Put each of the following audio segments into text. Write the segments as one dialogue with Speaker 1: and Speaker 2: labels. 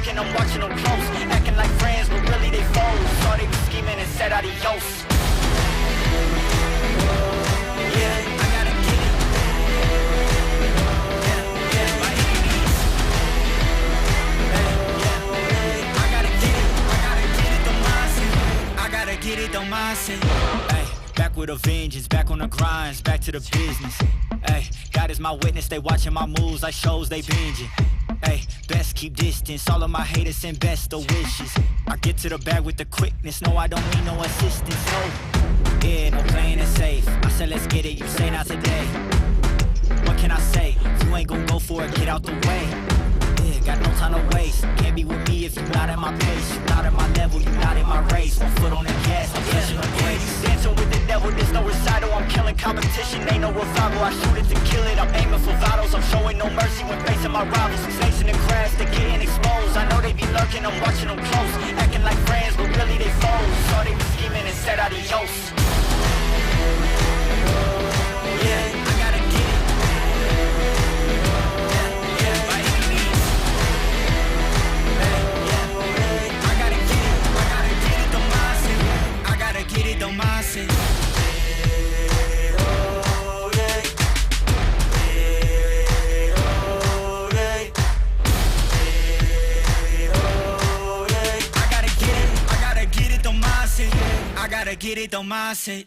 Speaker 1: lurking, I'm watching them close. Acting like friends, but really they foes. Thought they was scheming and said adios. Yeah, I gotta get it. Yeah, by any means. Yeah, I gotta get it. I gotta get it, the mindset. Hey, back with a vengeance, back on the grinds, back to the business. Hey, God is my witness, they watching my moves like shows they binging. Hey, best keep distance, all of my haters send best of wishes. I get to the bag with the quickness, no I don't need no assistance, no. Yeah, no playing it safe, I said let's get it, you say not today. What can I say, if you ain't gon' go for it, get out the way. Yeah, got no time to waste, can't be with me if you're not at my pace. You're not at my level, you're not in my race. One foot on the gas, I'm pushing the brakes. Dancing with the devil, there's no recital. I'm killing competition, ain't no revival. I shoot it to kill it, I'm aiming for vitals. I'm showing no mercy when facing my rivals. Snakes in the grass, they're getting exposed. I know they be lurking, I'm watching them close. Acting like friends, but really they foes. Thought they was scheming and said adios. Yeah, I gotta get it. Yeah, by any means. I gotta get it, the mindset. I gotta get it, the mindset. I gotta get it, the mindset.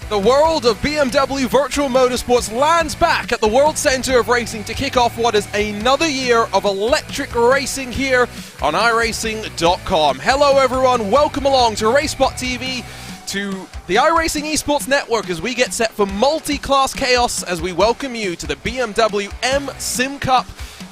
Speaker 2: The world of BMW Virtual Motorsports lands back at the World Centre of Racing to kick off what is another year of electric racing here on iRacing.com. Hello everyone, welcome along to RaceSpot TV, to the iRacing Esports Network as we get set for multi-class chaos as we welcome you to the BMW M Sim Cup,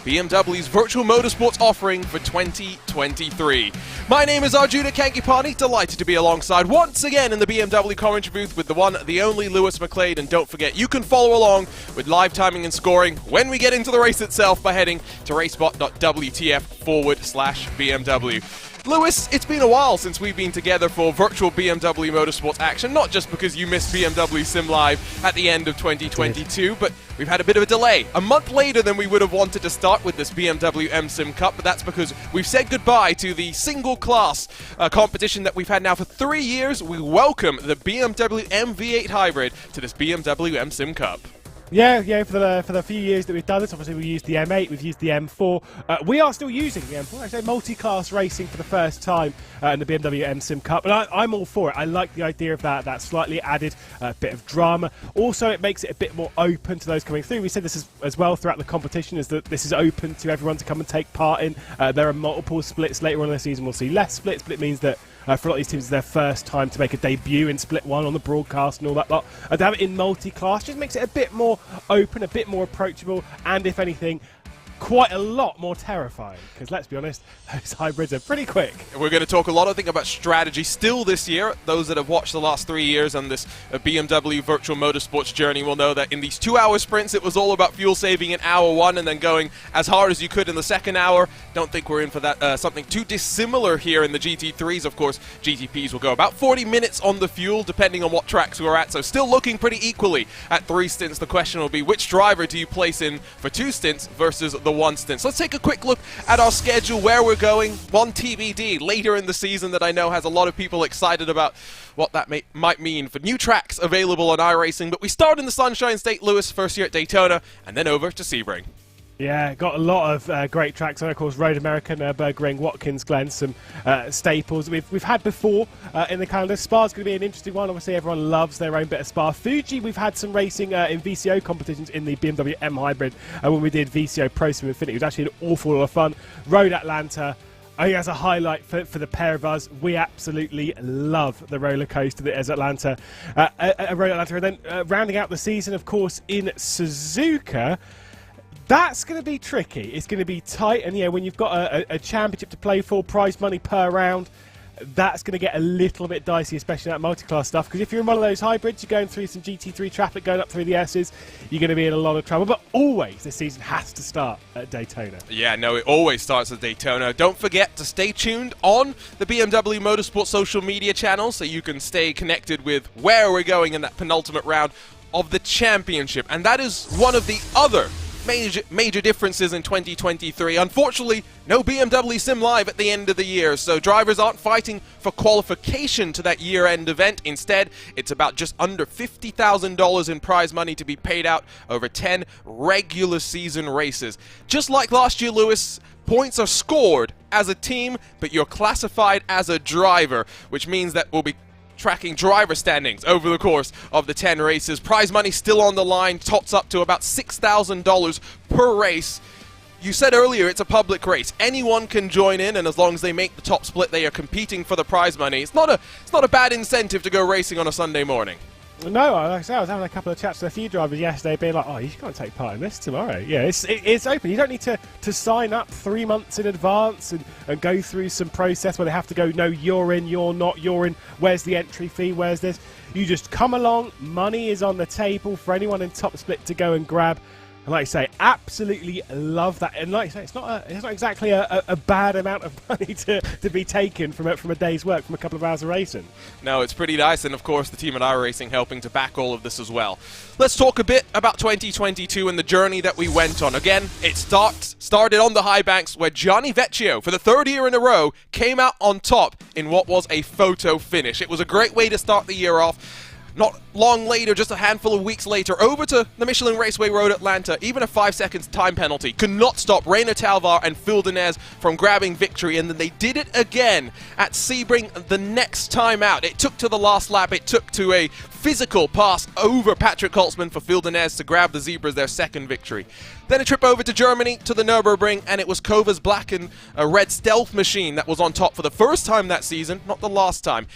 Speaker 2: BMW's virtual motorsports offering for 2023. My name is Arjuna Kankipani, delighted to be alongside once again in the BMW commentary booth with the one, the only Lewis McLeod, and don't forget you can follow along with live timing and scoring when we get into the race itself by heading to racebot.wtf/BMW. Lewis, it's been a while since we've been together for virtual BMW Motorsports action, not just because you missed BMW Sim Live at the end of 2022, but we've had a bit of a delay. A month later than we would have wanted to start with this BMW M Sim Cup, but that's because we've said goodbye to the single class competition that we've had now for 3 years. We welcome the BMW M8 Hybrid to this BMW M Sim Cup.
Speaker 3: Yeah, for the few years that we've done this, obviously we used the M8, we've used the M4. We are still using the M4. I say multi-class racing for the first time in the BMW M Sim Cup, and I'm all for it. I like the idea of that slightly added bit of drama. Also, it makes it a bit more open to those coming through. We said this as well throughout the competition, is that this is open to everyone to come and take part in. There are multiple splits later on in the season. We'll see less splits, but it means that for a lot of these teams, it's their first time to make a debut in Split 1 on the broadcast and all that lot. To have it in multi-class just makes it a bit more open, a bit more approachable, and if anything, quite a lot more terrifying, because let's be honest, those hybrids are pretty quick.
Speaker 2: We're going to talk a lot, I think, about strategy still this year. Those that have watched the last 3 years on this BMW Virtual Motorsports journey will know that in these 2-hour sprints, it was all about fuel saving in hour 1 and then going as hard as you could in the second hour. Don't think we're in for that something too dissimilar here in the GT3s. Of course, GTPs will go about 40 minutes on the fuel, depending on what tracks we're at. So still looking pretty equally at 3 stints. The question will be, which driver do you place in for 2 stints versus the 1 stint? So let's take a quick look at our schedule, where we're going. One TBD later in the season that I know has a lot of people excited about what that might mean for new tracks available on iRacing. But we start in the Sunshine State, Lewis, first here at Daytona, and then over to Sebring.
Speaker 3: Yeah, got a lot of great tracks. And of course, Road America, Nürburgring, Watkins Glen, some staples we've had before in the calendar. Spa's going to be an interesting one. Obviously, everyone loves their own bit of Spa. Fuji, we've had some racing in VCO competitions in the BMW M Hybrid when we did VCO Pro Sim Infinity. It was actually an awful lot of fun. Road Atlanta, I think that's a highlight for the pair of us. We absolutely love the roller coaster that is Atlanta. Road Atlanta, and then rounding out the season, of course, in Suzuka. That's going to be tricky. It's going to be tight, and yeah, when you've got a championship to play for, prize money per round, that's going to get a little bit dicey, especially that multi-class stuff, because if you're in one of those hybrids, you're going through some GT3 traffic, going up through the S's, you're going to be in a lot of trouble. But always, this season has to start at Daytona.
Speaker 2: Yeah, no, it always starts at Daytona. Don't forget to stay tuned on the BMW Motorsport social media channel so you can stay connected with where we're going in that penultimate round of the championship. And that is one of the other major differences in 2023. Unfortunately, no BMW Sim Live at the end of the year, so drivers aren't fighting for qualification to that year-end event. Instead, it's about just under $50,000 in prize money to be paid out over 10 regular season races. Just like last year, Lewis, points are scored as a team, but you're classified as a driver, which means that we'll be tracking driver standings over the course of the 10 races. Prize money still on the line, tots up to about $6,000 per race. You said earlier it's a public race. Anyone can join in, and as long as they make the top split, they are competing for the prize money. It's not a bad incentive to go racing on a Sunday morning.
Speaker 3: No, like I said, I was having a couple of chats with a few drivers yesterday being like, oh, you can't take part in this tomorrow. Yeah, it's open. You don't need to sign up 3 months in advance and go through some process where they have to go, no, you're in, you're not, you're in, where's the entry fee, where's this? You just come along, money is on the table for anyone in top split to go and grab. And like I say, absolutely love that. And like I say, it's not exactly a bad amount of money to be taken from a day's work, from a couple of hours of racing.
Speaker 2: No, it's pretty nice, and of course the team at iRacing helping to back all of this as well. Let's talk a bit about 2022 and the journey that we went on. Again, it started on the high banks where Gianni Vecchio, for the 3rd year in a row, came out on top in what was a photo finish. It was a great way to start the year off. Not long later, just a handful of weeks later, over to the Michelin Raceway Road Atlanta, even a 5 seconds time penalty could not stop Reiner Talvar and Phil Denez from grabbing victory, and then they did it again at Sebring the next time out. It took to the last lap, it took to a physical pass over Patrick Holtzman for Phil Denez to grab the Zebras their 2nd victory. Then a trip over to Germany, to the Nürburgring, and it was Kova's black and red stealth machine that was on top for the first time that season, not the last time.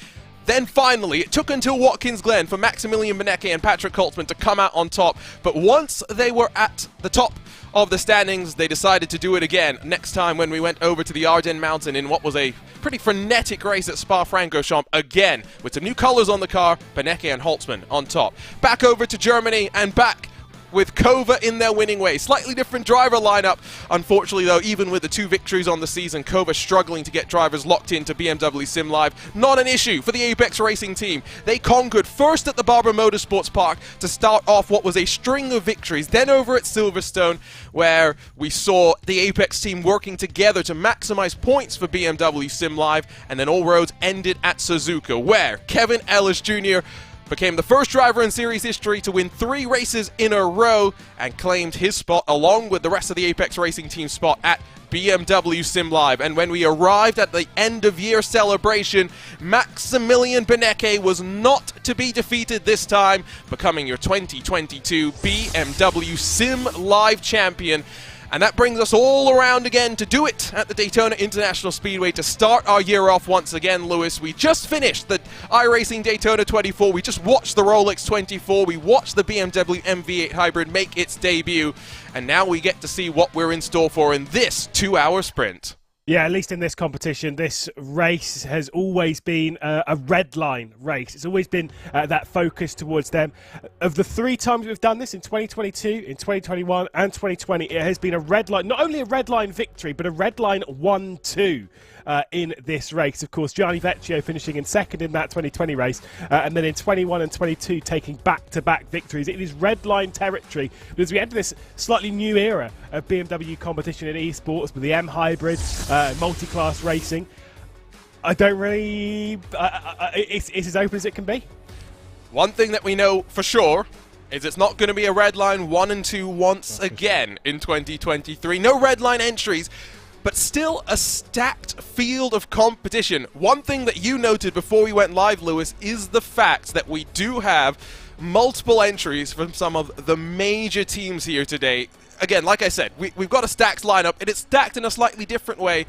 Speaker 2: Then finally, it took until Watkins Glen for Maximilian Benecke and Patrick Holtzman to come out on top. But once they were at the top of the standings, they decided to do it again. Next time when we went over to the Ardennes Mountain in what was a pretty frenetic race at Spa-Francorchamps, again with some new colours on the car, Benecke and Holtzman on top. Back over to Germany and back with Kova in their winning way. Slightly different driver lineup. Unfortunately, though, even with the 2 victories on the season, Kova struggling to get drivers locked into BMW Sim Live. Not an issue for the Apex Racing team. They conquered first at the Barbara Motorsports Park to start off what was a string of victories, then over at Silverstone, where we saw the Apex team working together to maximize points for BMW Sim Live, and then all roads ended at Suzuka, where Kevin Ellis Jr. became the first driver in series history to win 3 races in a row and claimed his spot along with the rest of the Apex Racing team spot at BMW Sim Live. And when we arrived at the end of year celebration, Maximilian Benecke was not to be defeated this time, becoming your 2022 BMW Sim Live champion. And that brings us all around again to do it at the Daytona International Speedway to start our year off once again, Lewis. We just finished the iRacing Daytona 24. We just watched the Rolex 24. We watched the BMW MV8 Hybrid make its debut. And now we get to see what we're in store for in this 2-hour sprint.
Speaker 3: Yeah, at least in this competition, this race has always been a red line race. It's always been that focus towards them. Of the 3 times we've done this, in 2022, in 2021 and 2020, it has been a red line, not only a red line victory, but a red line 1-2. In this race. Of course, Gianni Vecchio finishing in second in that 2020 race, and then in 21 and 22 taking back-to-back victories. It is red line territory, but as we enter this slightly new era of BMW competition in esports with the M Hybrid, multi-class racing, I don't really... it's as open as it can be.
Speaker 2: One thing that we know for sure is it's not going to be a red line 1 and 2 once again in 2023. No red line entries, but still a stacked field of competition. One thing that you noted before we went live, Lewis, is the fact that we do have multiple entries from some of the major teams here today. Again, like I said, we've got a stacked lineup, and it's stacked in a slightly different way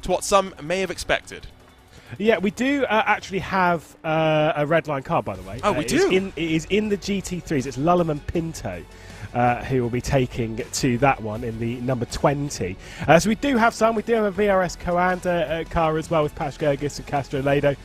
Speaker 2: to what some may have expected.
Speaker 3: Yeah, we do actually have a red line car, by the way.
Speaker 2: Oh, we do?
Speaker 3: It is in the GT3s. It's Lullam and Pinto who will be taking to that one in the number 20. So we do have some. We do have a VRS Coanda car as well with Pash Gergis and Castro Lado.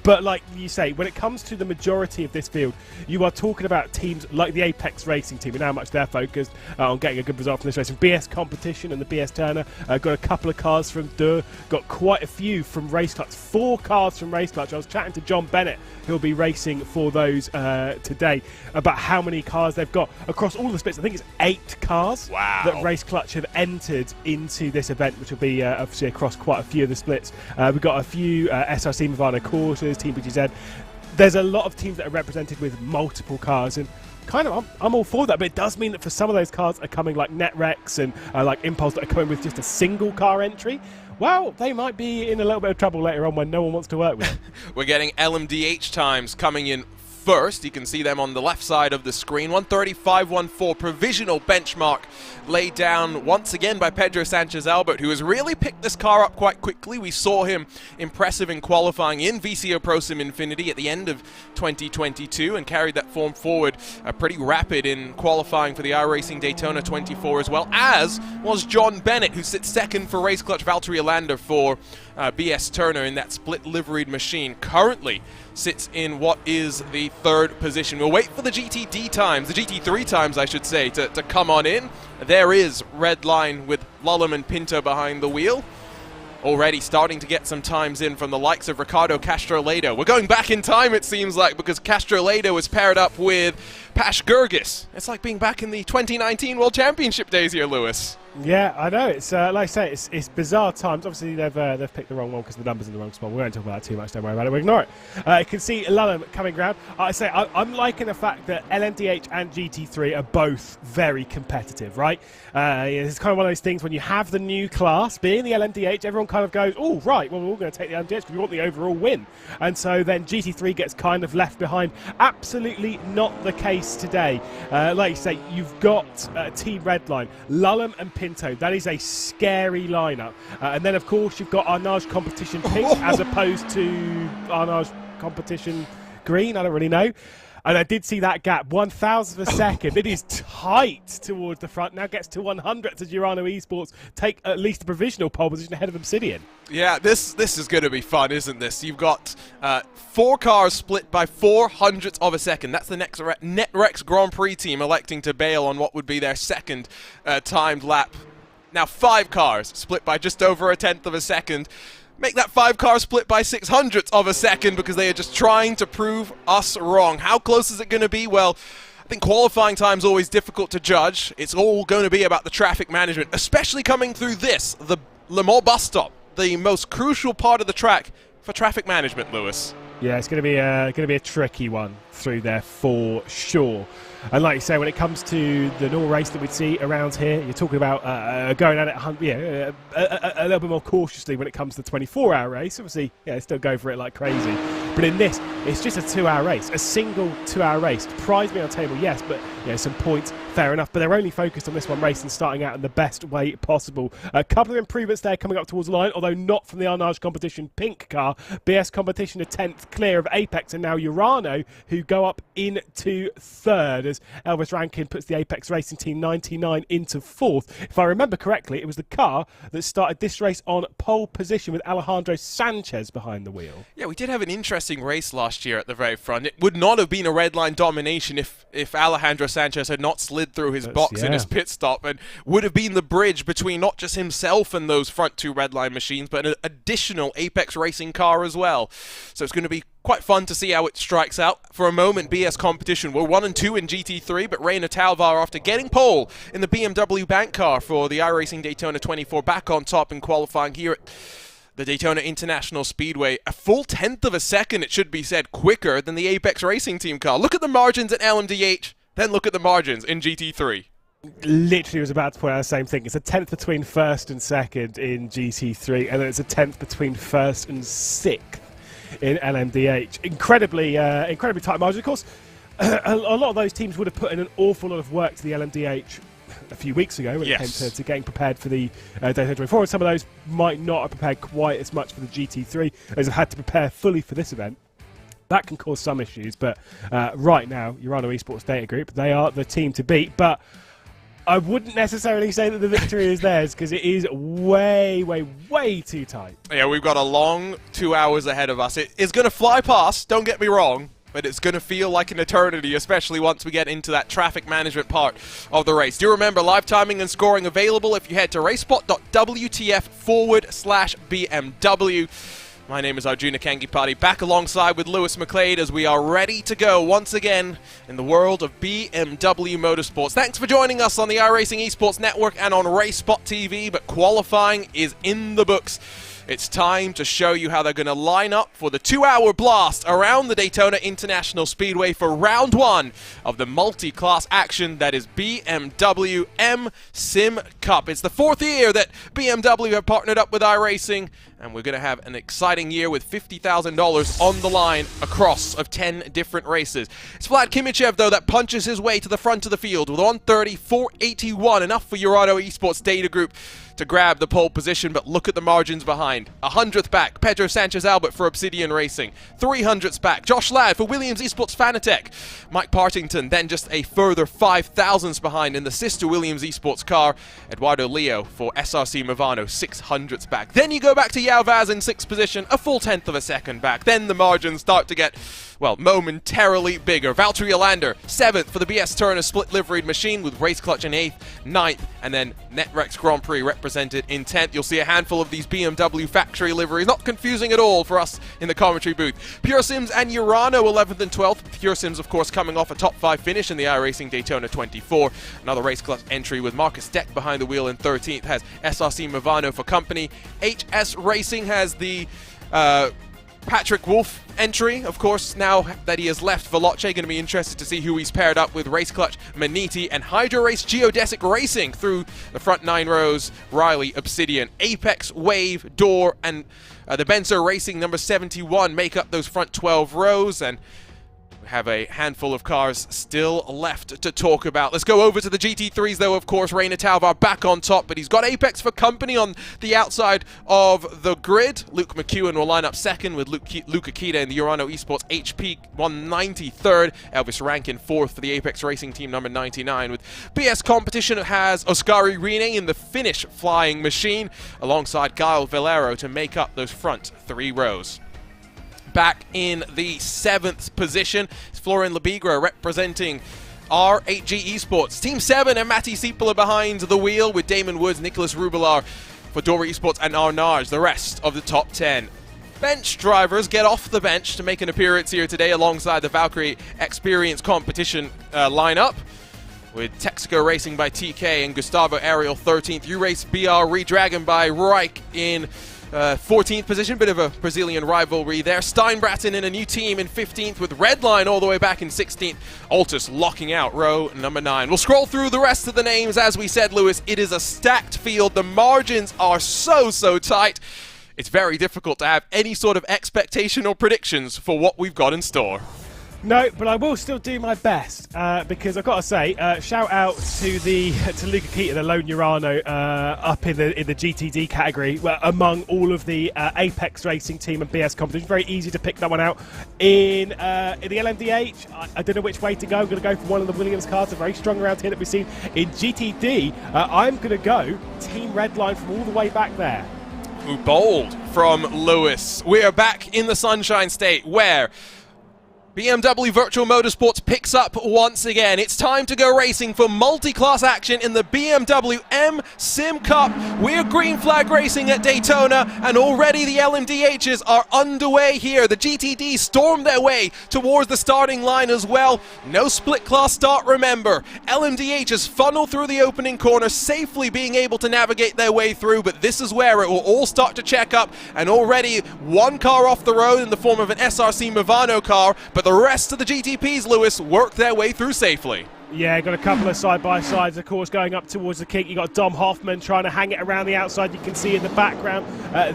Speaker 3: But like you say, when it comes to the majority of this field, you are talking about teams like the Apex Racing team and how much they're focused on getting a good result from this race. And BS Competition and the BS Turner got a couple of cars from Deux, got quite a few from Race Clutch, 4 cars from Race Clutch. I was chatting to John Bennett, who'll be racing for those today, about how many cars they've got across all the splits. I think it's 8 cars that Race Clutch have entered into this event, which will be obviously across quite a few of the splits. We've got a few SRC Movano Quarters, Team BGZ. There's a lot of teams that are represented with multiple cars, and kind of I'm all for that, but it does mean that for some of those cars are coming like Netrex and like Impulse that are coming with just a single car entry. Well, they might be in a little bit of trouble later on when no one wants to work with them.
Speaker 2: We're getting LMDH times coming in first. You can see them on the left side of the screen. 1:35.14 provisional benchmark laid down once again by Pedro Sanchez Albert, who has really picked this car up quite quickly. We saw him impressive in qualifying in VCO Pro Sim Infinity at the end of 2022 and carried that form forward pretty rapid in qualifying for the iRacing Daytona 24, as well as was John Bennett, who sits second for Race Clutch Valtteri Alander for BS Turner in that split liveried machine. Currently sits in what is the 3rd position. We'll wait for the GTD times, the GT3 times I should say, to come on in. There is red line with Lullam and Pinto behind the wheel. Already starting to get some times in from the likes of Ricardo Castro-Lado. We're going back in time, it seems like, because Castro-Lado was paired up with Pash Gergis. It's like being back in the 2019 World Championship days here, Lewis.
Speaker 3: Yeah, I know. It's like I say, it's bizarre times. Obviously, they've picked the wrong one because the number's in the wrong spot. We won't talk about that too much. Don't worry about it. We'll ignore it. You can see Lullam coming round. I'm liking the fact that LMDH and GT3 are both very competitive, right? It's kind of one of those things when you have the new class being the LMDH, everyone kind of goes, oh, right, well, we're all going to take the LMDH because we want the overall win. And so then GT3 gets kind of left behind. Absolutely not the case today. Like you say, you've got Team Redline, Lullam and Pinto. That is a scary lineup. And then, of course, you've got Arnage Competition Pink as opposed to Arnage Competition Green. I don't really know. And I did see that gap, 1,000th of a second. It is tight towards the front. Now gets to 100th as Urano Esports take at least a provisional pole position ahead of Obsidian.
Speaker 2: Yeah, this is going to be fun, isn't this? You've got 4 cars split by 400ths of a second. That's the next NetRex Grand Prix team electing to bail on what would be their second timed lap. Now 5 cars split by just over a tenth of a second. Make that 5 cars split by 600ths of a second because they are just trying to prove us wrong. How close is it going to be? Well, I think qualifying time's always difficult to judge. It's all going to be about the traffic management, especially coming through this, the Le Mans bus stop, the most crucial part of the track for traffic management, Lewis.
Speaker 3: Yeah, it's going to be a tricky one through there for sure. And like you say, when it comes to the normal race that we'd see around here, you're talking about going at it a little bit more cautiously when it comes to the 24-hour race. Obviously, yeah, still go for it like crazy. But in this, it's just a 2-hour race, a single 2-hour race. Prize me on table, yes, but some points, fair enough. But they're only focused on this one race and starting out in the best way possible. A couple of improvements there coming up towards the line, although not from the Arnage competition pink car. BS competition a 10th clear of Apex, and now Urano, who go up into 3rd as Elvis Rankin puts the Apex Racing Team 99 into 4th. If I remember correctly, it was the car that started this race on pole position with Alejandro Sanchez behind the wheel.
Speaker 2: Yeah, we did have an interesting race last year at the very front. It would not have been a red line domination if Alejandro Sanchez had not slid through his box in his pit stop, and would have been the bridge between not just himself and those front 2 red line machines, but an additional Apex Racing car as well. So it's going to be quite fun to see how it strikes out. For a moment, BS competition were 1 and 2 in GT3, but Reina Talvar, after getting pole in the BMW bank car for the iRacing Daytona 24, back on top in qualifying here at the Daytona International Speedway. A full tenth of a second, it should be said, quicker than the Apex Racing Team car. Look at the margins at LMDH, then look at the margins in GT3.
Speaker 3: Literally was about to point out the same thing. It's a 10th between 1st and 2nd in GT3, and then it's a 10th between 1st and 6th in LMDH. Incredibly tight margin. Of course, a lot of those teams would have put in an awful lot of work to the LMDH a few weeks ago when it came to getting prepared for the Daytona 24. And some of those might not have prepared quite as much for the GT3 as have had to prepare fully for this event. That can cause some issues, but right now, Urano Esports Data Group, they are the team to beat. But I wouldn't necessarily say that the victory is theirs because it is way, way, way too tight. Yeah,
Speaker 2: we've got a long 2 hours ahead of us. It's going to fly past, don't get me wrong, but it's going to feel like an eternity, especially once we get into that traffic management part of the race. Do remember, live timing and scoring available if you head to racespot.wtf/BMW. My name is Arjuna Kangipati, back alongside with Lewis McLeod as we are ready to go once again in the world of BMW Motorsports. Thanks for joining us on the iRacing Esports Network and on RaceSpot TV, but qualifying is in the books. It's time to show you how they're going to line up for the 2-hour blast around the Daytona International Speedway for round 1 of the multi-class action that is BMW M Sim Cup. It's the 4th year that BMW have partnered up with iRacing, and we're going to have an exciting year with $50,000 on the line across of 10 different races. It's Vlad Kimichev, though, that punches his way to the front of the field with 1:30.481, enough for Urano Esports Data Group to grab the pole position, but look at the margins behind. 100th back, Pedro Sanchez-Albert for Obsidian Racing. 300ths back, Josh Ladd for Williams Esports Fanatec. Mike Partington then just a further 5,000ths behind in the sister Williams Esports car. Eduardo Leo for SRC Movano, 600ths back. Then you go back to Yao Vaz in 6th position, a full tenth of a second back. Then the margins start to get, well, momentarily bigger. Valtteri Alander, 7th for the BS Turner split liveried machine with Race Clutch in 8th, 9th, and then NetRex Grand Prix represented in 10th. You'll see a handful of these BMW factory liveries, not confusing at all for us in the commentary booth. Pure Sims and Urano 11th and 12th. Pure Sims, of course, coming off a top 5 finish in the iRacing Daytona 24. Another Race Clutch entry with Marcus Deck behind the wheel in 13th has SRC Movano for company. HS Racing has the Patrick Wolf entry, of course, now that he has left Veloce. Going to be interested to see who he's paired up with. Race Clutch, Maniti, and Hydro Race Geodesic Racing through the front 9 rows. Riley, Obsidian, Apex, Wave, Door, and the Benzo Racing number 71 make up those front 12 rows. And We have a handful of cars still left to talk about. Let's go over to the GT3s though, of course. Reina Talvar back on top, but he's got Apex for company on the outside of the grid. Luke McEwen will line up second with Luke Akita in the Urano Esports HP 193rd. Elvis Rankin fourth for the Apex Racing team, number 99. With BS Competition, it has Oskari Rine in the Finnish flying machine, alongside Gael Valero to make up those front three rows. Back in the 7th position is Florian Lebigra representing R8G Esports. Team 7 and Matti Siepela behind the wheel, with Damon Woods, Nicholas Rubelar for Dora Esports and Arnage, the rest of the top 10. Bench drivers get off the bench to make an appearance here today alongside the Valkyrie Experience Competition lineup, with Texaco Racing by TK and Gustavo Ariel 13th. U-Race BR Redragon by Reich in 14th position, bit of a Brazilian rivalry there. Steinbraten in a new team in 15th, with Redline all the way back in 16th. Altus locking out row number 9. We'll scroll through the rest of the names. As we said, Lewis, it is a stacked field. The margins are so tight. It's very difficult to have any sort of expectation or predictions for what we've got in store.
Speaker 3: No, but I will still do my best because I've got to say, shout out to Luke Akita, the lone Urano, up in the GTD category, among all of the Apex Racing team and BS competition. Very easy to pick that one out. In the LMDH, I don't know which way to go. I'm going to go for one of the Williams cars, a very strong around here that we've seen. In GTD, I'm going to go Team Redline from all the way back there.
Speaker 2: Ooh, bold from Lewis. We are back in the Sunshine State, where BMW Virtual Motorsports picks up once again. It's time to go racing for multi-class action in the BMW M Sim Cup. We're green flag racing at Daytona, and already the LMDHs are underway here. The GTD storm their way towards the starting line as well. No split class start, remember. LMDHs funnel through the opening corner, safely being able to navigate their way through, but this is where it will all start to check up, and already one car off the road in the form of an SRC Movano car, but the rest of the GTPs, Lewis, work their way through safely.
Speaker 3: Yeah, got a couple of side-by-sides, of course, going up towards the kink. You got Dom Hoffman trying to hang it around the outside. You can see in the background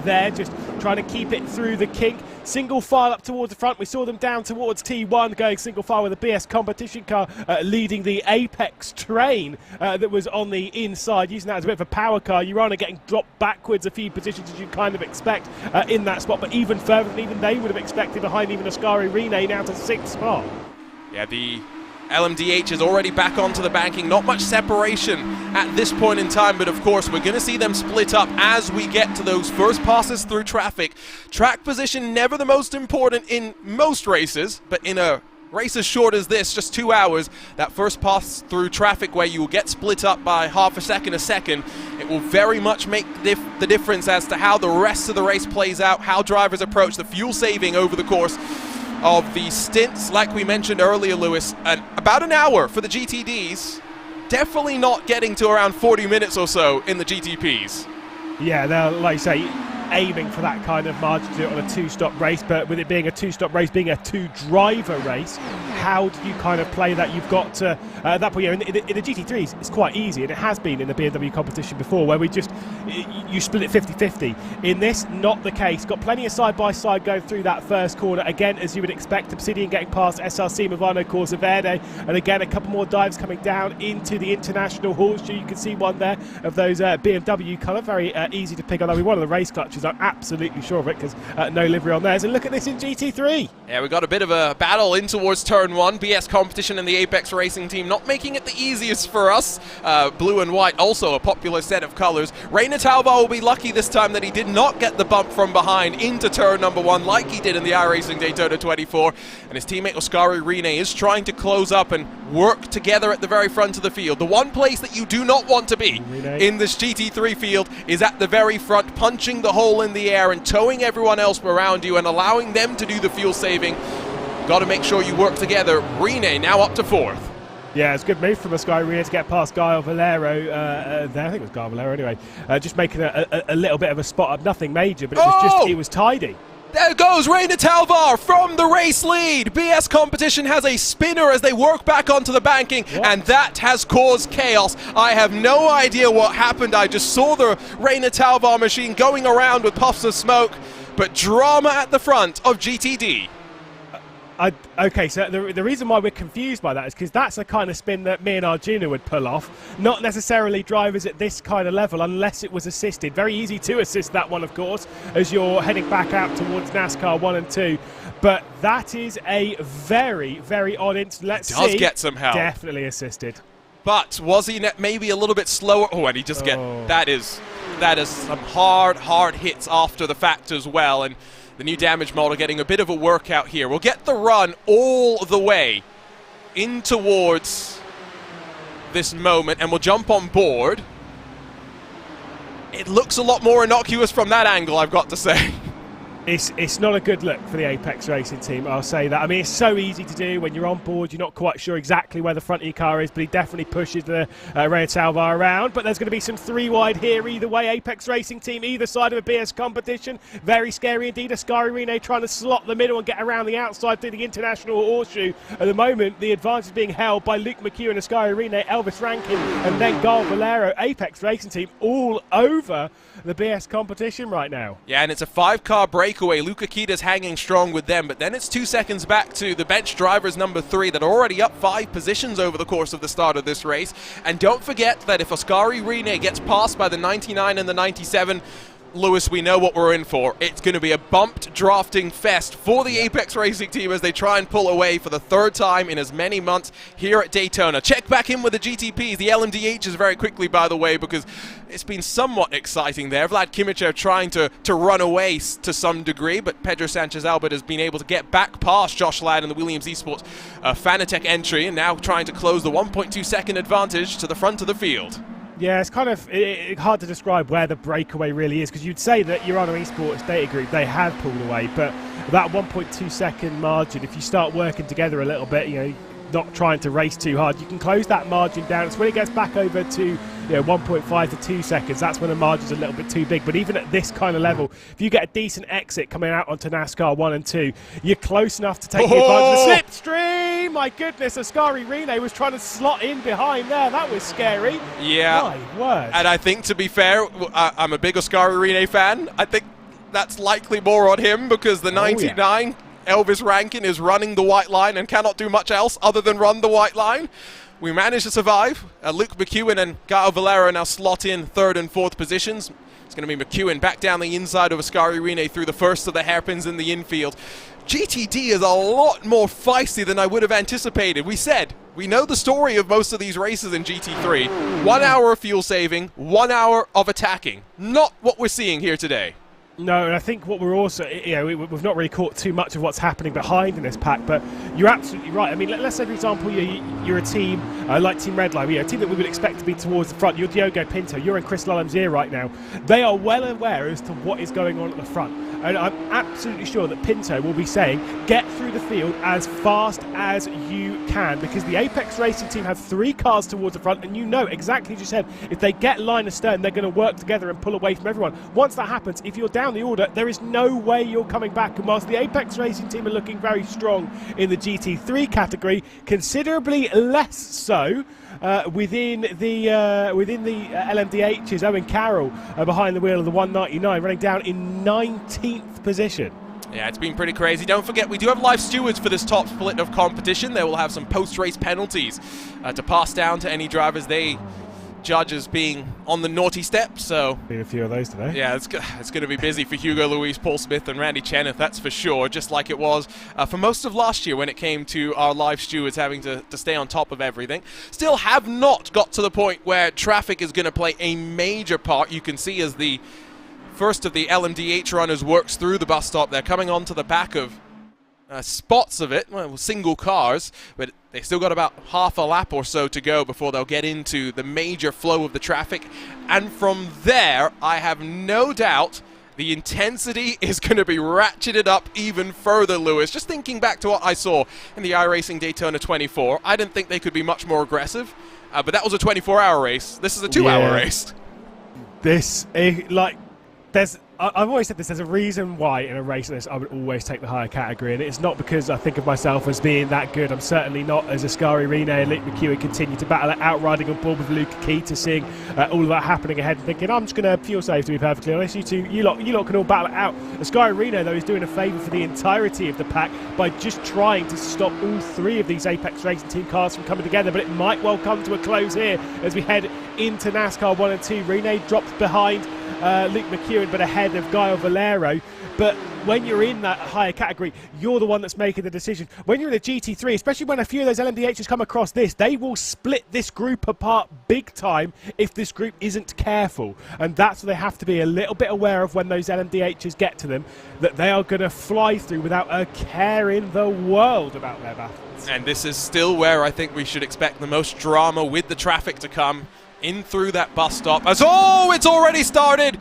Speaker 3: there, just trying to keep it through the kink. Single file up towards the front. We saw them down towards T1, going single file with a BS competition car leading the Apex train that was on the inside, using that as a bit of a power car. Urana getting dropped backwards a few positions, as you kind of expect in that spot, but even further than even they would have expected, behind even Oskari Rine now to 6th spot. Yeah,
Speaker 2: the LMDH is already back onto the banking. Not much separation at this point in time, but of course we're going to see them split up as we get to those first passes through traffic. Track position never the most important in most races, but in a race as short as this, just 2 hours, that first pass through traffic where you will get split up by half a second, it will very much make the difference as to how the rest of the race plays out, how drivers approach the fuel saving over the course of the stints. Like we mentioned earlier, Lewis, about an hour for the GTDs, definitely not getting to around 40 minutes or so in the GTPs.
Speaker 3: Yeah, they're, like you say, aiming for that kind of margin to do it on a two-stop race, but with it being a two-stop race, being a two-driver race, how do you kind of play that? You've got to, at that point, in the GT3s, it's quite easy, and it has been in the BMW competition before, where you split it 50-50. In this, not the case. Got plenty of side-by-side going through that first corner. Again, as you would expect, Obsidian getting past SRC Movano Corsa Verde, and again, a couple more dives coming down into the International Horseshoe. You can see one there of those BMW colour, very easy to pick, although we wanted the race clutches, I'm absolutely sure of it, because no livery on theirs. And look at this in GT3.
Speaker 2: Yeah, we got a bit of a battle in towards turn 1. BS Competition and the Apex Racing team not making it the easiest for us. Blue and white, also a popular set of colours. Reina Talvar will be lucky this time that he did not get the bump from behind into turn number 1 like he did in the iRacing Daytona 24. And his teammate Oskari Rine is trying to close up and work together at the very front of the field. The one place that you do not want to be in this GT3 field is at the very front, punching the hole in the air and towing everyone else around you and allowing them to do the fuel saving. Got to make sure you work together. Rine now up to 4th.
Speaker 3: Yeah, it's a good move from Oskari Rine to get past Gael Valero there. I think it was Gael Valero anyway. Just making a little bit of a spot up, nothing major, but it was tidy.
Speaker 2: There goes Reina Talvar from the race lead. BS Competition has a spinner as they work back onto the banking, and that has caused chaos. I have no idea what happened. I just saw the Reina Talvar machine going around with puffs of smoke, but drama at the front of GTD.
Speaker 3: Okay, so the reason why we're confused by that is because that's the kind of spin that me and Arjuna would pull off. Not necessarily drivers at this kind of level, unless it was assisted. Very easy to assist that one, of course, as you're heading back out towards NASCAR 1 and 2. But that is a very, very odd incident. Let's see.
Speaker 2: Does get some help.
Speaker 3: Definitely assisted.
Speaker 2: But was he maybe a little bit slower? Oh, and he just that is some hard hits after the fact as well. And the new damage model getting a bit of a workout here. We'll get the run all the way in towards this moment, and we'll jump on board. It looks a lot more innocuous from that angle, I've got to say.
Speaker 3: It's not a good look for the Apex Racing team, I'll say that. I mean, it's so easy to do when you're on board. You're not quite sure exactly where the front of your car is, but he definitely pushes the Red Salvar around. But there's going to be some 3 wide here either way. Apex Racing team, either side of a BS competition. Very scary indeed. Ascari Rene trying to slot the middle and get around the outside through the international horseshoe. At the moment, the advantage being held by Luke McHugh and Ascari Rene, Elvis Rankin, and then Gal Valero. Apex Racing team all over the BS competition right now.
Speaker 2: Yeah, and it's a 5-car breakaway. Luca Kita's hanging strong with them, but then it's 2 seconds back to the bench drivers number 3 that are already up 5 positions over the course of the start of this race. And don't forget that if Ascari Rene gets passed by the 99 and the 97, Lewis, we know what we're in for. It's going to be a bumped drafting fest for the Apex Racing team as they try and pull away for the 3rd time in as many months here at Daytona. Check back in with the GTPs, the LMDHs very quickly, by the way, because it's been somewhat exciting there. Vlad Kimichev trying to run away to some degree, but Pedro Sanchez-Albert has been able to get back past Josh Ladd in the Williams Esports Fanatec entry, and now trying to close the 1.2 second advantage to the front of the field.
Speaker 3: Yeah, it's kind of hard to describe where the breakaway really is, because you'd say that Urano Esports Data Group, they have pulled away, but that 1.2 second margin, if you start working together a little bit, you know, not trying to race too hard, you can close that margin down. It's when it gets back over to 1.5 to 2 seconds, that's when the margin's a little bit too big. But even at this kind of level, if you get a decent exit coming out onto NASCAR 1 and 2, you're close enough to take the advantage of the slipstream. My goodness, Ascari Rene was trying to slot in behind there. That was scary.
Speaker 2: Yeah.
Speaker 3: My word.
Speaker 2: And I think, to be fair, I'm a big Ascari Rene fan. I think that's likely more on him because the 99... Elvis Rankin is running the white line and cannot do much else other than run the white line. We managed to survive. Luke McEwen and Gael Valero now slot in 3rd and 4th positions. It's going to be McEwen back down the inside of Ascari Rene through the first of the hairpins in the infield. GTD is a lot more feisty than I would have anticipated. We said, we know the story of most of these races in GT3. 1 hour of fuel saving, 1 hour of attacking. Not what we're seeing here today.
Speaker 3: No, and I think what we're also, we've not really caught too much of what's happening behind in this pack, but you're absolutely right. I mean, let's say, for example, you're a team like Team Redline, a team that we would expect to be towards the front. You're Diogo Pinto, you're in Chris Lulham's ear right now. They are well aware as to what is going on at the front. And I'm absolutely sure that Pinto will be saying, get through the field as fast as you can, because the Apex Racing team have 3 cars towards the front, and you know exactly as you said, if they get line astern, they're going to work together and pull away from everyone. Once that happens, if you're down the order, there is no way you're coming back. And whilst the Apex Racing team are looking very strong in the GT3 category, considerably less so within the LMDHs. Owen Carroll behind the wheel of the 199, running down in 19th position.
Speaker 2: Yeah, it's been pretty crazy. Don't forget, we do have live stewards for this top split of competition. They will have some post-race penalties to pass down to any drivers they judge as being on the naughty step. So
Speaker 3: been a few of those today.
Speaker 2: Yeah, it's going to be busy for Hugo Luis, Paul Smith and Randy Cheneth, that's for sure, just like it was for most of last year when it came to our live stewards having to stay on top of everything. Still have not got to the point where traffic is going to play a major part. You can see as the first of the LMDH runners works through the bus stop, they're coming onto the back of spots of it, well, single cars, but they still got about half a lap or so to go before they'll get into the major flow of the traffic. And from there, I have no doubt the intensity is going to be ratcheted up even further, Lewis. Just thinking back to what I saw in the iRacing Daytona 24, I didn't think they could be much more aggressive, but that was a 24-hour race. This is a 2-hour race.
Speaker 3: There's I've always said this, there's a reason why in a race like this I would always take the higher category, and it's not because I think of myself as being that good. I'm certainly not, as Ascari Rene and Luke McEwen continue to battle it out, riding on board with Luke Key, to seeing all of that happening ahead and thinking, I'm just going to fuel save, to be perfectly honest. You lot can all battle it out. Ascari Rene, though, is doing a favour for the entirety of the pack by just trying to stop all three of these Apex Racing Team cars from coming together, but it might well come to a close here as we head into NASCAR 1 and 2. Rene drops behind Luke McEwen, but ahead of Guy Valero. But when you're in that higher category, you're the one that's making the decision. When you're in a GT3, especially when a few of those LMDHs come across this, they will split this group apart big time if this group isn't careful. And that's what they have to be a little bit aware of when those LMDHs get to them, that they are going to fly through without a care in the world about their battles.
Speaker 2: And this is still where I think we should expect the most drama, with the traffic to come in through that bus stop. As it's already started.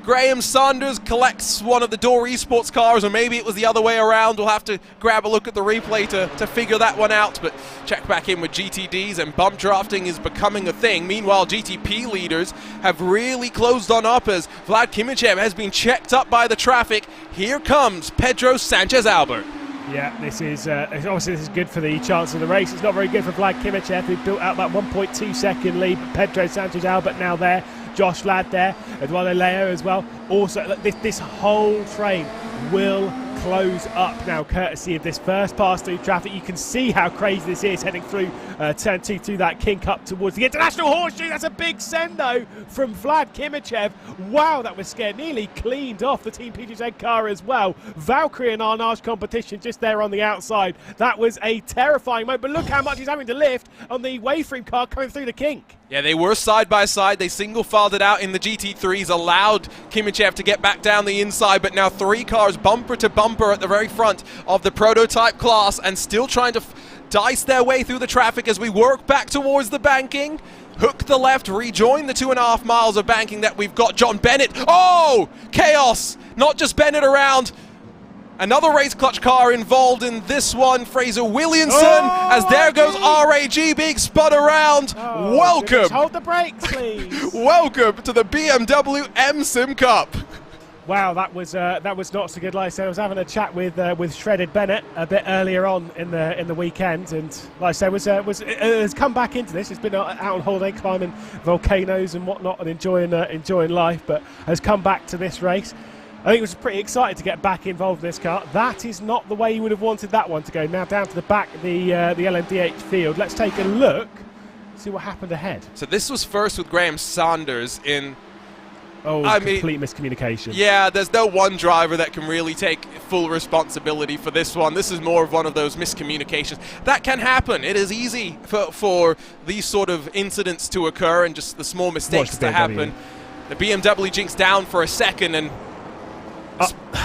Speaker 2: Graham Saunders collects one of the Door Esports cars, or maybe it was the other way around. We'll have to grab a look at the replay to figure that one out. But check back in with GTDs, and bump drafting is becoming a thing. Meanwhile, GTP leaders have really closed on up as Vlad Kimichev has been checked up by the traffic. Here comes Pedro Sanchez-Albert.
Speaker 3: Yeah, this is obviously this is good for the chance of the race. It's not very good for Vlad Kimichev, who built out that 1.2 second lead. Pedro Sanchez-Albert now there. Josh Ladd there, Eduardo Leo as well. Also, this whole train will close up now, courtesy of this first pass through traffic. You can see how crazy this is heading through turn 2 through that kink up towards the International Horseshoe. That's a big send though from Vlad Kimichev. Wow, that was scared. Nearly cleaned off the Team PGZ car as well. Valkyrie and Arnage competition just there on the outside. That was a terrifying moment, but look how much he's having to lift on the Wayframe car coming through the kink.
Speaker 2: Yeah, they were side by side. They single-filed it out in the GT3s, allowed Kimichev to get back down the inside, but now three cars bumper to bumper at the very front of the prototype class, and still trying to dice their way through the traffic as we work back towards the banking. Hook the left, rejoin the 2.5 miles of banking that we've got. John Bennett. Oh, chaos. Not just Bennett around. Another race clutch car involved in this one, Fraser Williamson, as there goes RAG, big spud around. Welcome.
Speaker 3: Hold the brakes, please.
Speaker 2: Welcome to the BMW M-Sim Cup.
Speaker 3: Wow, that was not so good. Like I said, I was having a chat with Shredded Bennett a bit earlier on in the weekend, and like I said, has come back into this. It's been out on holiday, climbing volcanoes and whatnot, and enjoying life, but has come back to this race. I think it was pretty excited to get back involved in this car. That is not the way you would have wanted that one to go. Now down to the back of the LMDH field. Let's take a look, see what happened ahead.
Speaker 2: So this was first with Graham Saunders in...
Speaker 3: complete miscommunication.
Speaker 2: Yeah, there's no one driver that can really take full responsibility for this one. This is more of one of those miscommunications. That can happen. It is easy for these sort of incidents to occur and just the small mistakes to happen. The BMW jinx down for a second, and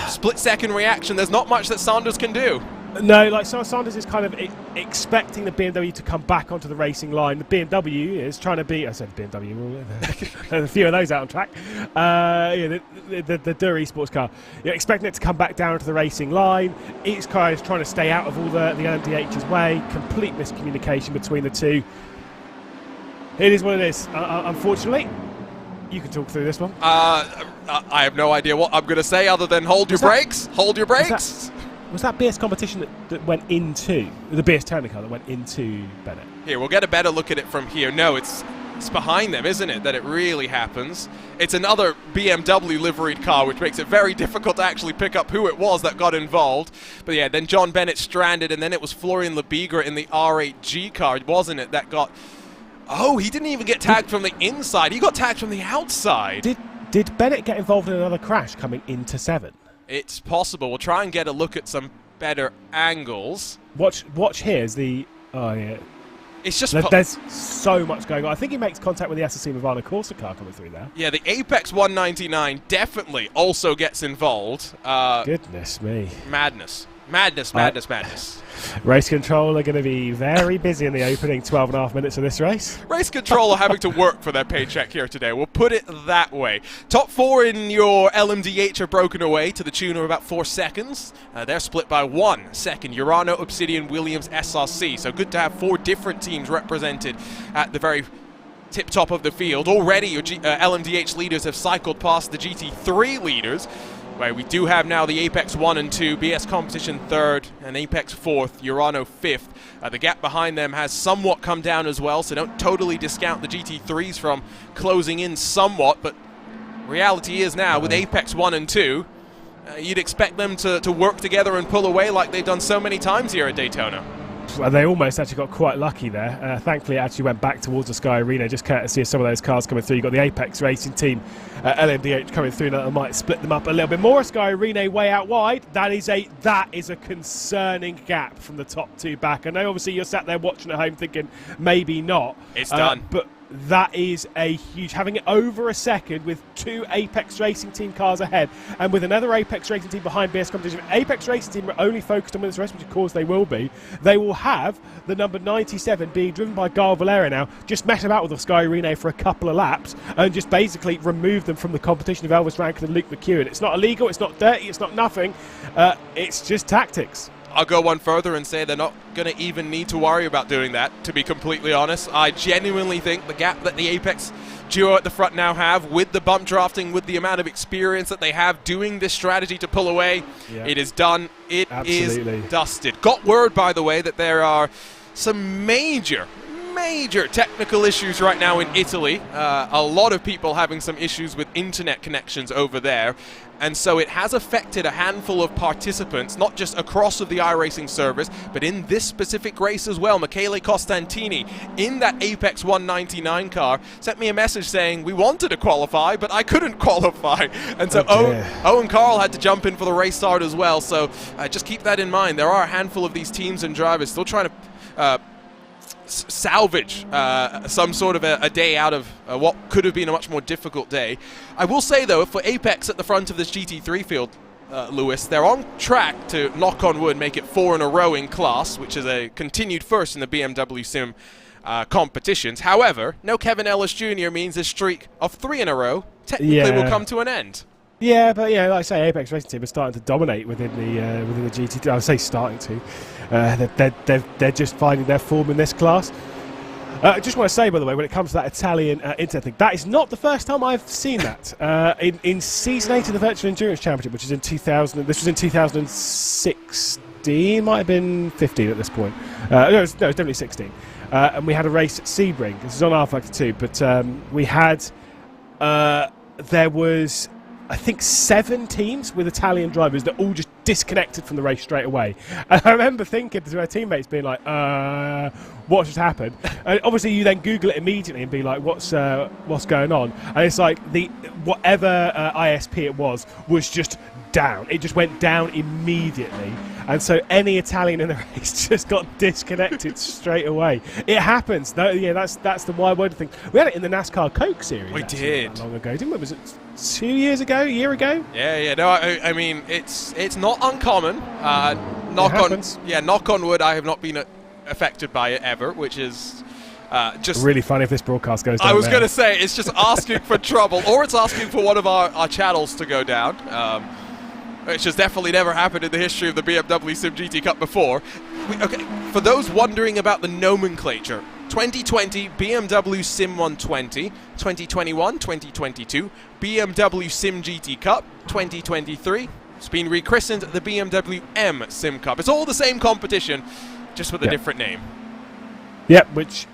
Speaker 2: split-second reaction. There's not much that Saunders can do.
Speaker 3: No, like so Saunders is kind of expecting the BMW to come back onto the racing line. The BMW is trying to be... I said BMW, a few of those out on track. The Dur Esports car. You're expecting it to come back down to the racing line. Its car is trying to stay out of all the LMDH's way. Complete miscommunication between the two. It is what it is. Unfortunately, you can talk through this one.
Speaker 2: I have no idea what I'm going to say other than hold your brakes. Hold your brakes.
Speaker 3: Was that BS competition that went into, the BS Technical that went into Bennett?
Speaker 2: Here, we'll get a better look at it from here. No, it's behind them, isn't it, that it really happens. It's another BMW liveried car, which makes it very difficult to actually pick up who it was that got involved. But yeah, then John Bennett stranded, and then it was Florian Lebigra in the R8G car, wasn't it, that got... Oh, he didn't even get tagged from the inside. He got tagged from the outside.
Speaker 3: Did Bennett get involved in another crash coming into 7?
Speaker 2: It's possible. We'll try and get a look at some better angles.
Speaker 3: Watch here as the... Oh, yeah.
Speaker 2: It's just...
Speaker 3: There's so much going on. I think he makes contact with the SSC Movana Corsa car coming through there.
Speaker 2: Yeah, the Apex 199 definitely also gets involved.
Speaker 3: Goodness me.
Speaker 2: Madness. Madness.
Speaker 3: Race Control are going to be very busy in the opening 12.5 minutes of this race.
Speaker 2: Race Control are having to work for their paycheck here today. We'll put it that way. Top 4 in your LMDH are broken away to the tune of about 4 seconds. They're split by 1 second. Urano, Obsidian, Williams, SRC. So good to have 4 different teams represented at the very tip-top of the field. Already your LMDH leaders have cycled past the GT3 leaders, where we do have now the Apex 1 and 2, BS Competition 3rd, and Apex 4th, Urano 5th. The gap behind them has somewhat come down as well, so don't totally discount the GT3s from closing in somewhat, but reality is now, with Apex 1 and 2, you'd expect them to work together and pull away like they've done so many times here at Daytona.
Speaker 3: Well, they almost actually got quite lucky there. Thankfully, it actually went back towards the Sky Arena, just courtesy of some of those cars coming through. You've got the Apex Racing team, LMDH coming through, and that might split them up a little bit more. Sky Arena way out wide. That is a concerning gap from the top two back. I know, obviously, you're sat there watching at home thinking maybe not.
Speaker 2: It's done.
Speaker 3: But that is a huge, having it over a second with two Apex Racing Team cars ahead and with another Apex Racing Team behind BS Competition. If Apex Racing Team are only focused on this race, which of course they will be, they will have the number 97 being driven by Garl Valera now just mess about with the Sky Arena for a couple of laps and just basically remove them from the competition of Elvis Rankin and Luke McEwen. It's not illegal, it's not dirty, it's not nothing, it's just tactics.
Speaker 2: I'll go one further and say they're not going to even need to worry about doing that, to be completely honest. I genuinely think the gap that the Apex duo at the front now have, with the bump drafting, with the amount of experience that they have doing this strategy to pull away, it is done. It
Speaker 3: Absolutely.
Speaker 2: is dusted. Got word, by the way, that there are some major technical issues right now in Italy. A lot of people having some issues with internet connections over there, and so it has affected a handful of participants, not just across of the iRacing service, but in this specific race as well. Michele Costantini in that Apex 199 car sent me a message saying we wanted to qualify, but I couldn't qualify, and so Owen Carl had to jump in for the race start as well. So just keep that in mind. There are a handful of these teams and drivers still trying to salvage some sort of a day out of what could have been a much more difficult day. I will say, though, for Apex at the front of this GT3 field, Lewis, they're on track to, knock on wood, make it 4 in a row in class, which is a continued first in the BMW Sim competitions. However, no Kevin Ellis Jr. means a streak of 3 in a row technically will come to an end.
Speaker 3: Yeah, but yeah, like I say, Apex Racing Team are starting to dominate within the GT2. I would say starting to. They're just finding their form in this class. I just want to say, by the way, when it comes to that Italian internet thing, that is not the first time I've seen that. In Season 8 of the Virtual Endurance Championship, which is in 2000, this was in 2016, might have been 15 at this point. No, it's definitely 16. And we had a race at Sebring. This is on R-Factor 2, but we had, there was, I think, 7 teams with Italian drivers that all just disconnected from the race straight away. And I remember thinking to our teammates, being like, what just happened? And obviously you then Google it immediately and be like, what's going on? And it's like whatever ISP it was just down. It just went down immediately. And so any Italian in the race just got disconnected straight away. It happens. No, yeah, that's the wide world thing. We had it in the NASCAR Coke series.
Speaker 2: We did.
Speaker 3: Not long ago, didn't we? Was it 2 years ago? A year ago?
Speaker 2: Yeah. No, I mean, it's not uncommon. Knock on wood, I have not been affected by it ever, which is just
Speaker 3: really funny if this broadcast goes down.
Speaker 2: I was going to say, it's just asking for trouble, or it's asking for one of our channels to go down. Which has definitely never happened in the history of the BMW Sim GT Cup before. For those wondering about the nomenclature, 2020 BMW Sim 120, 2021, 2022, BMW Sim GT Cup, 2023. It's been rechristened the BMW M Sim Cup. It's all the same competition, just with a different name.
Speaker 3: Yep, which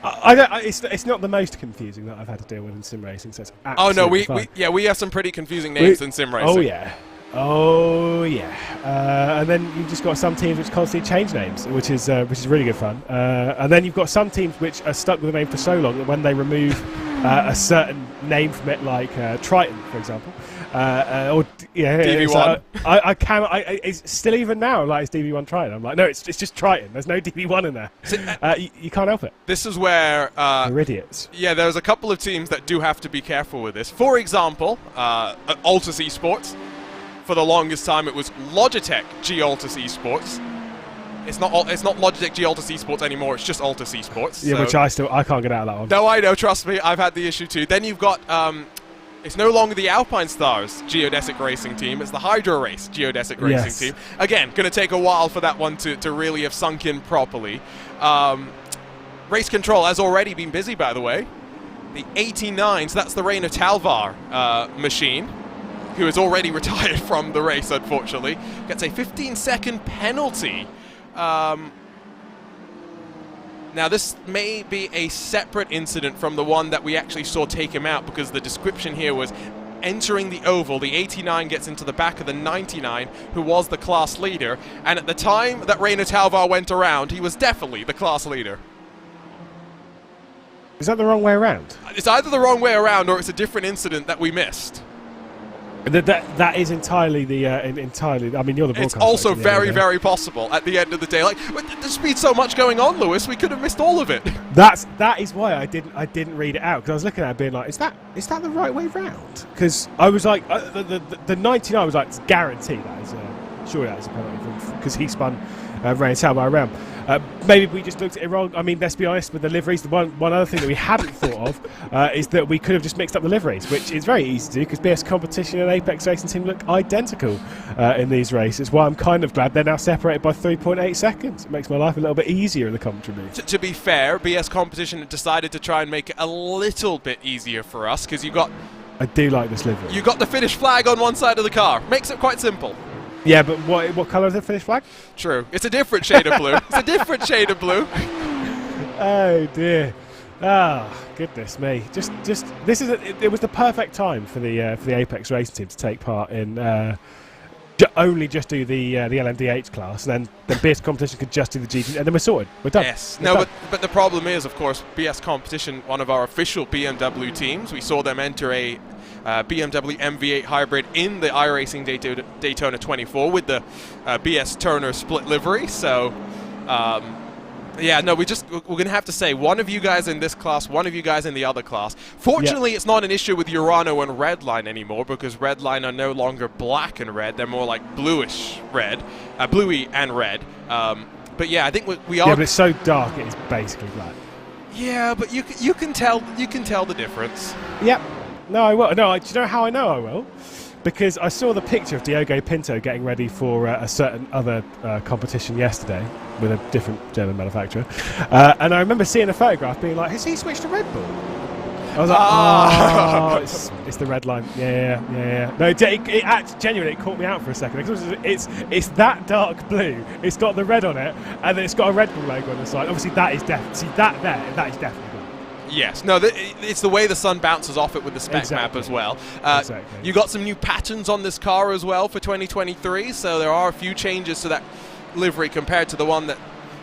Speaker 3: it's not the most confusing that I've had to deal with in sim racing. So it's absolutely fun.
Speaker 2: we have some pretty confusing names in sim racing.
Speaker 3: Oh yeah, and then you've just got some teams which constantly change names, which is really good fun. And then you've got some teams which are stuck with a name for so long that when they remove a certain name from it, like Triton, for example, or
Speaker 2: DV1.
Speaker 3: I cannot. It's still even now like it's DV1 Triton. I'm like, no, it's just Triton. There's no DV1 in there. You can't help it.
Speaker 2: This is where
Speaker 3: you're idiots. Yeah,
Speaker 2: there's a couple of teams that do have to be careful with this. For example, Altus Esports. For the longest time, it was Logitech G Altus Esports. It's not Logitech G Altus Esports anymore. It's just Altus Esports.
Speaker 3: Yeah, which I can't get out of that one.
Speaker 2: No, I know. Trust me, I've had the issue too. Then you've got it's no longer the Alpine Stars Geodesic Racing Team. It's the Hydro Race Geodesic Racing Team. Again, going to take a while for that one to really have sunk in properly. Race Control has already been busy, by the way. the 89, so that's the Reina Talvar machine, who has already retired from the race, unfortunately, gets a 15-second penalty. Now, this may be a separate incident from the one that we actually saw take him out, because the description here was entering the oval, the 89 gets into the back of the 99, who was the class leader, and at the time that Reina Talvar went around, he was definitely the class leader.
Speaker 3: Is that the wrong way around?
Speaker 2: It's either the wrong way around or it's a different incident that we missed.
Speaker 3: That is entirely the entirely. I mean, you're the broadcaster.
Speaker 2: It's also very, very possible at the end of the day. Like, there's been so much going on, Lewis. We could have missed all of it.
Speaker 3: That is why I didn't read it out, because I was looking at it being like, is that the right way round? Because I was like, the 99 was like, it's guaranteed that is surely that is a penalty because he spun Reina Talvar around. Maybe we just looked at it wrong. I mean, let's be honest with the liveries. The one other thing that we hadn't thought of is that we could have just mixed up the liveries, which is very easy to do because BS Competition and Apex Racing Team look identical in these races. Why I'm kind of glad they're now separated by 3.8 seconds. It makes my life a little bit easier in the commentary booth.
Speaker 2: To be fair, BS Competition decided to try and make it a little bit easier for us because
Speaker 3: I do like this livery.
Speaker 2: You got the Finnish flag on one side of the car. Makes it quite simple.
Speaker 3: Yeah, but what colour is the Finnish flag?
Speaker 2: True. It's a different shade of blue. It's a different shade of blue.
Speaker 3: Oh dear. Ah, goodness me. Just this is it was the perfect time for the Apex Racing Team to take part in only just do the LMDH class, and then BS Competition could just do the GP, and then we're sorted. We're done.
Speaker 2: Yes.
Speaker 3: We're done.
Speaker 2: But the problem is, of course, BS Competition, one of our official BMW teams, we saw them enter a BMW MV8 hybrid in the iRacing Daytona 24 with the BS Turner split livery. So, yeah, no, we're going to have to say one of you guys in this class, one of you guys in the other class. Fortunately, It's not an issue with Urano and Redline anymore, because Redline are no longer black and red. They're more like bluish red, bluey and red. But yeah, I think we are.
Speaker 3: Yeah, but it's so dark it is basically black.
Speaker 2: Yeah, but you can tell the difference.
Speaker 3: Yep. No, I will. No, do you know how I know I will? Because I saw the picture of Diogo Pinto getting ready for a certain other competition yesterday with a different German manufacturer. And I remember seeing a photograph being like, has he switched to Red Bull? I was like, oh, it's the red line. Yeah. No, it genuinely, it caught me out for a second. It's that dark blue. It's got the red on it, and then it's got a Red Bull logo on the side. Obviously, that is definitely that is definitely.
Speaker 2: Yes, no, it's the way the sun bounces off it with the spec map as well.
Speaker 3: Exactly.
Speaker 2: You got some new patterns on this car as well for 2023, so there are a few changes to that livery compared to the one that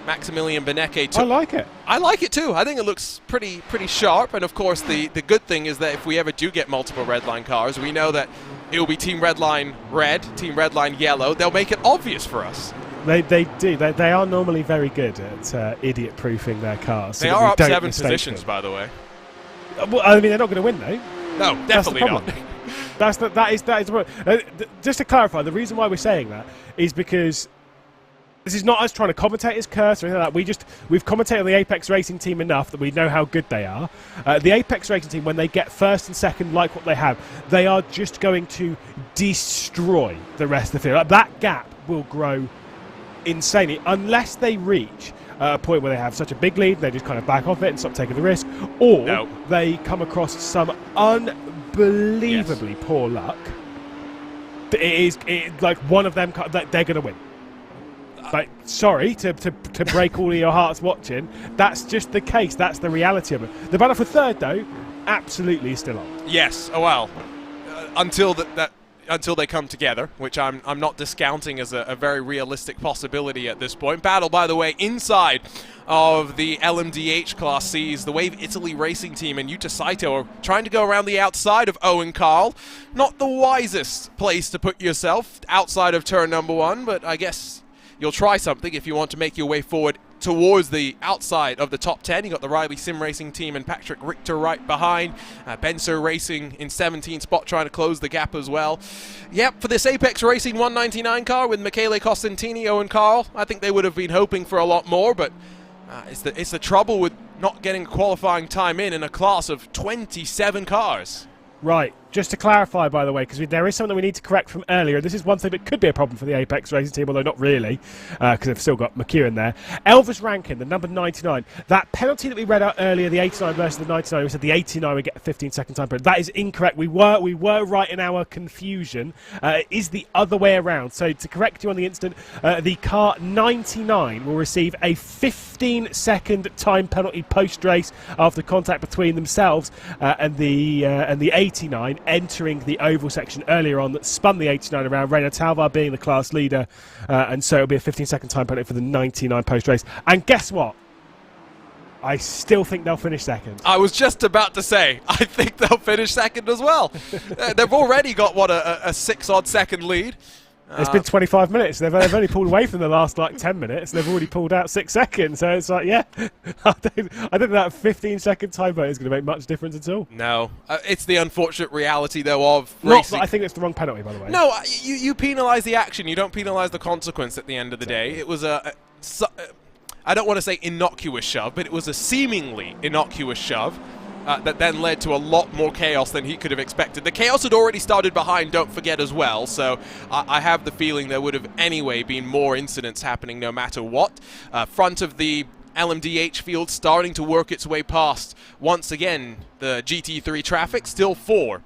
Speaker 2: Maximilian Benecke took.
Speaker 3: I like it.
Speaker 2: I like it too. I think it looks pretty sharp, and of course the good thing is that if we ever do get multiple Redline cars, we know that it will be Team Redline red, Team Redline yellow. They'll make it obvious for us.
Speaker 3: They do. They are normally very good at idiot-proofing their cars.
Speaker 2: They are up 7 positions, by the way.
Speaker 3: Well, I mean, they're not going to win, though.
Speaker 2: No, definitely not.
Speaker 3: That is the problem. Just to clarify, the reason why we're saying that is because this is not us trying to commentate as curse or anything like that. We've commentated on the Apex Racing Team enough that we know how good they are. The Apex Racing Team, when they get first and second like what they have, they are just going to destroy the rest of the field. Like, that gap will grow insanely unless they reach a point where they have such a big lead they just kind of back off it and stop taking the risk, or they come across some unbelievably poor luck. Like one of them, they're going to win. Like, sorry to break all of your hearts watching, that's just the case. That's the reality of it. The battle for third, though, absolutely is still on.
Speaker 2: Yes. Oh well, until they come together, which I'm not discounting as a very realistic possibility at this point. Battle, by the way, inside of the LMDH Class Cs, the Wave Italy Racing Team and Yuta Saito are trying to go around the outside of Owen Carl. Not the wisest place to put yourself outside of turn number 1, but I guess you'll try something if you want to make your way forward towards the outside of the top 10. You got the Riley Sim Racing Team and Patrick Richter right behind. Benso Racing in 17th spot trying to close the gap as well. Yep, for this Apex Racing 199 car with Michele Costantini, Owen Carl, I think they would have been hoping for a lot more, but it's the trouble with not getting qualifying time in a class of 27 cars.
Speaker 3: Right. Just to clarify, by the way, because there is something we need to correct from earlier. This is one thing that could be a problem for the Apex Racing team, although not really, because they've still got McEwen there. Elvis Rankin, the number 99, that penalty that we read out earlier, the 89 versus the 99, we said the 89 would get a 15-second time penalty. That is incorrect. We were right in our confusion. It is the other way around. So to correct you on the instant, the car 99 will receive a 15-second time penalty post-race after contact between themselves and the 89 entering the oval section earlier on that spun the 89 around, Reina Talvar being the class leader, and so it'll be a 15-second time penalty for the 99 post-race. And guess what? I still think they'll finish second.
Speaker 2: I was just about to say, I think they'll finish second as well. They've already got, what, a 6-odd second lead.
Speaker 3: It's been 25 minutes. They've only pulled away from the last, 10 minutes. They've already pulled out 6 seconds. So it's like, yeah, I think that 15-second time penalty is going to make much difference at all.
Speaker 2: No. It's the unfortunate reality, though, of racing.
Speaker 3: I think it's the wrong penalty, by the way.
Speaker 2: No, you penalise the action. You don't penalise the consequence at the end of the day. It was I don't want to say innocuous shove, but it was a seemingly innocuous shove. That then led to a lot more chaos than he could have expected. The chaos had already started behind, don't forget, as well, so I have the feeling there would have anyway been more incidents happening no matter what. Front of the LMDH field starting to work its way past, once again, the GT3 traffic, still 4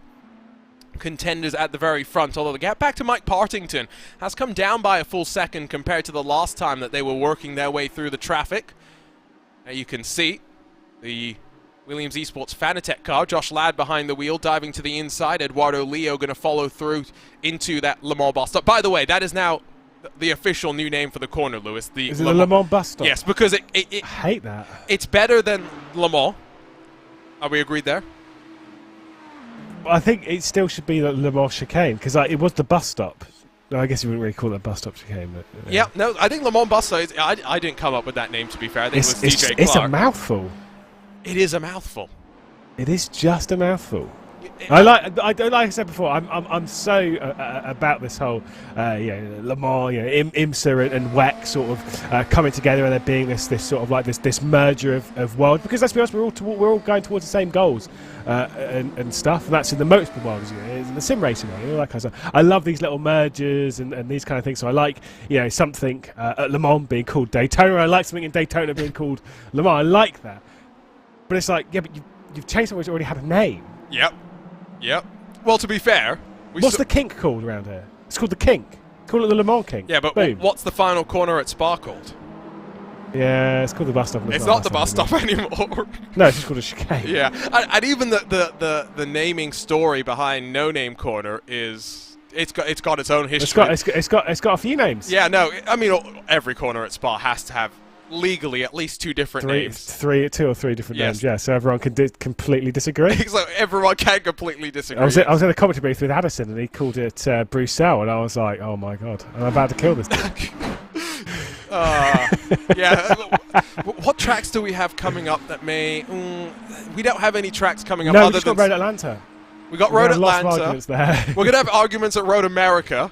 Speaker 2: contenders at the very front, although the gap back to Mike Partington has come down by a full second compared to the last time that they were working their way through the traffic. Now you can see the Williams Esports Fanatec car, Josh Ladd behind the wheel, diving to the inside. Eduardo Leo going to follow through into that Le Mans bus stop. By the way, that is now the official new name for the corner, Lewis.
Speaker 3: Is it the Le Mans bus stop?
Speaker 2: Yes, because I
Speaker 3: hate that.
Speaker 2: It's better than Le Mans. Are we agreed there?
Speaker 3: I think it still should be the Le Mans chicane, because it was the bus stop. No, I guess you wouldn't really call it bus stop chicane. But,
Speaker 2: yeah, no, I think Le Mans bus stop, I didn't come up with that name, to be fair. I think it was DJ Clark.
Speaker 3: It's a mouthful.
Speaker 2: It is a mouthful.
Speaker 3: It is just a mouthful. Like I said before, I'm so about this whole Le Mans, IMSA and WEC sort of coming together and there being this sort of this merger of worlds, because let's be honest, we're all going towards the same goals and stuff, and that's in the motorsport world, in the sim racing world. Like I said, I love these little mergers and these kind of things. So I like something at Le Mans being called Daytona. I like something in Daytona being called Le Mans. I like that, but it's like, yeah, but you've changed something which already had a name.
Speaker 2: Yep. Well, to be fair...
Speaker 3: What's the kink called around here? It's called the kink. Call it the Le Mans kink.
Speaker 2: Yeah, but what's the final corner at Spa called?
Speaker 3: Yeah, it's called the bus stop.
Speaker 2: It's not the bus stop anymore.
Speaker 3: No, it's just called a chicane.
Speaker 2: Yeah, and even the naming story behind No Name Corner is... It's got its own history.
Speaker 3: It's got a few names.
Speaker 2: Yeah, no, I mean, every corner at Spa has to have legally at least 2 different names. 2
Speaker 3: or 3 different names, yeah, so everyone can completely disagree.
Speaker 2: So everyone can completely disagree.
Speaker 3: I was in a commentary booth with Addison and he called it Bruxelles, and I was like, oh my god, I'm about to kill this dude.
Speaker 2: Yeah. What tracks do we have coming up that may... we don't have any tracks coming up
Speaker 3: other
Speaker 2: than...
Speaker 3: No, we just got Road Atlanta.
Speaker 2: We got Road Atlanta.
Speaker 3: Arguments there.
Speaker 2: We're going to have arguments at Road America.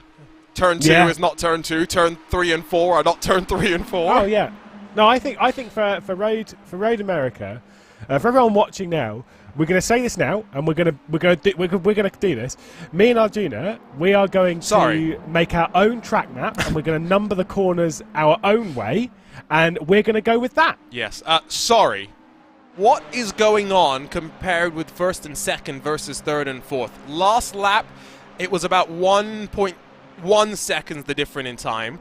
Speaker 2: Turn 2 is not turn 2. Turn 3 and 4 are not turn 3 and 4.
Speaker 3: Oh, yeah. No, I think for Road America, for everyone watching now, we're going to say this now, and we're going to do this. Me and Arjuna, we are going to make our own track map, and we're going to number the corners our own way, and we're going to go with that.
Speaker 2: Yes. Sorry. What is going on compared with first and second versus third and fourth? Last lap, it was about 1.1 seconds the difference in time.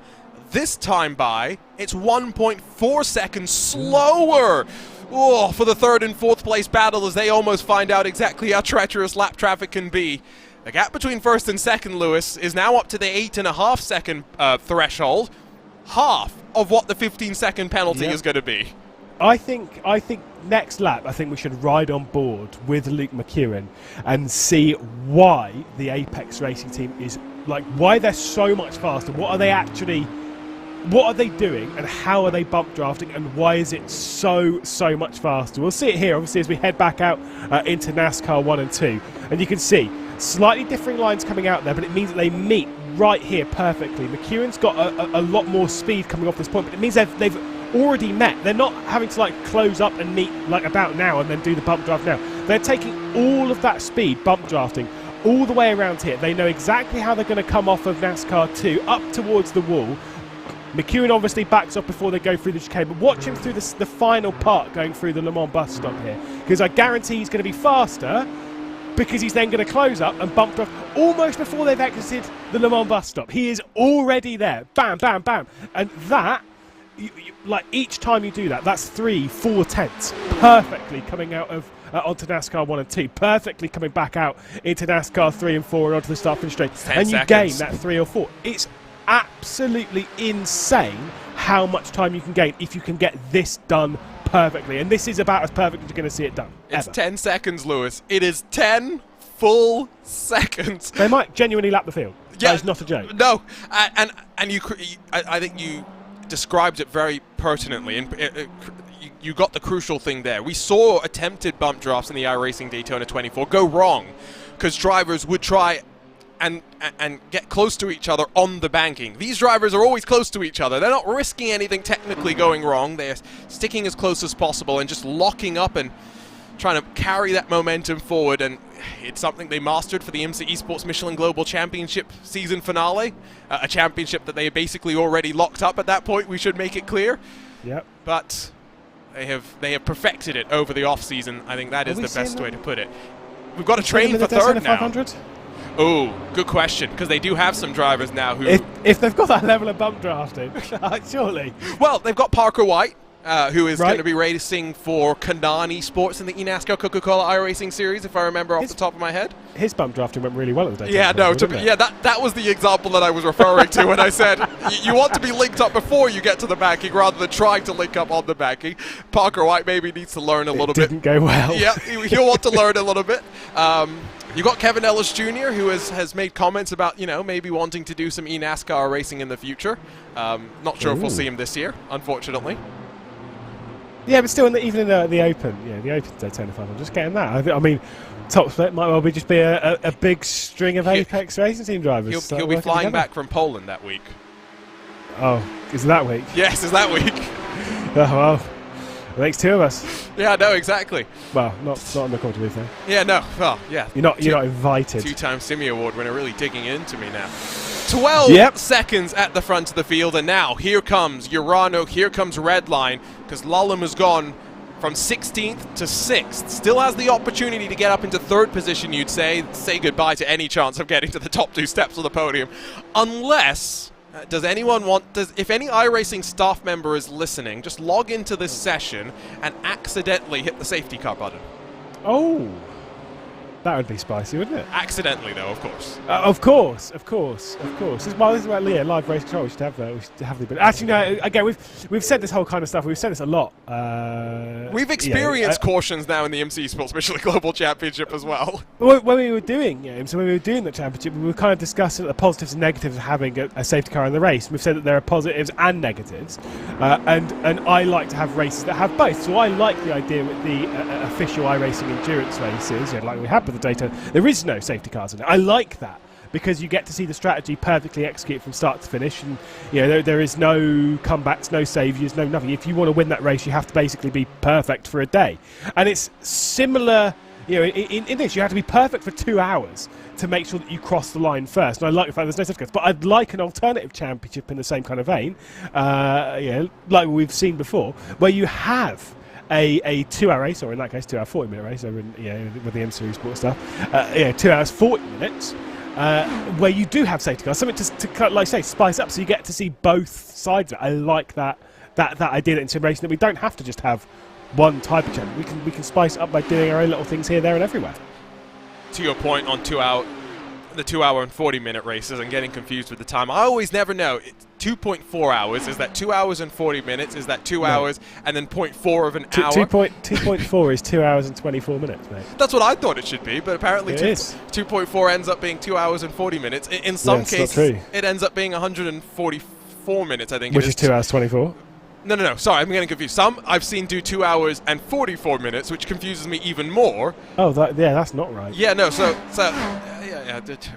Speaker 2: This time by, it's 1.4 seconds slower for the third and fourth place battle, as they almost find out exactly how treacherous lap traffic can be. The gap between first and second, Lewis, is now up to the 8.5 second threshold, half of what the 15-second penalty is going to be.
Speaker 3: I think next lap, I think we should ride on board with Luke McEwen and see why the Apex Racing team is why they're so much faster. What are they doing, and how are they bump drafting, and why is it so much faster? We'll see it here, obviously, as we head back out into NASCAR 1 and 2. And you can see slightly differing lines coming out there, but it means that they meet right here perfectly. McEwen's got a lot more speed coming off this point, but it means they've already met. They're not having to close up and meet about now and then do the bump draft now. They're taking all of that speed, bump drafting, all the way around here. They know exactly how they're going to come off of NASCAR 2 up towards the wall. McEwen obviously backs up before they go through the chicane, but watch him through the final part going through the Le Mans bus stop here, because I guarantee he's going to be faster, because he's then going to close up and bump off almost before they've exited the Le Mans bus stop. He is already there. Bam, bam, bam. And that, like each time you do that, that's 3-4 tenths perfectly coming out of onto NASCAR 1 and 2, perfectly coming back out into NASCAR 3 and 4 and onto the start finish straight. And you gain that 3 or 4. It's absolutely insane how much time you can gain if you can get this done perfectly, and this is about as perfect as you're going to see it done.
Speaker 2: It's
Speaker 3: ever.
Speaker 2: 10 seconds, Lewis. It is 10 full seconds.
Speaker 3: They might genuinely lap the field.
Speaker 2: Yeah,
Speaker 3: that is not a joke.
Speaker 2: No, and I think you described it very pertinently, and you got the crucial thing there. We saw attempted bump drafts in the iRacing Daytona 24 go wrong because drivers would try and get close to each other on the banking. These drivers are always close to each other. They're not risking anything technically going wrong. They're sticking as close as possible and just locking up and trying to carry that momentum forward, and it's something they mastered for the IMSA Esports Michelin Global Championship season finale, a championship that they basically already locked up at that point, we should make it clear.
Speaker 3: Yep.
Speaker 2: But they have perfected it over the off-season. I think that is the best way to put it. We've got a train for third now. 500? Oh, good question, because they do have some drivers now who...
Speaker 3: If they've got that level of bump drafting, surely.
Speaker 2: Well, they've got Parker White, who is going to be racing for Kanani Sports in the eNASCAR Coca-Cola iRacing Series, if I remember off the top of my head.
Speaker 3: His bump drafting went really well at the day.
Speaker 2: Yeah, that was the example that I was referring to when I said you want to be linked up before you get to the banking rather than trying to link up on the banking. Parker White maybe needs to learn a little bit.
Speaker 3: It didn't go well.
Speaker 2: Yeah, he'll want to learn a little bit. You got Kevin Ellis Jr., who has made comments about, maybe wanting to do some eNASCAR racing in the future. Not sure if we'll see him this year, unfortunately.
Speaker 3: Yeah, but still, even in the Open, the Open Daytona 500, just getting that. I mean, top split might well be just be a big string of Apex racing team drivers.
Speaker 2: He'll be flying back from Poland that week.
Speaker 3: Oh, is it that week?
Speaker 2: Yes, it's that week.
Speaker 3: Oh, well. It makes two of us.
Speaker 2: Yeah, no, exactly.
Speaker 3: Well, not on the call to be fair.
Speaker 2: Yeah, no. Well, yeah.
Speaker 3: You're not invited.
Speaker 2: Two-time Simi Award winner, really digging into me now. 12 seconds at the front of the field, and now here comes Urano, here comes Redline, because Lolland has gone from 16th to 6th. Still has the opportunity to get up into third position, you'd say. Say goodbye to any chance of getting to the top two steps of the podium. Unless... Does anyone want... if any iRacing staff member is listening, just log into this session and accidentally hit the safety car button.
Speaker 3: Oh. That would be spicy, wouldn't it?
Speaker 2: Accidentally, though, of course.
Speaker 3: Of course. This is about live race control. We should have the... But actually, no, again, we've said this whole kind of stuff. We've said this a lot.
Speaker 2: We've experienced cautions now in the IMSA Esports Michelin Global Championship as well.
Speaker 3: When we were doing the championship, we were kind of discussing the positives and negatives of having a safety car in the race. We've said that there are positives and negatives, and I like to have races that have both. So I like the idea with the official iRacing endurance races, like we had with the Daytona. There is no safety cars in it. I like that, because you get to see the strategy perfectly executed from start to finish, and there is no comebacks, no saviours, no nothing. If you want to win that race, you have to basically be perfect for a day, and it's similar. In this, you have to be perfect for 2 hours to make sure that you cross the line first. And I like the fact there's no safety cars, but I'd like an alternative championship in the same kind of vein, like we've seen before, where you have a 2 hour race, or in that case 2 hour 40-minute race over with the M Series Sport stuff, 2 hours 40 minutes, where you do have safety cars, something to like say spice up, so you get to see both sides of it. I like that idea in sim racing, that we don't have to just have one type of challenge. We can spice it up by doing our own little things here, there, and everywhere.
Speaker 2: To your point on the 2 hour and 40-minute races and getting confused with the time, I always never know. 2.4 hours, is that 2 hours and 40 minutes? Is that 2 hours and then 0.4 of an hour?
Speaker 3: 2.4 is 2 hours and 24 minutes, mate.
Speaker 2: That's what I thought it should be, but apparently 2.4 ends up being 2 hours and 40 minutes. In some cases, it ends up being 144 minutes, I think.
Speaker 3: Which is 2 hours 24?
Speaker 2: No, sorry, I'm getting confused. Some I've seen do 2 hours and 44 minutes, which confuses me even more.
Speaker 3: Oh, that's not right.
Speaker 2: Yeah, no, so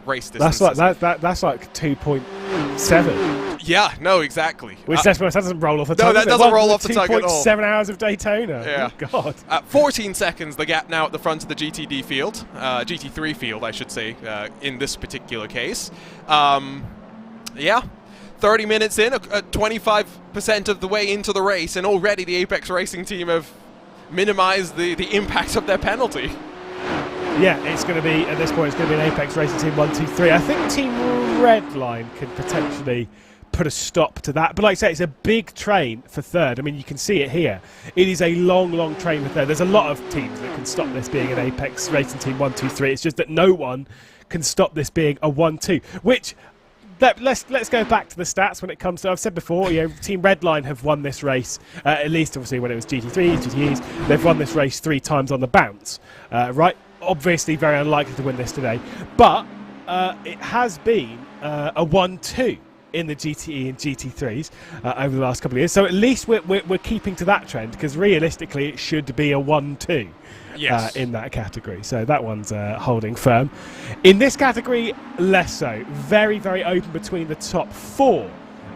Speaker 2: race distance.
Speaker 3: That's like 2.7.
Speaker 2: Yeah, no, exactly.
Speaker 3: Which that doesn't roll off the tongue.
Speaker 2: No, that doesn't roll off the tongue at all.
Speaker 3: 2.7 hours of Daytona.
Speaker 2: Yeah.
Speaker 3: Oh, God.
Speaker 2: 14 seconds, the gap now at the front of the GTD field. GT3 field, I should say, in this particular case. Yeah, 30 minutes in, 25% of the way into the race, and already the Apex Racing team have minimized the impact of their penalty.
Speaker 3: Yeah, it's going to be, at this point, it's going to be an Apex Racing Team 1, 2, 3. I think Team Redline can potentially put a stop to that. But like I say, it's a big train for third. I mean, you can see it here. It is a long, long train for third. There's a lot of teams that can stop this being an Apex Racing Team 1, 2, 3. It's just that no one can stop this being a 1, 2, which... Let's go back to the stats when it comes to, I've said before, Team Redline have won this race, at least obviously when it was GT3s, GTEs, they've won this race 3 times on the bounce, right? Obviously very unlikely to win this today, but it has been a 1-2 in the GTE and GT3s over the last couple of years, so at least we're keeping to that trend, because realistically it should be a 1-2. Yes. In that category, so that one's holding firm. In this category, less so. Very, very open between the top 4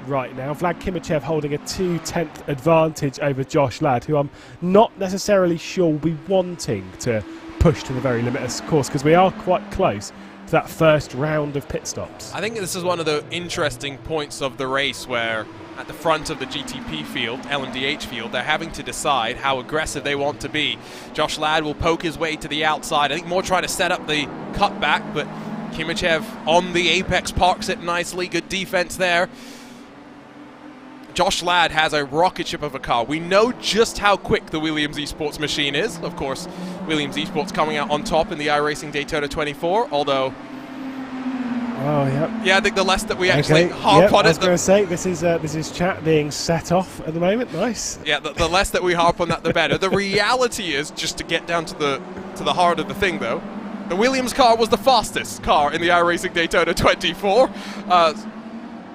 Speaker 3: right now. Vlad Kimichev holding a 2/10 advantage over Josh Ladd, who I'm not necessarily sure will be wanting to push to the very limit of course, because we are quite close to that first round of pit stops.
Speaker 2: I think this is one of the interesting points of the race where at the front of the GTP field, LMDH field, they're having to decide how aggressive they want to be. Josh Ladd will poke his way to the outside. I think more trying to set up the cutback, but Kimichev on the apex parks it nicely. Good defense there. Josh Ladd has a rocket ship of a car. We know just how quick the Williams Esports machine is. Of course, Williams Esports coming out on top in the iRacing Daytona 24, although...
Speaker 3: Oh, yeah.
Speaker 2: Yeah, I think the less that we actually harp on it...
Speaker 3: I was going to say, this is chat being set off at the moment. Nice.
Speaker 2: Yeah, the less that we harp on that, the better. The reality is, just to get down to the heart of the thing, though, the Williams car was the fastest car in the iRacing Daytona 24,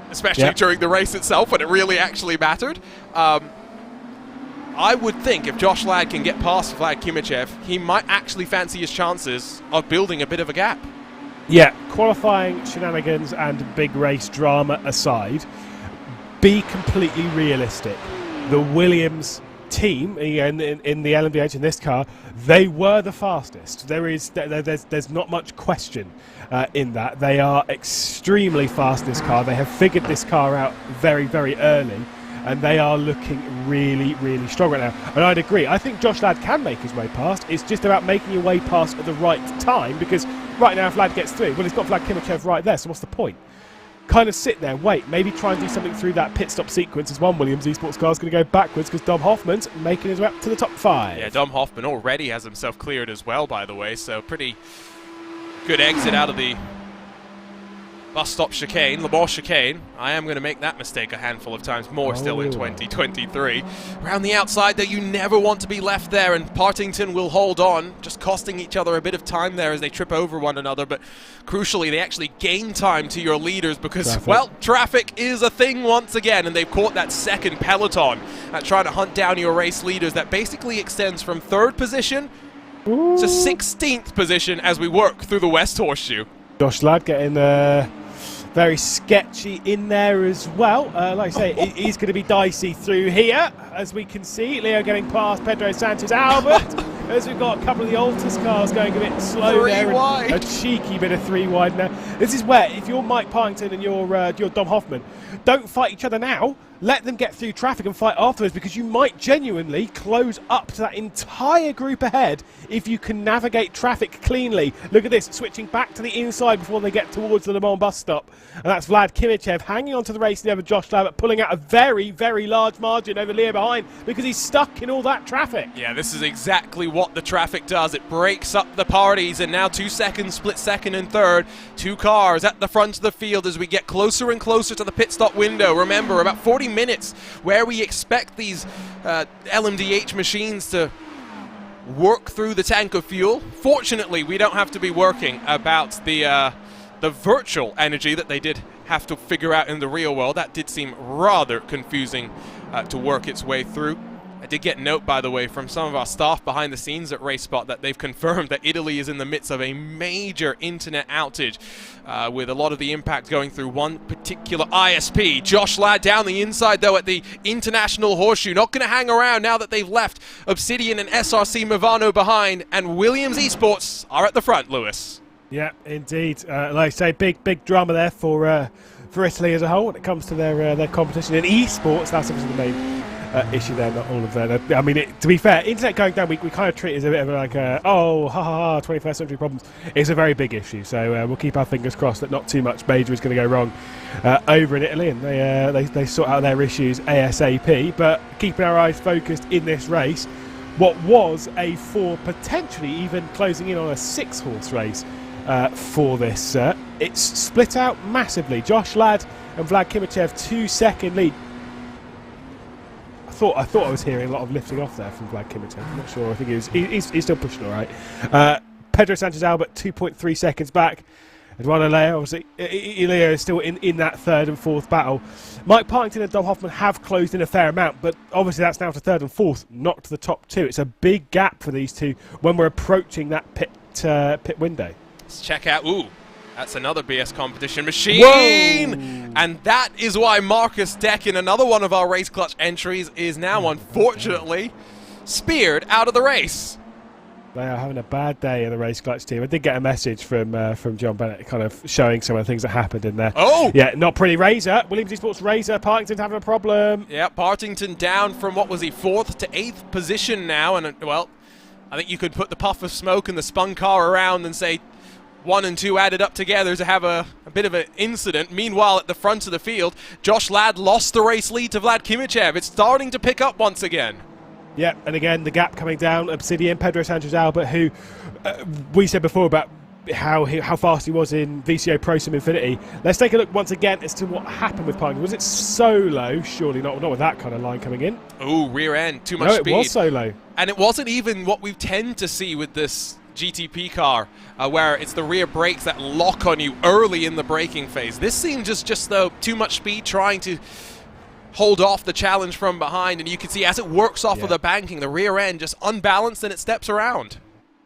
Speaker 2: especially during the race itself, when it really actually mattered. I would think if Josh Ladd can get past Vlad Kimichev, he might actually fancy his chances of building a bit of a gap.
Speaker 3: Yeah, qualifying shenanigans and big race drama aside, be completely realistic. The Williams team in the LMDH in this car, they were the fastest. There's not much question in that. They are extremely fast in this car. They have figured this car out very, very early, and they are looking really, really strong right now. And I'd agree. I think Josh Ladd can make his way past. It's just about making your way past at the right time, because right now if Ladd gets through, well, he's got Vlad Kimichev right there, so what's the point? Kind of sit there, wait, maybe try and do something through that pit stop sequence as one Williams Esports car is going to go backwards, because Dom Hoffman's making his way up to the top 5.
Speaker 2: Yeah, Dom Hoffman already has himself cleared as well, by the way, so pretty good exit out of the bus stop chicane, Le Mans chicane. I am going to make that mistake a handful of times more still in 2023. Around the outside, though, you never want to be left there, and Partington will hold on, just costing each other a bit of time there as they trip over one another. But crucially, they actually gain time to your leaders because, well, traffic is a thing once again, and they've caught that second peloton at trying to hunt down your race leaders. That basically extends from 3rd position to 16th position as we work through the West Horseshoe.
Speaker 3: Josh Ladd getting very sketchy in there as well. Like I say, it is going to be dicey through here, as we can see. Leo getting past Pedro Sanchez Albert, as we've got a couple of the Altus cars going a bit slow there.
Speaker 2: Wide.
Speaker 3: A cheeky bit of 3 wide now. This is where, if you're Mike Partington and you're Dom Hoffman, don't fight each other now. Let them get through traffic and fight afterwards, because you might genuinely close up to that entire group ahead if you can navigate traffic cleanly. Look at this, switching back to the inside before they get towards the Le Mans bus stop. And that's Vlad Kimichev hanging on to the race over Josh Ladd, but pulling out a very, very large margin over Leo behind, because he's stuck in all that traffic.
Speaker 2: Yeah, this is exactly what the traffic does. It breaks up the parties, and now 2 seconds split 2nd and 3rd. 2 cars at the front of the field as we get closer and closer to the pit stop window. Remember, about 40 minutes where we expect these LMDH machines to work through the tank of fuel. Fortunately, we don't have to be working about the virtual energy that they did have to figure out in the real world. That did seem rather confusing to work its way through. I did get a note, by the way, from some of our staff behind the scenes at RaceSpot that they've confirmed that Italy is in the midst of a major internet outage, with a lot of the impact going through one particular ISP. Josh Ladd down the inside, though, at the International Horseshoe. Not going to hang around now that they've left Obsidian and SRC Movano behind, and Williams Esports are at the front, Lewis.
Speaker 3: Yeah, indeed. Like I say, big drama there for Italy as a whole when it comes to their competition in esports. That's obviously the main issue there, not all of that. I mean, to be fair, internet going down, we kind of treat it as a bit of like, 21st century problems. It's a very big issue, so we'll keep our fingers crossed that not too much major is going to go wrong over in Italy, and they sort out their issues ASAP. But keeping our eyes focused in this race, what was a 4, potentially even closing in on a 6-horse race for this, it's split out massively. Josh Ladd and Vlad Kimichev 2-second lead. I thought I was hearing a lot of lifting off there from Vlad Kimichev. I'm not sure. I think he's still pushing all right. Pedro Sanchez Albert 2.3 seconds back. Eduardo Leo, obviously, Leo is still in that 3rd and 4th battle. Mike Partington and Dom Hoffman have closed in a fair amount, but obviously that's now to 3rd and 4th, not to the top 2. It's a big gap for these two when we're approaching that pit window.
Speaker 2: Let's check out. Ooh, that's another BS competition machine.
Speaker 3: Whoa.
Speaker 2: And that is why Marcus Deck, in another one of our Race Clutch entries, is now unfortunately speared out of the race.
Speaker 3: They are having a bad day in the Race Clutch team. I did get a message from John Bennett kind of showing some of the things that happened in there.
Speaker 2: Oh!
Speaker 3: Yeah, not pretty. Razor, Williams Esports Razor, Partington having a problem.
Speaker 2: Yeah, Partington down from, what was he, 4th to 8th position now. And, well, I think you could put the puff of smoke and the spun car around and say 1 and 2 added up together to have a bit of an incident. Meanwhile, at the front of the field, Josh Ladd lost the race lead to Vlad Kimichev. It's starting to pick up once again.
Speaker 3: Yeah, and again, the gap coming down. Obsidian, Pedro Sanchez Albert, who we said before about how fast he was in VCO Pro Sim Infinity. Let's take a look once again as to what happened with Partington. Was it so low? Surely not with that kind of line coming in.
Speaker 2: Oh, rear end, too much speed.
Speaker 3: No, it was so low.
Speaker 2: And it wasn't even what we tend to see with this GTP car, where it's the rear brakes that lock on you early in the braking phase. This seemed just though too much speed, trying to hold off the challenge from behind, and you can see as it works off of the banking, the rear end just unbalanced and it steps around.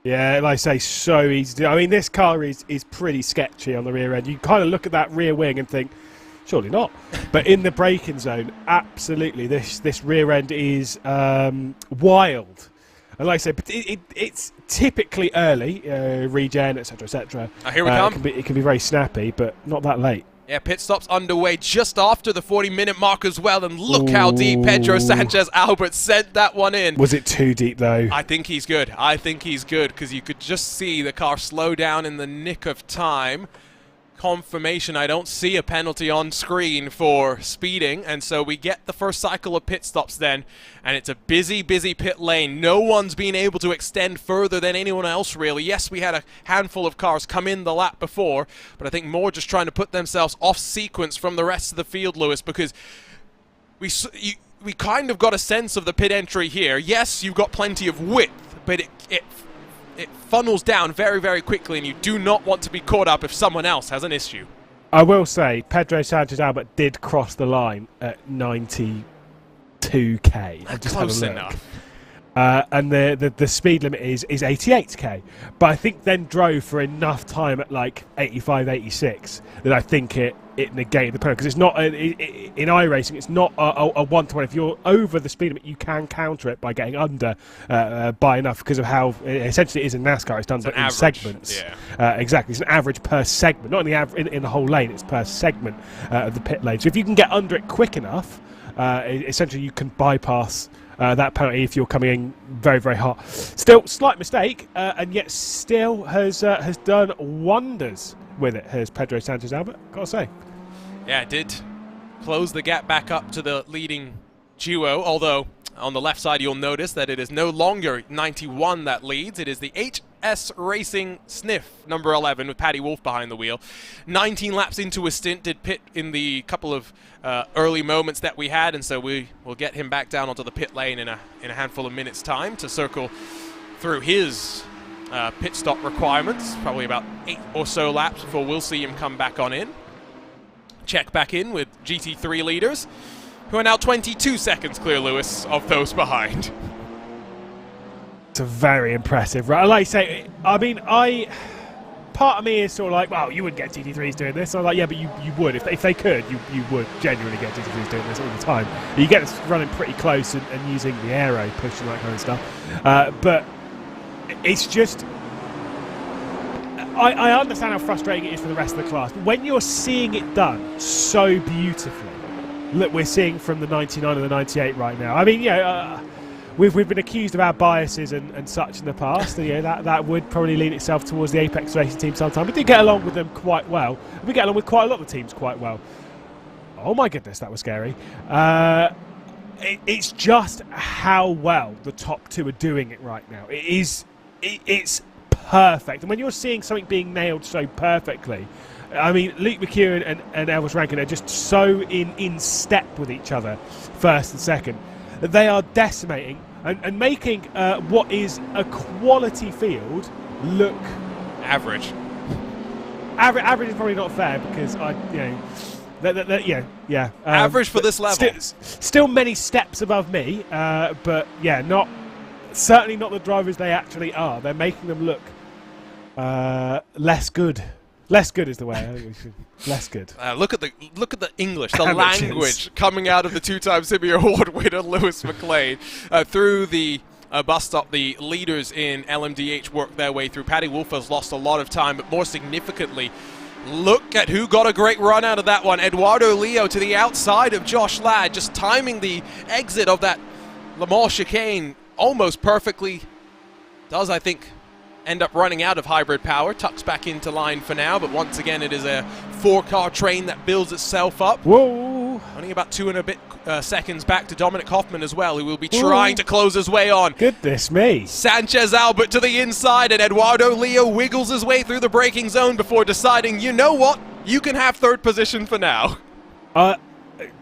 Speaker 3: Yeah, like I say, so easy to do. I mean, this car is pretty sketchy on the rear end. You kind of look at that rear wing and think, surely not. But in the braking zone, absolutely, this rear end is wild. And like I said, it's typically early, regen, etc., etc.
Speaker 2: Here we come.
Speaker 3: It can be very snappy, but not that late.
Speaker 2: Yeah, pit stop's underway just after the 40-minute mark as well, and look how deep Pedro Sanchez Albert sent that one in.
Speaker 3: Was it too deep, though?
Speaker 2: I think he's good. I think he's good, because you could just see the car slow down in the nick of time. Confirmation, I don't see a penalty on screen for speeding, and so we get the first cycle of pit stops then, and it's a busy pit lane. No one's been able to extend further than anyone else, really. Yes, we had a handful of cars come in the lap before, but I think more just trying to put themselves off sequence from the rest of the field, Lewis, because we kind of got a sense of the pit entry here. Yes, you've got plenty of width, but it funnels down very quickly, and you do not want to be caught up if someone else has an issue.
Speaker 3: I will say, Pedro Sanchez Albert did cross the line at 92k. I just
Speaker 2: Close
Speaker 3: had a look.
Speaker 2: enough.
Speaker 3: And the speed limit is 88k, but I think then drove for enough time at like 85, 86 that I think it negated the penalty, because it's not in iRacing, it's not a 1-to-1. If you're over the speed limit, you can counter it by getting under by enough, because of how essentially it is in NASCAR. It's done in segments. Yeah. Exactly, it's an average per segment, not in the whole lane. It's per segment of the pit lane. So if you can get under it quick enough, essentially you can bypass that penalty if you're coming in very hot. Still, slight mistake, and yet still has done wonders with it, has Pedro Sanchez Albert, gotta say.
Speaker 2: Yeah, it did close the gap back up to the leading duo, although on the left side you'll notice that it is no longer 91 that leads. It is the HS Racing Sniff, number 11, with Paddy Wolf behind the wheel. 19 laps into a stint, did pit in the couple of early moments that we had, and so we will get him back down onto the pit lane in a handful of minutes' time to circle through his pit stop requirements. Probably about 8 or so laps before we'll see him come back on in. Check back in with GT3 leaders, who are now 22 seconds clear, Lewis, of those behind.
Speaker 3: It's a very impressive, right? Like I say, I mean, part of me is sort of like, well, you wouldn't get GT3s doing this. I'm like, yeah, but you would. If they could, you would genuinely get GT3s doing this all the time. You get us running pretty close and using the aero push and that kind of stuff. But it's just... I understand how frustrating it is for the rest of the class, but when you're seeing it done so beautifully, look, we're seeing from the 99 and the 98 right now. I mean, we've been accused of our biases and such in the past, and that would probably lean itself towards the Apex Racing team sometime. We do get along with them quite well. We get along with quite a lot of the teams quite well. Oh my goodness, that was scary. It's just how well the top two are doing it right now. It's perfect, and when you're seeing something being nailed so perfectly, I mean, Luke McEwen and Elvis Rankin are just so in step with each other, first and second, that they are decimating and making what is a quality field look
Speaker 2: average.
Speaker 3: Average is probably not fair because
Speaker 2: average for this level.
Speaker 3: Still many steps above me, but yeah, certainly not the drivers they actually are. They're making them look less good. Less good is the way. I think we should. Less good.
Speaker 2: Look at the English, the language coming out of the two-time Sibby Award winner Lewis McLean through the bus stop. The leaders in LMDH work their way through. Paddy Wolf has lost a lot of time, but more significantly, look at who got a great run out of that one. Eduardo Leo to the outside of Josh Ladd, just timing the exit of that Le Mans chicane almost perfectly. Does, I think, end up running out of hybrid power. Tucks back into line for now, but once again it is a four-car train that builds itself up.
Speaker 3: Whoa!
Speaker 2: Only about 2 and a bit seconds back to Dominic Hoffman as well, who will be trying to close his way on.
Speaker 3: Goodness me.
Speaker 2: Sanchez Albert to the inside, and Eduardo Leo wiggles his way through the braking zone before deciding, you know what, you can have third position for now.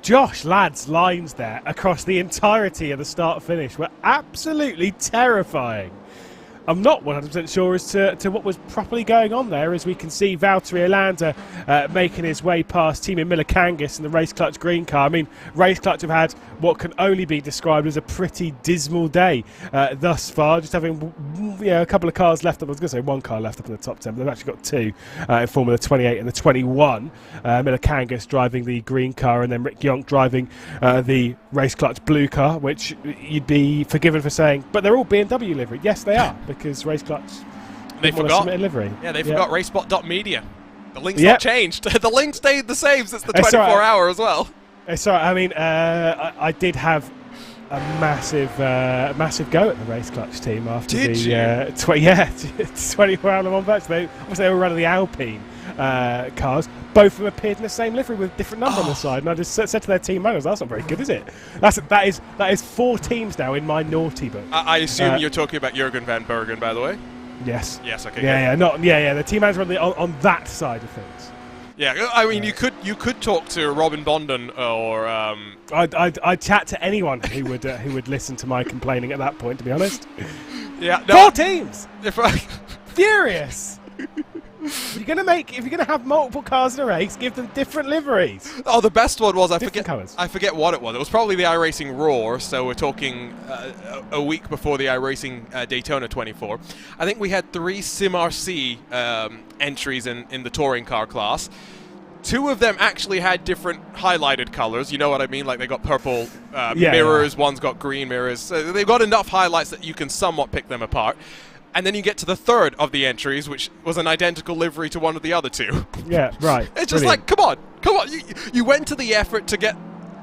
Speaker 3: Josh Ladd's lines there across the entirety of the start-finish were absolutely terrifying. I'm not 100% sure as to what was properly going on there, as we can see Valtteri Olander making his way past Team Miller Kangas in the Race Clutch green car. I mean, Race Clutch have had what can only be described as a pretty dismal day thus far, just having a couple of cars left up. I was going to say one car left up in the top 10, but they've actually got two in Formula 28 and the 21. Miller Kangas driving the green car, and then Rick Yonk driving the Race Clutch blue car, which you'd be forgiven for saying, but they're all BMW livery. Yes, they are, because Race Clutch
Speaker 2: they forgot
Speaker 3: a livery.
Speaker 2: Yeah, they forgot RaceSpot.media. The link's not changed. The link stayed the same since the 24-hour as well.
Speaker 3: Sorry, I mean, I did have a massive go at the Race Clutch team after
Speaker 2: did
Speaker 3: the 24-hour Le Mans virtual. They were running the Alpine cars. Both of them appeared in the same livery with a different number on the side, and I just said to their team owners, "That's not very good, is it?" That is 4 teams now in my naughty book.
Speaker 2: I assume you're talking about Jürgen van Bergen, by the way.
Speaker 3: Yes.
Speaker 2: Yes. Okay.
Speaker 3: The team manager on that side of things.
Speaker 2: Yeah, I mean, you could talk to Robin Bonden or.
Speaker 3: I'd chat to anyone who would listen to my complaining at that point. To be honest.
Speaker 2: Yeah. No,
Speaker 3: 4 teams. Furious. If you're gonna have multiple cars in a race, give them different liveries.
Speaker 2: Oh, the best one was I forget what it was. It was probably the iRacing Roar. So we're talking a week before the iRacing Daytona 24. I think we had 3 Sim RC entries in the touring car class. 2 of them actually had different highlighted colors. You know what I mean? Like they got purple mirrors. Yeah. One's got green mirrors. So they've got enough highlights that you can somewhat pick them apart. And then you get to the 3rd of the entries, which was an identical livery to one of the other 2.
Speaker 3: Yeah, right.
Speaker 2: It's just like, come on. You went to the effort to get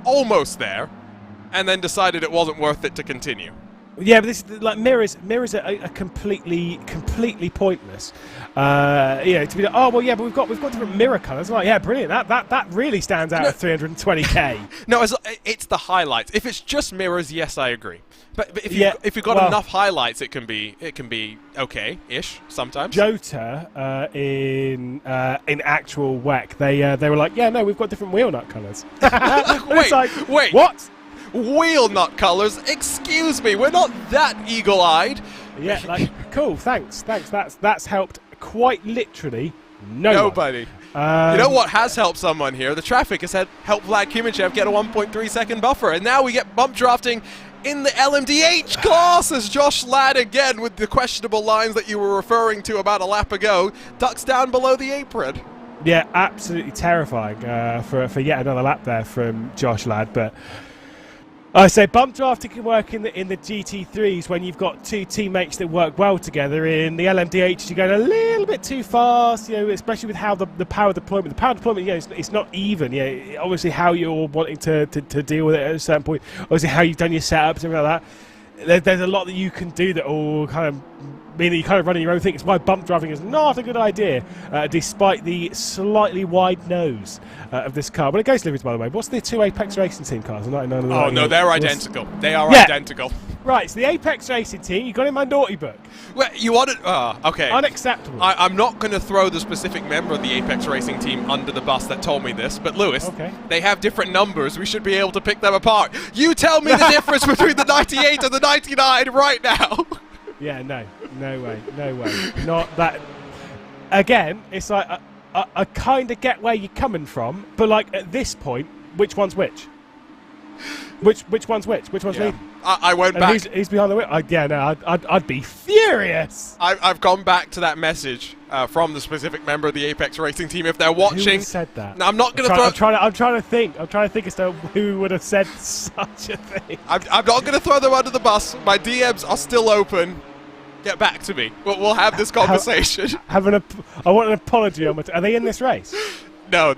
Speaker 2: almost there, and then decided it wasn't worth it to continue.
Speaker 3: Yeah, but this like mirrors are completely pointless. To be like, oh well, yeah, but we've got different mirror colours. Like, yeah, brilliant. That really stands out at 320k.
Speaker 2: No, it's the highlights. If it's just mirrors, yes, I agree. But if you've got enough highlights, it can be okay-ish sometimes.
Speaker 3: Jota in actual WEC, they were like, yeah, no, we've got different wheel nut colours.
Speaker 2: Wait,
Speaker 3: what?
Speaker 2: Wheel nut colours? Excuse me, we're not that eagle-eyed.
Speaker 3: Yeah, like, cool, thanks. That's helped quite literally nobody.
Speaker 2: You know what has helped someone here? The traffic has helped Vlad Kimichev get a 1.3 second buffer, and now we get bump drafting in the LMDH class as Josh Ladd, again with the questionable lines that you were referring to about a lap ago, ducks down below the apron.
Speaker 3: Yeah, absolutely terrifying for yet another lap there from Josh Ladd. But I say bump drafting can work in the GT3s when you've got two teammates that work well together. In the LMDH, you're going a little bit too fast, you know, especially with how the power deployment. The power deployment, it's not even. Yeah, obviously how you're wanting to deal with it at a certain point. Obviously how you've done your setups and like that. There's a lot that you can do that will kind of mean that you're kind of running your own thing. It's why bump driving is not a good idea, despite the slightly wide nose of this car. When it goes delivered, by the way, what's the two Apex Racing Team cars? Oh,
Speaker 2: no, they're identical. They are identical.
Speaker 3: Right, so the Apex Racing Team, you got in my naughty book.
Speaker 2: Well, you want it? Okay.
Speaker 3: Unacceptable.
Speaker 2: I'm not going to throw the specific member of the Apex Racing Team under the bus that told me this, but Lewis, they have different numbers. We should be able to pick them apart. You tell me the difference between the 98 and the 99 right now.
Speaker 3: Yeah, no way. Not that. Again, it's like I kind of get where you're coming from, but like at this point, which one's which? Which one's which? Which one's me?
Speaker 2: I went back.
Speaker 3: Who's behind the wheel? I'd be furious.
Speaker 2: I've gone back to that message from the specific member of the Apex Racing Team. If they're watching,
Speaker 3: who said that?
Speaker 2: No, I'm not going to throw.
Speaker 3: I'm trying to think as to who would have said such a thing.
Speaker 2: I'm not going to throw them under the bus. My DMs are still open. Get back to me. We'll have this conversation.
Speaker 3: I want an apology. Are they in this race?
Speaker 2: No,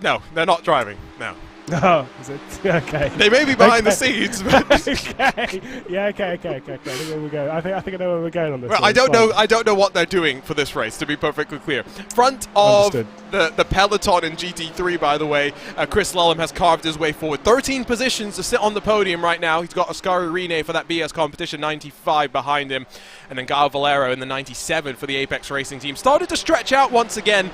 Speaker 2: no, they're not driving. No.
Speaker 3: Oh, is it? Okay.
Speaker 2: They may be behind the scenes. But
Speaker 3: okay. Yeah. Okay. I think where we're going. I think I know where we're going on this.
Speaker 2: Well, I don't know what they're doing for this race. To be perfectly clear, front of the peloton in GT3, by the way, Chris Lullum has carved his way forward. 13 positions to sit on the podium right now. He's got Ascari Rene for that BS competition 95 behind him, and then Gal Valero in the 97 for the Apex Racing Team. Started to stretch out once again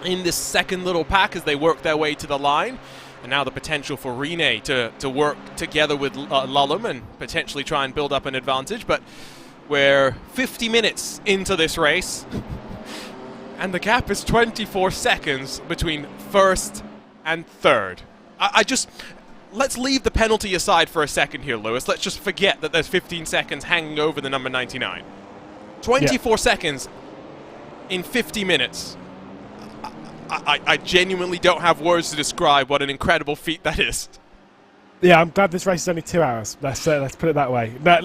Speaker 2: in this second little pack as they work their way to the line. And now the potential for Rene to work together with Lullum and potentially try and build up an advantage. But we're 50 minutes into this race, and the gap is 24 seconds between first and third. Let's leave the penalty aside for a second here, Lewis. Let's just forget that there's 15 seconds hanging over the number 99. 24 seconds in 50 minutes. I genuinely don't have words to describe what an incredible feat that is.
Speaker 3: Yeah, I'm glad this race is only 2 hours. Let's put it that way. But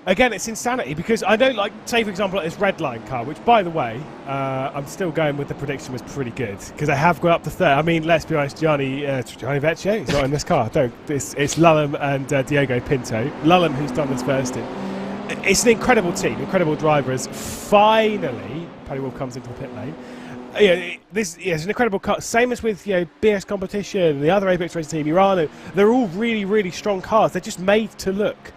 Speaker 3: again, it's insanity because I don't say for example, like this red line car, which by the way, I'm still going with the prediction was pretty good because they have got up to third. I mean, let's be honest, Gianni Vecchio, he's not in this car. It's Lullum and Diogo Pinto. Lullum, who's done this first in. It's an incredible team, incredible drivers. Finally, Paddy Wolf comes into the pit lane. It's an incredible car. Same as with BS competition, the other Apex Racing Team, Urano. They're all really, really strong cars. They're just made to look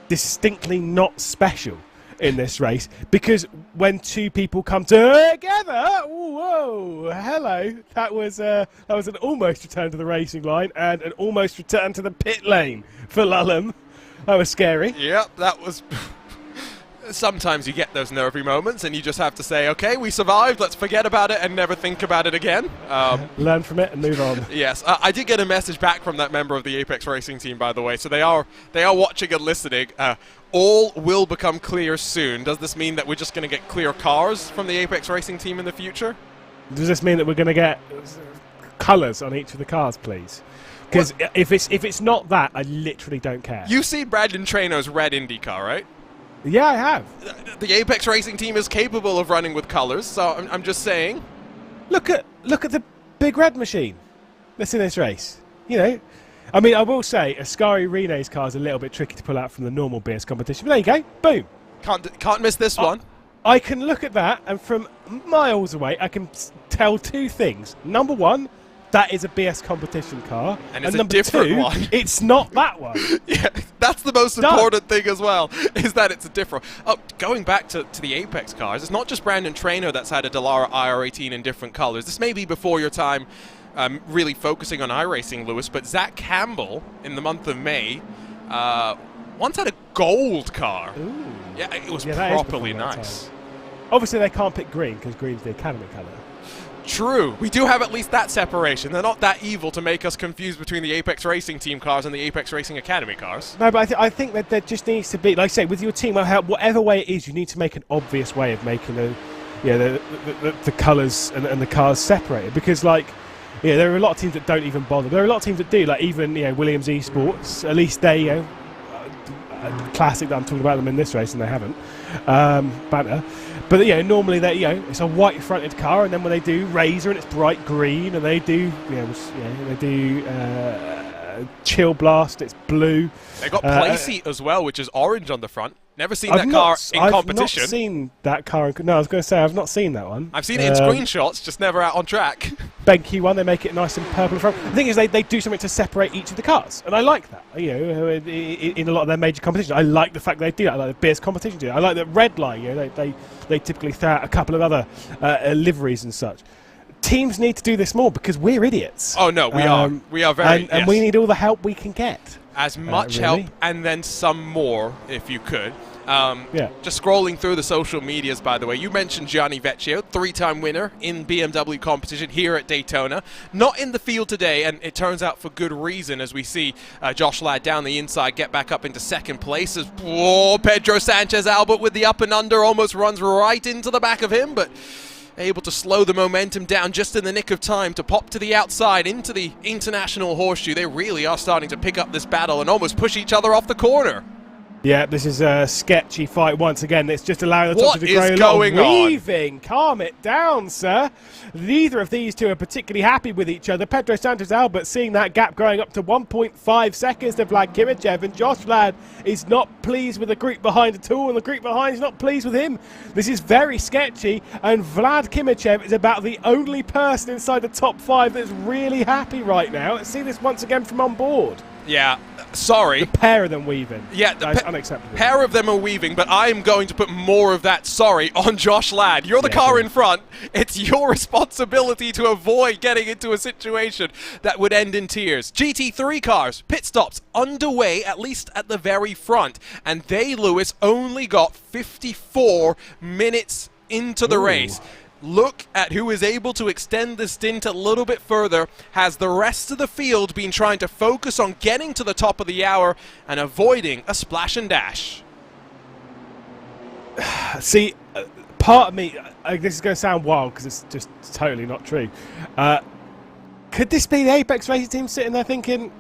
Speaker 3: distinctly not special in this race because when two people come together, whoa, hello, that was an almost return to the racing line and an almost return to the pit lane for Lullum. That was scary.
Speaker 2: Yep, that was... Sometimes you get those nervy moments and you just have to say, okay, we survived, let's forget about it and never think about it again.
Speaker 3: Learn from it and move on.
Speaker 2: Yes, I did get a message back from that member of the Apex Racing Team, by the way, so they are watching and listening. All will become clear soon. Does this mean that we're just going to get clear cars from the Apex Racing Team in the future?
Speaker 3: Does this mean that we're going to get colours on each of the cars, please? Because if it's not that, I literally don't care.
Speaker 2: You've seen Brandon Traino's red Indy car, right?
Speaker 3: Yeah, I have.
Speaker 2: The Apex Racing Team is capable of running with colours, so I'm just saying.
Speaker 3: Look at the big red machine that's in this race. I mean, I will say Ascari Rene's car is a little bit tricky to pull out from the normal BS competition. But there you go, boom.
Speaker 2: Can't miss this one.
Speaker 3: I can look at that, and from miles away, I can tell two things. Number one, that is a BS competition car.
Speaker 2: And it's
Speaker 3: number
Speaker 2: a different
Speaker 3: two,
Speaker 2: one.
Speaker 3: It's not that one.
Speaker 2: Yeah, that's the most important thing as well, is that it's a different... Oh, going back to the Apex cars, it's not just Brandon Traino that's had a Dallara IR18 in different colours. This may be before your time really focusing on iRacing, Lewis, but Zach Campbell, in the month of May, once had a gold car.
Speaker 3: Ooh.
Speaker 2: Yeah, it was properly nice.
Speaker 3: Obviously, they can't pick green because green's the academy colour.
Speaker 2: True. We do have at least that separation. They're not that evil to make us confused between the Apex Racing team cars and the Apex Racing Academy cars.
Speaker 3: No, but I think that there just needs to be, like I say, with your team, whatever way it is, you need to make an obvious way of making the colours and the cars separated. Because, like, there are a lot of teams that don't even bother. There are a lot of teams that do, like even Williams Esports. At least they, classic that I'm talking about them in this race, and they haven't. Banter. But normally it's a white fronted car, and then when they do Razor and it's bright green, and they do Chill Blast, it's blue.
Speaker 2: They got Placey as well, which is orange on the front. Never seen that car in competition.
Speaker 3: I've not seen that car. No, I was going to say I've not seen that one.
Speaker 2: I've seen it in screenshots, just never out on track.
Speaker 3: Benke one, they make it nice and purple in front. The thing is, they do something to separate each of the cars, and I like that. In a lot of their major competitions, I like the fact they do that. I like the BS competition do that. I like that Redline. They typically throw out a couple of other liveries and such. Teams need to do this more because we're idiots.
Speaker 2: Oh no, we are. We are very.
Speaker 3: And we need all the help we can get.
Speaker 2: As much help and then some more, if you could. Just scrolling through the social medias, by the way, you mentioned Gianni Vecchio, 3-time winner in BMW competition here at Daytona. Not in the field today, and it turns out for good reason, as we see Josh Ladd down the inside get back up into second place. As Pedro Sanchez Albert with the up and under almost runs right into the back of him, but able to slow the momentum down just in the nick of time to pop to the outside into the international horseshoe. They really are starting to pick up this battle and almost push each other off the corner.
Speaker 3: Yeah, this is a sketchy fight once again. It's just allowing the top to grow.
Speaker 2: What is going on?
Speaker 3: Weaving. Calm it down, sir. Neither of these two are particularly happy with each other. Pedro Santos Albert seeing that gap growing up to 1.5 seconds to Vlad Kimichev, and Josh Ladd is not pleased with the group behind at all, and the group behind is not pleased with him. This is very sketchy, and Vlad Kimichev is about the only person inside the top 5 that's really happy right now. Let's see this once again from on board.
Speaker 2: Yeah, sorry.
Speaker 3: The pair of them weaving.
Speaker 2: Yeah,
Speaker 3: that's unacceptable.
Speaker 2: Pair of them are weaving, but I'm going to put more of that sorry on Josh Ladd. You're the car in front. It's your responsibility to avoid getting into a situation that would end in tears. GT3 cars, pit stops underway, at least at the very front. And they, Lewis, only got 54 minutes into the race. Look at who is able to extend the stint a little bit further. Has the rest of the field been trying to focus on getting to the top of the hour and avoiding a splash and dash?
Speaker 3: See, part of me, this is going to sound wild because it's just totally not true. Could this be the Apex Racing team sitting there thinking,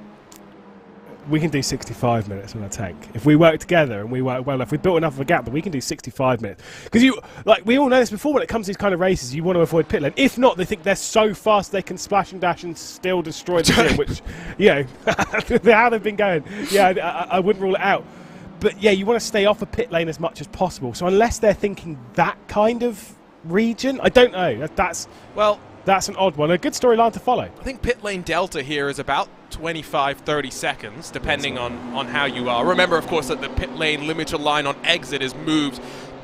Speaker 3: we can do 65 minutes on a tank if we work together and we work well enough. We built enough of a gap that we can do 65 minutes. Because we all know this before. When it comes to these kind of races, you want to avoid pit lane. If not, they think they're so fast they can splash and dash and still destroy the team. Which, how they've been going. Yeah, I wouldn't rule it out. But yeah, you want to stay off a pit lane as much as possible. So unless they're thinking that kind of region, I don't know. That's an odd one. A good storyline to follow.
Speaker 2: I think pit lane delta here is about 25-30 seconds, depending on how you are. Remember, of course, that the pit lane limiter line on exit has moved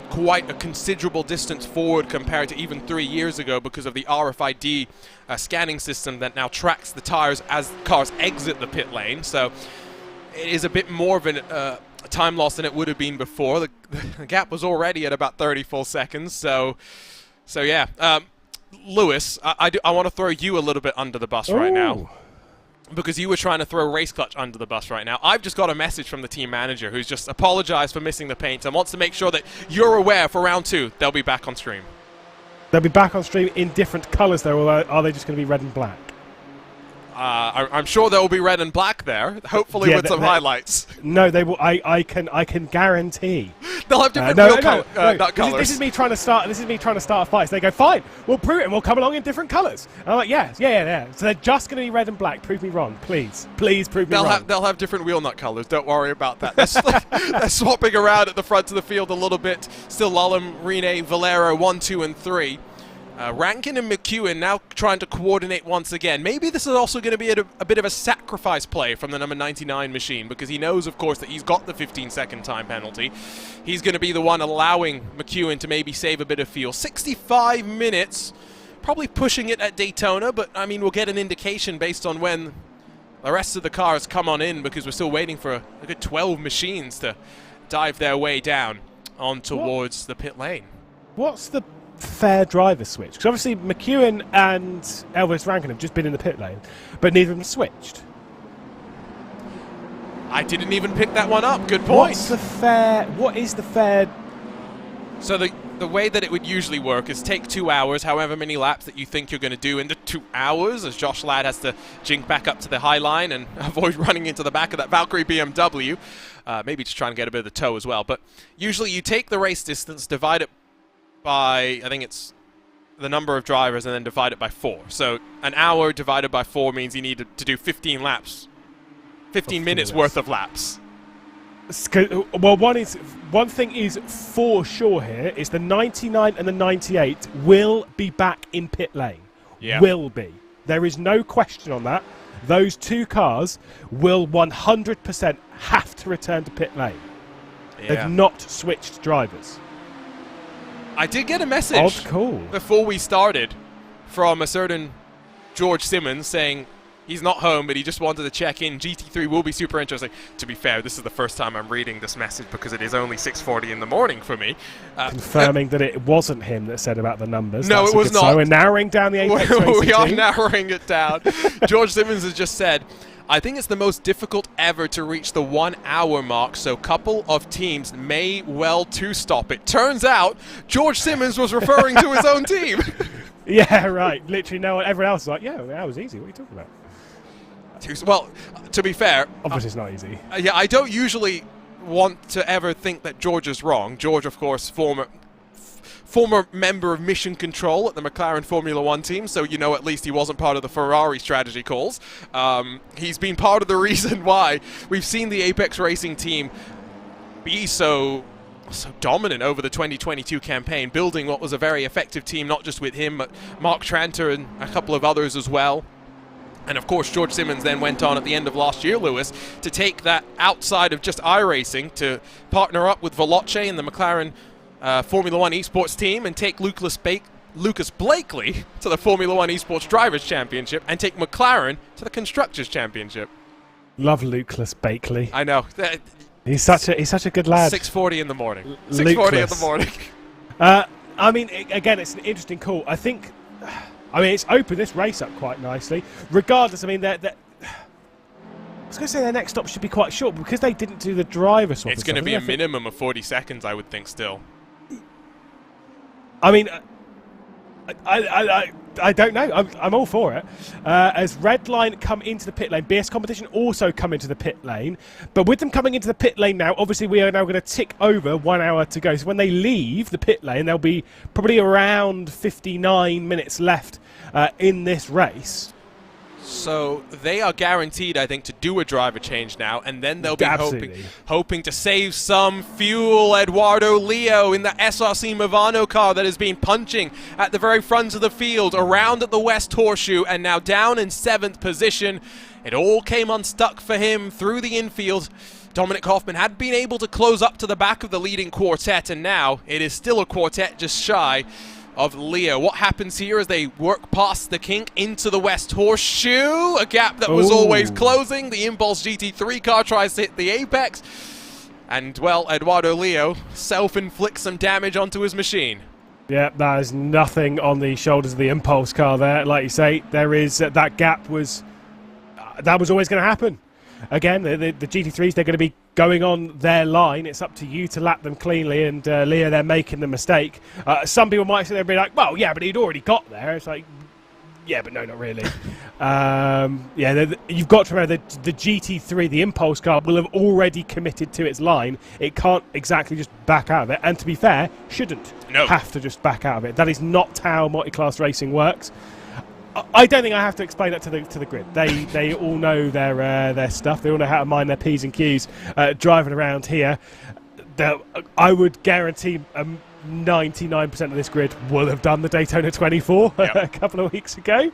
Speaker 2: quite a considerable distance forward compared to even 3 years ago because of the RFID scanning system that now tracks the tires as cars exit the pit lane. So it is a bit more of a time loss than it would have been before. The gap was already at about 30 full seconds. So yeah. Lewis, I want to throw you a little bit under the bus right now, because you were trying to throw Race Clutch under the bus right now. I've just got a message from the team manager who's just apologized for missing the paint and wants to make sure that you're aware for round 2 they'll be back on stream.
Speaker 3: They'll be back on stream in different colours though, or are they just going to be red and black?
Speaker 2: I'm sure there will be red and black there, hopefully with some highlights.
Speaker 3: No, they will. I can guarantee.
Speaker 2: They'll have different wheel colours.
Speaker 3: This is me trying to start. This is me trying to start a fight. So they go, fine, we'll prove it, and we'll come along in different colours. And I'm like, yeah. So they're just going to be red and black. Prove me wrong, please prove me wrong.
Speaker 2: They'll have different wheel nut colours. Don't worry about that. They're swapping around at the front of the field a little bit. Still Lalem, Rene, Valero, 1, 2, and 3. Rankin and McEwen now trying to coordinate once again. Maybe this is also going to be a bit of a sacrifice play from the number 99 machine, because he knows, of course, that he's got the 15-second time penalty. He's going to be the one allowing McEwen to maybe save a bit of fuel. 65 minutes, probably pushing it at Daytona, but, I mean, we'll get an indication based on when the rest of the cars come on in, because we're still waiting for a good 12 machines to dive their way down on towards the pit lane.
Speaker 3: what's the fair driver switch? Because obviously McEwen and Elvis Rankin have just been in the pit lane, but neither of them switched.
Speaker 2: I didn't even pick that one up. Good point.
Speaker 3: What is the fair?
Speaker 2: So the way that it would usually work is take 2 hours, however many laps that you think you're going to do in the 2 hours, as Josh Ladd has to jink back up to the high line and avoid running into the back of that Valkyrie BMW. Maybe just try and get a bit of the toe as well. But usually you take the race distance, divide it by, I think it's the number of drivers, and then divide it by 4. So an hour divided by 4 means you need to do 15 laps. 15 minutes worth of laps.
Speaker 3: Well, one thing is for sure here is the 99 and the 98 will be back in pit lane.
Speaker 2: Yeah.
Speaker 3: Will be. There is no question on that. Those 2 cars will 100% have to return to pit lane.
Speaker 2: Yeah.
Speaker 3: They've not switched drivers.
Speaker 2: I did get a message before we started from a certain George Simmons saying he's not home, but he just wanted to check in. GT3 will be super interesting. To be fair, this is the first time I'm reading this message because it is only 6:40 in the morning for me.
Speaker 3: Confirming that it wasn't him that said about the numbers.
Speaker 2: No,
Speaker 3: That's
Speaker 2: it was not.
Speaker 3: So we're narrowing down the Apex Racing
Speaker 2: We are
Speaker 3: team.
Speaker 2: narrowing it down. George Simmons has just said, I think it's the most difficult ever to reach the 1 hour mark, so a couple of teams may well two-stop it. Turns out, George Simmons was referring to his own team.
Speaker 3: Yeah, right. Literally no one, everyone else is like, yeah, that was easy. What are you talking about?
Speaker 2: Well, to be fair,
Speaker 3: obviously it's not easy.
Speaker 2: Yeah, I don't usually want to ever think that George is wrong. George, of course, former member of Mission Control at the McLaren Formula 1 team, so you know at least he wasn't part of the Ferrari strategy calls. He's been part of the reason why we've seen the Apex Racing team be so dominant over the 2022 campaign, building what was a very effective team, not just with him, but Mark Tranter and a couple of others as well. And of course, George Simmons then went on at the end of last year, Lewis, to take that outside of just iRacing to partner up with Veloce and the McLaren Formula 1 esports team and take Lucas Blakely to the Formula 1 esports drivers championship and take McLaren to the constructors championship.
Speaker 3: Love Lucas Blakely.
Speaker 2: I know.
Speaker 3: He's such a good lad.
Speaker 2: 6:40 in the morning. 6:40 in the morning.
Speaker 3: I mean, again, it's an interesting call. I mean, it's opened this race up quite nicely. Regardless, I mean, I was going to say their next stop should be quite short, but because they didn't do the driver swap.
Speaker 2: It's going to be a minimum of 40 seconds, I would think, still.
Speaker 3: I mean, I don't know. I'm all for it. As Redline come into the pit lane, BS Competition also come into the pit lane. But with them coming into the pit lane now, obviously we are now going to tick over 1 hour to go. So when they leave the pit lane, there'll be probably around 59 minutes left in this race.
Speaker 2: So they are guaranteed, I think, to do a driver change now, and then they'll be hoping to save some fuel. Eduardo Leo in the SRC Movano car that has been punching at the very front of the field, around at the West Horseshoe, and now down in 7th position. It all came unstuck for him through the infield. Dominic Hoffman had been able to close up to the back of the leading quartet, and now it is still a quartet just shy of Leo. What happens here as they work past the kink into the West Horseshoe? A gap that was always closing. The Impulse GT3 car tries to hit the apex. And, well, Eduardo Leo self-inflicts some damage onto his machine.
Speaker 3: Yeah, that is nothing on the shoulders of the Impulse car there. Like you say, there is that gap was always going to happen. Again, the GT3s, they're going to be going on their line. It's up to you to lap them cleanly, and Leo, they're making the mistake. Some people might say, they'll be like, well, yeah, but he'd already got there. It's like, yeah, but no, not really. You've got to remember the GT3, the Impulse car, will have already committed to its line. It can't exactly just back out of it, and to be fair, shouldn't have to just back out of it. That is not how multi-class racing works. I don't think I have to explain that to the grid. They all know their stuff. They all know how to mind their P's and Q's driving around here. I would guarantee 99% of this grid will have done the Daytona 24 a couple of weeks ago.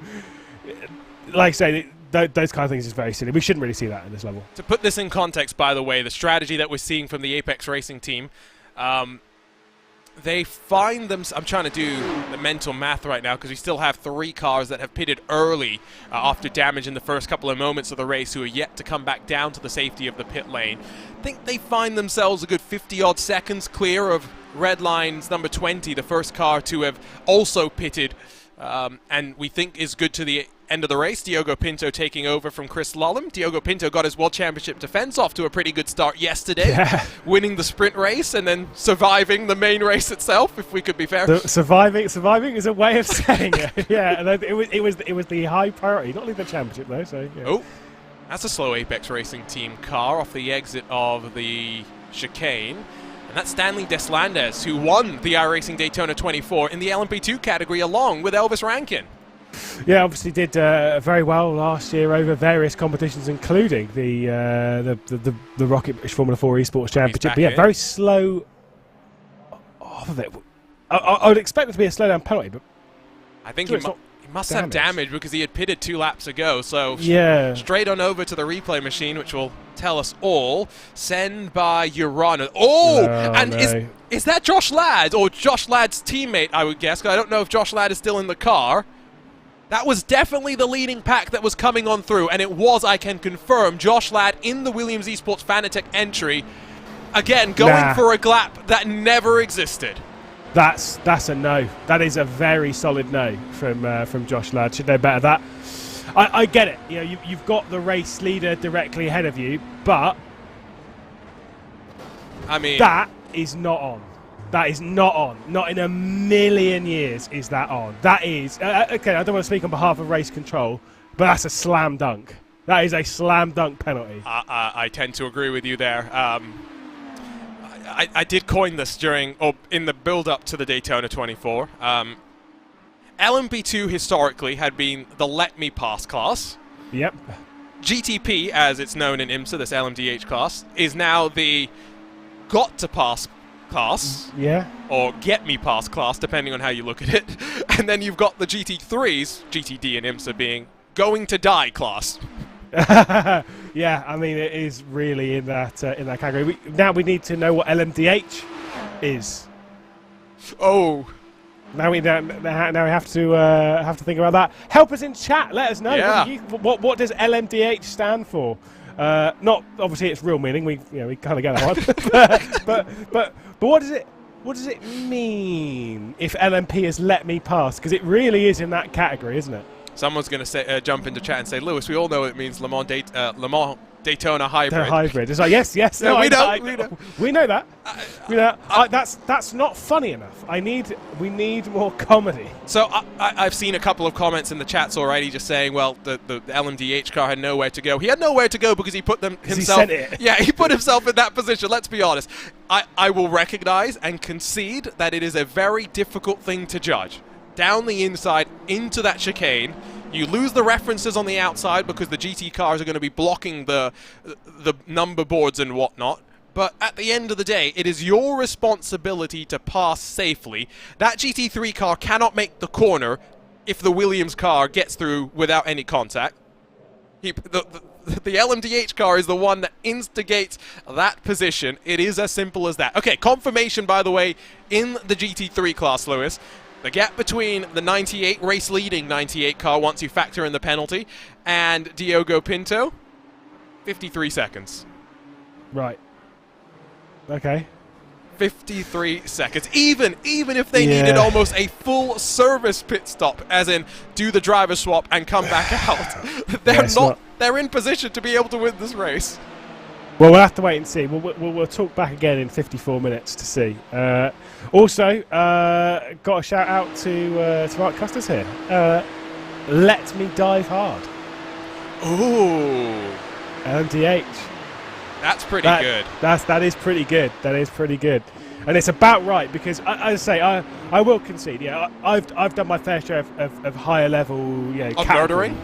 Speaker 3: Like I say, those kind of things is very silly. We shouldn't really see that at this level.
Speaker 2: To put this in context, by the way, the strategy that we're seeing from the Apex Racing team, they find them. I'm trying to do the mental math right now because we still have 3 cars that have pitted early after damage in the first couple of moments of the race who are yet to come back down to the safety of the pit lane. I think they find themselves a good 50-odd seconds clear of red line's number 20, the first car to have also pitted, and we think is good to the end of the race. Diogo Pinto taking over from Chris Lollam. Diogo Pinto got his World Championship defense off to a pretty good start yesterday, winning the sprint race and then surviving the main race itself, if we could be fair.
Speaker 3: Surviving is a way of saying it. Yeah, and it was the high priority, not only the championship though. So yeah.
Speaker 2: Oh, that's a slow Apex Racing Team car off the exit of the chicane. And that's Stanley Deslandes, who won the iRacing Daytona 24 in the LMP2 category along with Elvis Rankin.
Speaker 3: Yeah, obviously did very well last year over various competitions, including the Rocket British Formula 4 Esports Championship. But yeah, very slow off of it. I would expect it to be a slowdown penalty, but
Speaker 2: I think he must have damage because he had pitted 2 laps ago. So
Speaker 3: yeah,
Speaker 2: straight on over to the replay machine, which will tell us all. Send by Urana. Oh, and
Speaker 3: no.
Speaker 2: Is that Josh Ladd or Josh Ladd's teammate? I would guess. 'Cause I don't know if Josh Ladd is still in the car. That was definitely the leading pack that was coming on through, and it was, I can confirm, Josh Ladd in the Williams Esports Fanatec entry. Again, going for a glap that never existed.
Speaker 3: That's a no. That is a very solid no from Josh Ladd. Should know better that. I get it. You know, you've got the race leader directly ahead of you, but
Speaker 2: I mean,
Speaker 3: that is not on. That is not on. Not in a million years is that on. That is okay. I don't want to speak on behalf of race control, but that's a slam dunk. That is a slam dunk penalty.
Speaker 2: I tend to agree with you there. I did coin this in the build-up to the Daytona 24. LMP2 historically had been the let me pass class.
Speaker 3: Yep.
Speaker 2: GTP, as it's known in IMSA, this LMDH class, is now the got to pass class. Yeah. Or get me pass class, depending on how you look at it. And then you've got the GT3s, GTD and IMSA being going to die class.
Speaker 3: Yeah, I mean, it is really in that category. Now we need to know what LMDH is.
Speaker 2: Oh.
Speaker 3: Now we have to think about that. Help us in chat. Let us know.
Speaker 2: Yeah.
Speaker 3: What does LMDH stand for? Not obviously its real meaning. We kind of get that one. but what does it mean if LMP has let me pass? Because it really is in that category, isn't it?
Speaker 2: Someone's going to jump into chat and say, Lewis, we all know it means Le Mans Daytona hybrid.
Speaker 3: The hybrid. It's like, yes. No,
Speaker 2: we know.
Speaker 3: We know that. That's not funny enough. We need more comedy.
Speaker 2: So I've seen a couple of comments in the chats already just saying, well, the LMDH car had nowhere to go. He had nowhere to go because he put himself.
Speaker 3: He sent it.
Speaker 2: Yeah, he put himself in that position. Let's be honest. I will recognize and concede that it is a very difficult thing to judge. Down the inside into that chicane, you lose the references on the outside because the GT cars are going to be blocking the number boards and whatnot. But at the end of the day, it is your responsibility to pass safely. That GT3 car cannot make the corner if the Williams car gets through without any contact. The LMDH car is the one that instigates that position. It is as simple as that. Okay, confirmation, by the way, in the GT3 class, Lewis. The gap between the 98, race-leading 98 car, once you factor in the penalty, and Diogo Pinto, 53 seconds.
Speaker 3: Right. Okay.
Speaker 2: 53 seconds. Even if they needed almost a full service pit stop, as in do the driver swap and come back out, they're in position to be able to win this race.
Speaker 3: Well, we'll have to wait and see. We'll talk back again in 54 minutes to see. Also, got a shout out to Mark Custis here. Let me dive hard.
Speaker 2: Ooh.
Speaker 3: LMDH.
Speaker 2: That's pretty good.
Speaker 3: That is pretty good. That is pretty good. And it's about right because, as I say, I will concede. Yeah, I've done my fair share of higher level,
Speaker 2: of murdering.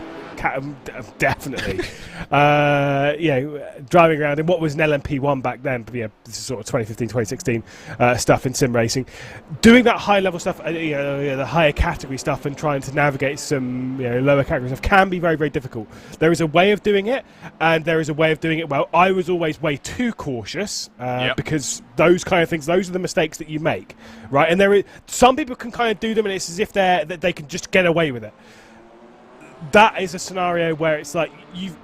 Speaker 3: Definitely. Driving around in what was an LMP1 back then, but this is sort of 2015, 2016 stuff in sim racing. Doing that high level stuff, the higher category stuff, and trying to navigate some lower category stuff can be very, very difficult. There is a way of doing it, and there is a way of doing it well. I was always way too cautious because those kind of things, those are the mistakes that you make, right? And some people can kind of do them, and it's as if they can just get away with it. that is a scenario where it's like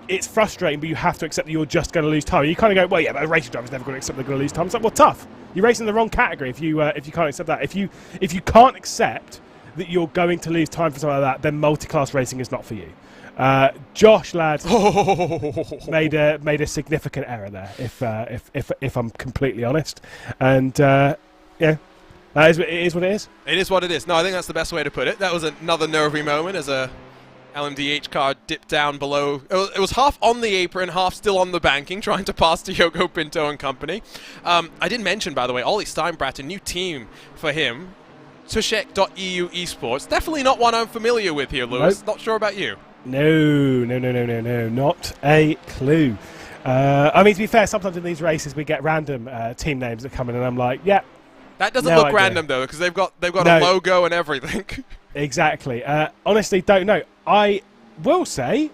Speaker 3: it's frustrating, but you have to accept that you're just going to lose time. You kind of go, well, yeah, but a racing driver's never going to accept they're going to lose time. It's like, well, tough. You're racing in the wrong category if you can't accept that. If you can't accept that you're going to lose time for something like that, then multi-class racing is not for you. Josh Ladd made a significant error there, if I'm completely honest, and yeah. It is what it is.
Speaker 2: It is what it is. No, I think that's the best way to put it. That was another nervy moment as a LMDH car dipped down below. It was half on the apron, half still on the banking, trying to pass to Yogo Pinto and company. I didn't mention, by the way, Ollie Steinbrat, a new team for him, Tushek.eu Esports. Definitely not one I'm familiar with here, Lewis.
Speaker 3: Nope.
Speaker 2: Not sure about you.
Speaker 3: No, not a clue. I mean, to be fair, sometimes in these races we get random team names that come in, and I'm like, yeah.
Speaker 2: That doesn't look random though, because they've got a logo and everything.
Speaker 3: Exactly. Honestly, don't know. I will say,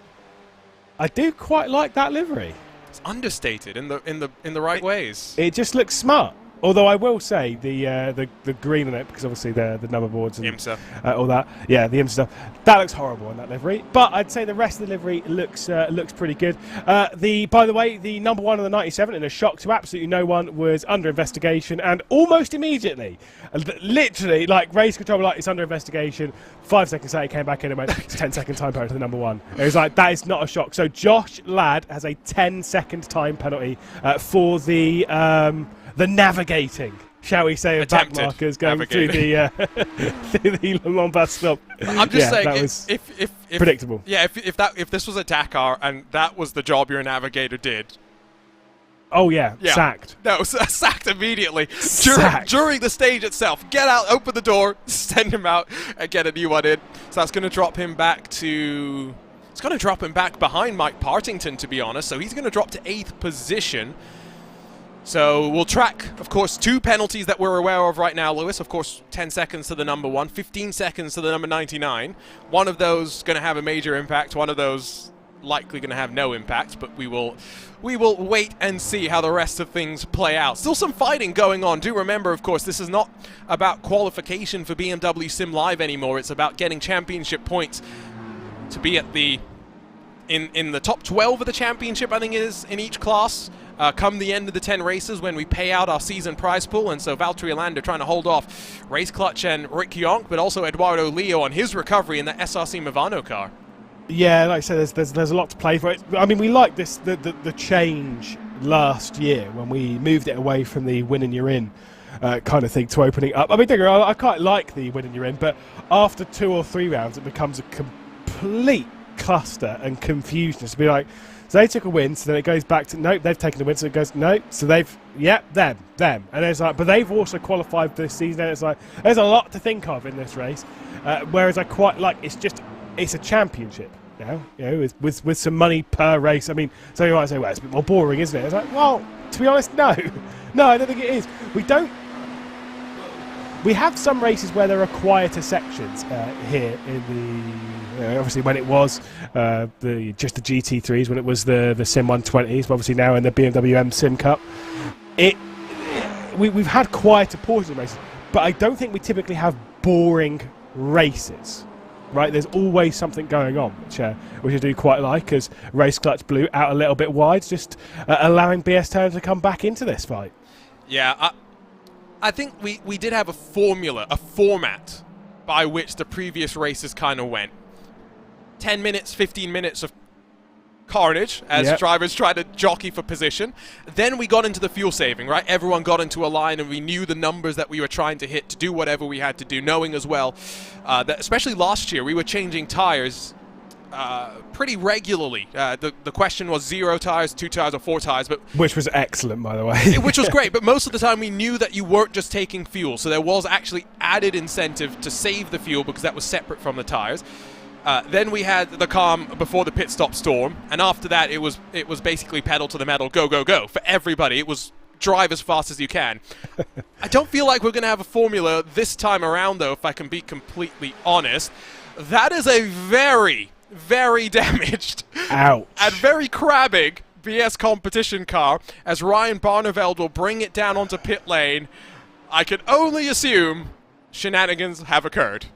Speaker 3: I do quite like that livery.
Speaker 2: It's understated in the right ways.
Speaker 3: It just looks smart. Although I will say the green on it, because obviously the number boards and
Speaker 2: IMSA.
Speaker 3: All that, yeah, the IMSA stuff, that looks horrible in that livery. But I'd say the rest of the livery looks pretty good. By the way, the number one of the 97, in a shock to absolutely no one, was under investigation, and almost immediately, literally, like race control, like it's under investigation. 5 seconds later, came back in and went, it's 10-second time penalty to the number one. It was like, that is not a shock. So Josh Ladd has a 10-second time penalty for the navigating, shall we say, of back markers going through the Le Mans bus stop.
Speaker 2: I'm just saying,
Speaker 3: that was
Speaker 2: if
Speaker 3: predictable.
Speaker 2: Yeah, if this was a Dakar and that was the job your navigator did.
Speaker 3: Oh yeah, sacked.
Speaker 2: No, sacked immediately during the stage itself. Get out, open the door, send him out, and get a new one in. So that's going to drop him back to. It's going to drop him back behind Mike Partington, to be honest. So he's going to drop to 8th position. So we'll track, of course, 2 penalties that we're aware of right now, Lewis. Of course, 10 seconds to the number 1, 15 seconds to the number 99. One of those going to have a major impact. One of those likely going to have no impact. But we will wait and see how the rest of things play out. Still some fighting going on. Do remember, of course, this is not about qualification for BMW Sim Live anymore. It's about getting championship points to be at the in the top 12 of the championship, I think it is, in each class. Come the end of the 10 races when we pay out our season prize pool, and so Valtteri Alander trying to hold off Race Clutch and Rick Yonk, but also Eduardo Leo on his recovery in the SRC Movano car.
Speaker 3: Yeah, like I said, there's a lot to play for. I mean, we liked this the change last year when we moved it away from the win and you're in kind of thing to opening up. I mean, I quite like the win and you're in, but after 2 or 3 rounds, it becomes a complete cluster and confusion. To be like, so they took a win, so then it goes back to, nope, they've taken a win, so it goes, nope, so they've, yep, them. And it's like, but they've also qualified this season, and it's like, there's a lot to think of in this race, whereas I quite like, it's a championship now, you know, with some money per race. I mean, so you might say, well, it's a bit more boring, isn't it? It's like, well, to be honest, no, I don't think it is. We have some races where there are quieter sections here in the. Obviously, when it was just the GT3s, when it was the Sim 120s, but obviously now in the BMW M Sim Cup, we've had quieter portions of races, but I don't think we typically have boring races. Right? There's always something going on, which I do quite like, as Race Clutch blew out a little bit wide, just allowing BS Turner to come back into this fight.
Speaker 2: Yeah, I think we did have a format by which the previous races kind of went. 10 minutes, 15 minutes of carnage as drivers tried to jockey for position. Then we got into the fuel saving, right? Everyone got into a line and we knew the numbers that we were trying to hit to do whatever we had to do, knowing as well that especially last year we were changing tires pretty regularly. The question was 0 tires, 2 tires, or 4 tires, but
Speaker 3: which was excellent, by the way.
Speaker 2: Which was great, but most of the time we knew that you weren't just taking fuel, so there was actually added incentive to save the fuel because that was separate from the tires. Then we had the calm before the pit stop storm, and after that it was basically pedal to the metal, go, go, go for everybody. It was drive as fast as you can. I don't feel like we're going to have a formula this time around, though, if I can be completely honest. That is a very, very damaged
Speaker 3: ouch,
Speaker 2: and very crabbing BS competition car, as Ryan Barneveld will bring it down onto pit lane. I can only assume shenanigans have occurred.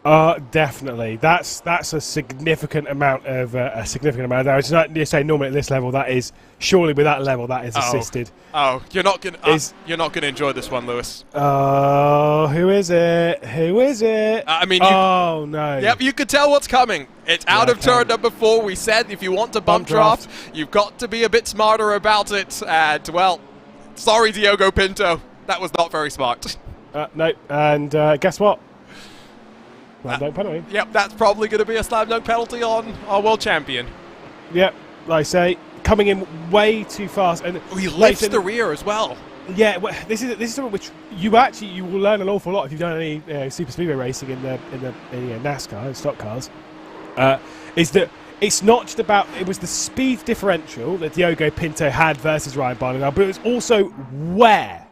Speaker 3: Definitely. That's a significant amount of there. It's not you say normally at this level. That is surely with that level that is assisted.
Speaker 2: Oh, you're not gonna enjoy this one, Lewis.
Speaker 3: Oh, who is it? Who is it?
Speaker 2: I mean,
Speaker 3: oh no.
Speaker 2: Yep, you could tell what's coming. It's out of turn number 4. We said if you want to bump draft, you've got to be a bit smarter about it. And well, sorry, Diogo Pinto, that was not very smart.
Speaker 3: No, and guess what? Slam dunk penalty.
Speaker 2: Yep, that's probably going to be a slam dunk penalty on our world champion.
Speaker 3: Yep, like I say, coming in way too fast, and
Speaker 2: he lifts the rear as well.
Speaker 3: Yeah, well, this is something which you will learn an awful lot if you've done any super speedway racing in NASCAR and stock cars. Is that it's not just about it was the speed differential that Diogo Pinto had versus Ryan Barnard, but it was also where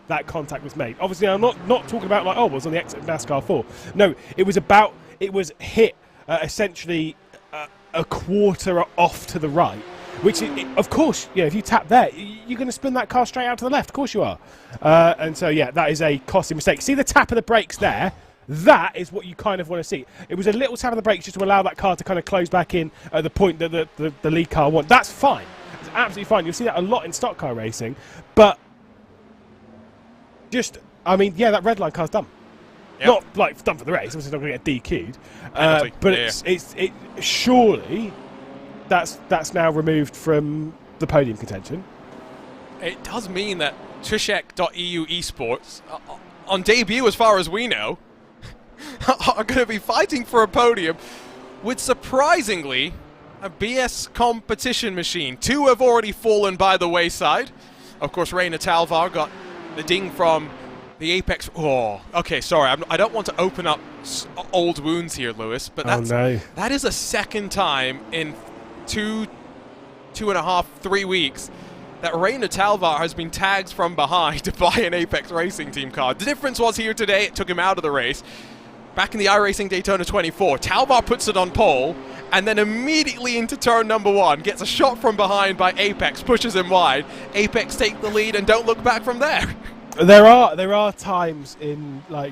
Speaker 3: that contact was made. Obviously, I'm not talking about like, oh, it was on the exit of NASCAR 4. No, it was hit essentially a quarter off to the right, which, of course, if you tap there, you're going to spin that car straight out to the left. Of course you are. And so, yeah, that is a costly mistake. See the tap of the brakes there? That is what you kind of want to see. It was a little tap of the brakes just to allow that car to kind of close back in at the point that the lead car won. That's fine. It's absolutely fine. You'll see that a lot in stock car racing, but that red line car's done. Yep. Not like done for the race. Obviously, not going to get DQ'd. But it's surely that's now removed from the podium contention.
Speaker 2: It does mean that Trishek.eu esports on debut, as far as we know, are going to be fighting for a podium with surprisingly a BS competition machine. 2 have already fallen by the wayside. Of course, Reina Talvar got the ding from the Apex. Oh, okay, sorry. I don't want to open up old wounds here, Lewis, but that is a second time in 2.5, 3 weeks that Reina Talvar has been tagged from behind by an Apex Racing Team car. The difference was here today, it took him out of the race. Back in the iRacing Daytona 24, Talvar puts it on pole, and then immediately into turn number 1, gets a shot from behind by Apex, pushes him wide. Apex take the lead and don't look back from there.
Speaker 3: There are times in where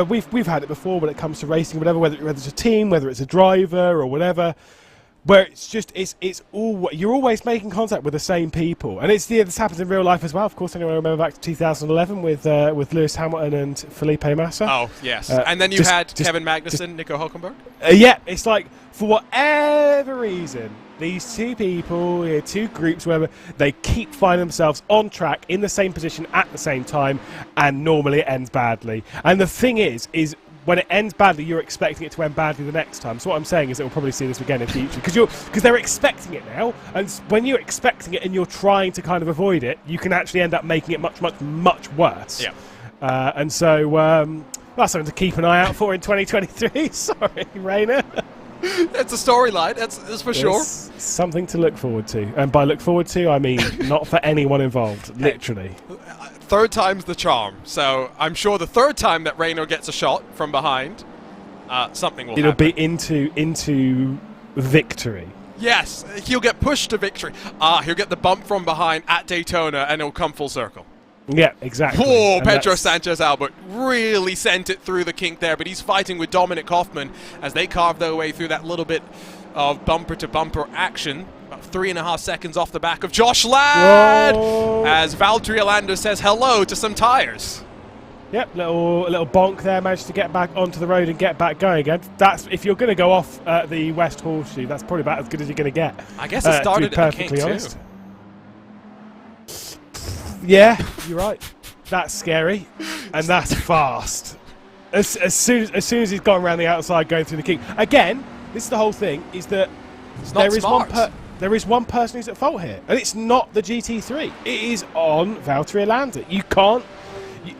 Speaker 3: we've had it before when it comes to racing, whatever, whether it's a team, whether it's a driver or whatever, where it's all you're always making contact with the same people, and this happens in real life as well. Of course, anyone remember back to 2011 with Lewis Hamilton and Felipe Massa?
Speaker 2: Oh yes, and then you had Kevin Magnussen, Nico Hulkenberg.
Speaker 3: Yeah, it's like for whatever reason, these two people, 2 groups, where they keep finding themselves on track in the same position at the same time, and normally it ends badly. And the thing is when it ends badly, you're expecting it to end badly the next time. So what I'm saying is that we'll probably see this again in future because they're expecting it now. And when you're expecting it and you're trying to kind of avoid it, you can actually end up making it much, much, much worse.
Speaker 2: Yeah.
Speaker 3: And so that's something to keep an eye out for in 2023. Sorry, Rainer.
Speaker 2: It's a storyline, that's for sure.
Speaker 3: Something to look forward to. And by look forward to, I mean not for anyone involved, literally.
Speaker 2: Third time's the charm. So I'm sure the third time that Reino gets a shot from behind, something will happen.
Speaker 3: It'll be into victory.
Speaker 2: Yes, he'll get pushed to victory. He'll get the bump from behind at Daytona and it'll come full circle.
Speaker 3: Yeah, exactly.
Speaker 2: Oh, Pedro Sanchez Albert really sent it through the kink there, but he's fighting with Dominic Hoffman as they carve their way through that little bit of bumper-to-bumper action. About 3.5 seconds off the back of Josh Ladd, as Valtteri Alander says hello to some tires.
Speaker 3: Yep, little bonk there, managed to get back onto the road and get back going again. That's if you're going to go off the West Horseshoe, that's probably about as good as you're going to get.
Speaker 2: I guess it started at the kink too.
Speaker 3: Yeah, you're right. That's scary, and that's fast. As soon as he's gone around the outside, going through the kink. Again, this is the whole thing: is that there is one person who's at fault here, and it's not the GT3. It is on Valtteri Alander. You can't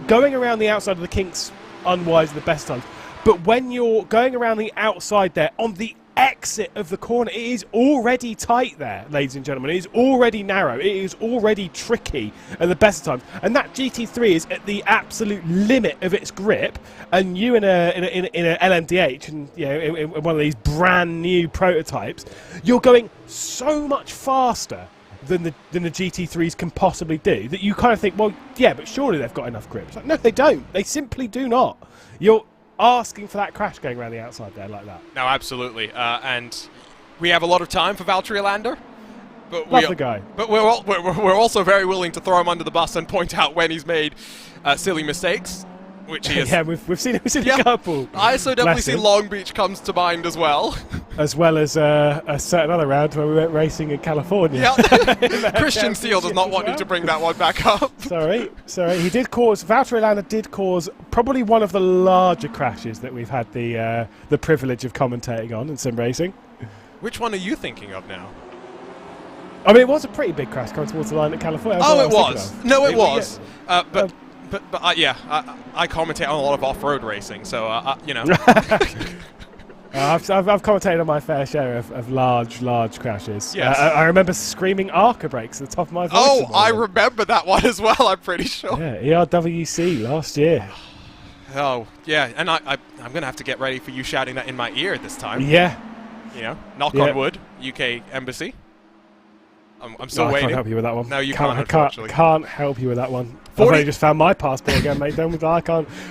Speaker 3: going around the outside of the kinks unwise at the best times, but when you're going around the outside there on the exit of the corner, it is already tight there, ladies and gentlemen. It is already narrow. It is already tricky at the best of times, and that GT3 is at the absolute limit of its grip. And you in a LMDH, and in one of these brand new prototypes, you're going so much faster than the GT3s can possibly do, that you kind of think, well, yeah, but surely they've got enough grip. It's like, no, they don't. They simply do not. You're asking for that crash going around the outside there like that.
Speaker 2: No, absolutely. And we have a lot of time for Valtteri Lander. But
Speaker 3: Love the guy.
Speaker 2: But we're also very willing to throw him under the bus and point out when he's made silly mistakes, which he is.
Speaker 3: Yeah, we've seen a couple.
Speaker 2: I also definitely see Long Beach comes to mind as well.
Speaker 3: As well as a certain other round where we went racing in California.
Speaker 2: Yeah. Christian Steele does not want you to bring that one back up.
Speaker 3: Sorry. Valtteri Lander did cause probably one of the larger crashes that we've had the privilege of commentating on in sim racing.
Speaker 2: Which one are you thinking of now?
Speaker 3: I mean, it was a pretty big crash coming towards the line at California.
Speaker 2: Oh, it was. No, it was.
Speaker 3: Yeah.
Speaker 2: But yeah, I commentate on a lot of off-road racing, so you know.
Speaker 3: I've commentated on my fair share of large crashes.
Speaker 2: Yes.
Speaker 3: I remember screaming Arca brakes at the top of my voice.
Speaker 2: Oh, I remember that one as well, I'm pretty sure.
Speaker 3: Yeah, ERWC last year.
Speaker 2: Oh, yeah, and I'm going to have to get ready for you shouting that in my ear this time.
Speaker 3: Yeah.
Speaker 2: You know, knock on wood, UK Embassy. I'm still waiting.
Speaker 3: I can't help you with that one.
Speaker 2: No, you can't, unfortunately.
Speaker 3: Can't help you with that one. I've only just found my passport again, mate. I don't want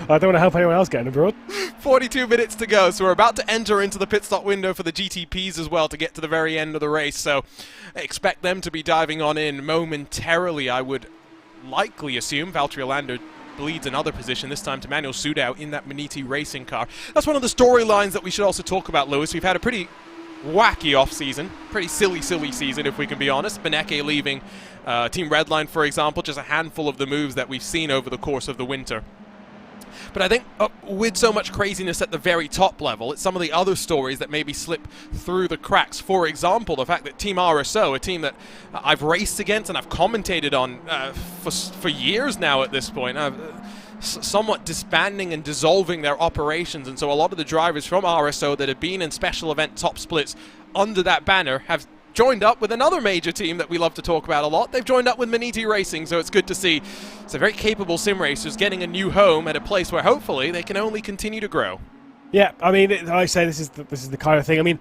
Speaker 3: to help anyone else getting abroad.
Speaker 2: 42 minutes to go, so we're about to enter into the pit stop window for the GTPs as well to get to the very end of the race, so expect them to be diving on in momentarily. I would likely assume Valtteri Lander bleeds another position, this time to Manuel Sudau in that Maniti racing car. That's one of the storylines that we should also talk about, Lewis. We've had a pretty wacky off-season, pretty silly season if we can be honest. Beneke leaving Team Redline, for example, just a handful of the moves that we've seen over the course of the winter. But I think with so much craziness at the very top level, it's some of the other stories that maybe slip through the cracks. For example, the fact that Team RSO, a team that I've raced against and I've commentated on for years now at this point, somewhat disbanding and dissolving their operations, and so a lot of the drivers from RSO that have been in special event top splits under that banner have joined up with another major team that we love to talk about a lot. They've joined up with Maniti Racing, so it's good to see some very capable sim racers getting a new home at a place where hopefully they can only continue to grow.
Speaker 3: Yeah, I mean, I say this is the kind of thing. I mean,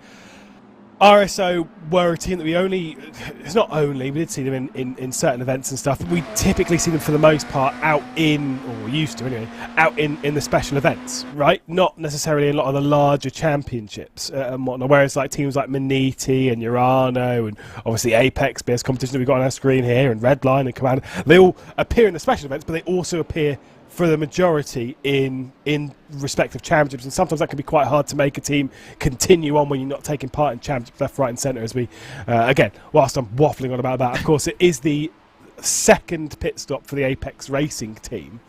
Speaker 3: RSO were a team that it's not only, we did see them in certain events and stuff, but we typically see them for the most part out in, or used to anyway, out in the special events, right? Not necessarily in a lot of the larger championships and whatnot, whereas like teams like Maniti and Urano and obviously Apex, BS competition that we've got on our screen here, and Redline and Command, they all appear in the special events, but they also appear for the majority in respective championships, and sometimes that can be quite hard to make a team continue on when you're not taking part in championships left, right and centre. As we, again, whilst I'm waffling on about that, of course it is the second pit stop for the Apex Racing team.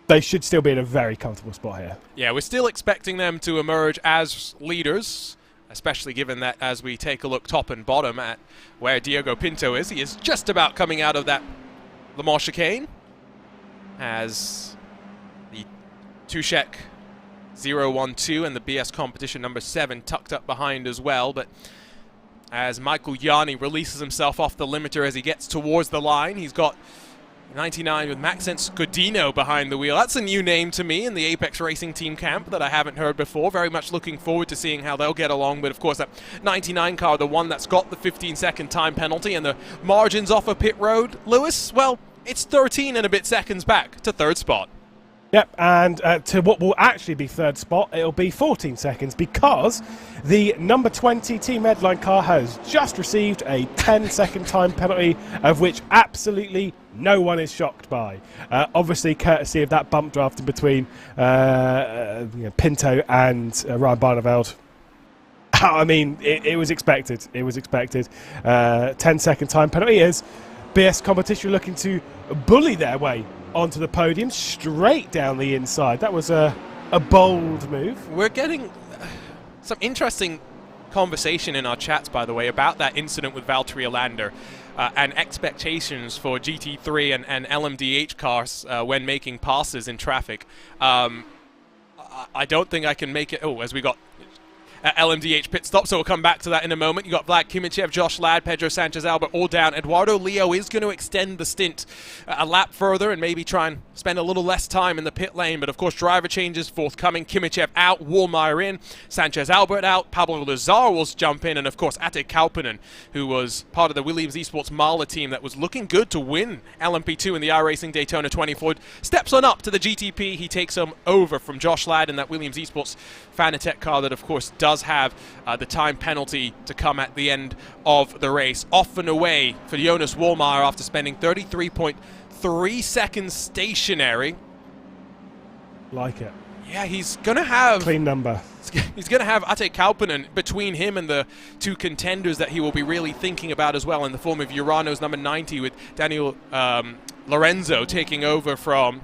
Speaker 3: They should still be in a very comfortable spot here.
Speaker 2: Yeah, we're still expecting them to emerge as leaders, especially given that as we take a look top and bottom at where Diego Pinto is, he is just about coming out of that Le Mans chicane, as the Tushek 012 and the BS competition number 7 tucked up behind as well. But as Michael Yanni releases himself off the limiter as he gets towards the line, he's got 99 with Maxence Godino behind the wheel. That's a new name to me in the Apex Racing team camp that I haven't heard before. Very much looking forward to seeing how they'll get along. But of course, that 99 car, the one that's got the 15-second time penalty and the margins off of pit road, Lewis, well, it's 13 and a bit seconds back to third spot.
Speaker 3: Yep, and to what will actually be third spot, it'll be 14 seconds because the number 20 Team Redline car has just received a 10-second time penalty, of which absolutely no one is shocked by. Obviously, courtesy of that bump draft in between Pinto and Ryan Barneveld. I mean, it was expected. It was expected. 10-second time penalty is BS competition looking to bully their way onto the podium straight down the inside. That was a bold move.
Speaker 2: We're getting some interesting conversation in our chats, by the way, about that incident with Valtteri Lander and expectations for GT3 and LMDH cars when making passes in traffic. I don't think I can make it. Oh, as we got LMDH pit stop, so we'll come back to that in a moment. You got Vlad Kimichev, Josh Ladd, Pedro Sanchez-Albert all down. Eduardo Leo is going to extend the stint a lap further and maybe try and spend a little less time in the pit lane, but of course driver changes forthcoming. Kimichev out, Wallmeyer in, Sanchez-Albert out, Pablo Lazar will jump in, and of course Ate Kauppinen, who was part of the Williams Esports Mahler team that was looking good to win LMP2 in the iRacing Daytona 24, steps on up to the GTP. He takes him over from Josh Ladd in that Williams Esports Fanatec car that of course does have the time penalty to come at the end of the race. Off and away for Jonas Wallmeyer after spending 33.3 seconds stationary.
Speaker 3: Like it.
Speaker 2: Yeah, he's going to have...
Speaker 3: Clean number.
Speaker 2: He's going to have Ate Kauppinen between him and the two contenders that he will be really thinking about as well, in the form of Urano's number 90 with Daniel Lorenzo taking over from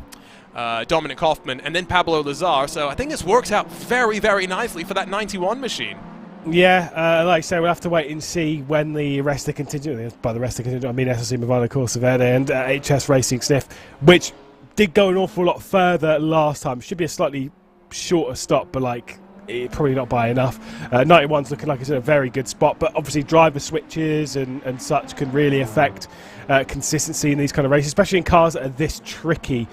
Speaker 2: Dominic Hoffman, and then Pablo Lazar. So I think this works out very, very nicely for that 91 machine.
Speaker 3: Yeah, like I say, we'll have to wait and see when the rest of the contingent, by the rest of the contingent, I mean SLC Movado Corsaverde and HS Racing Sniff, which did go an awful lot further last time. Should be a slightly shorter stop, but like probably not by enough. 91's looking like it's in a very good spot, but obviously driver switches and such can really affect consistency in these kind of races, especially in cars that are this tricky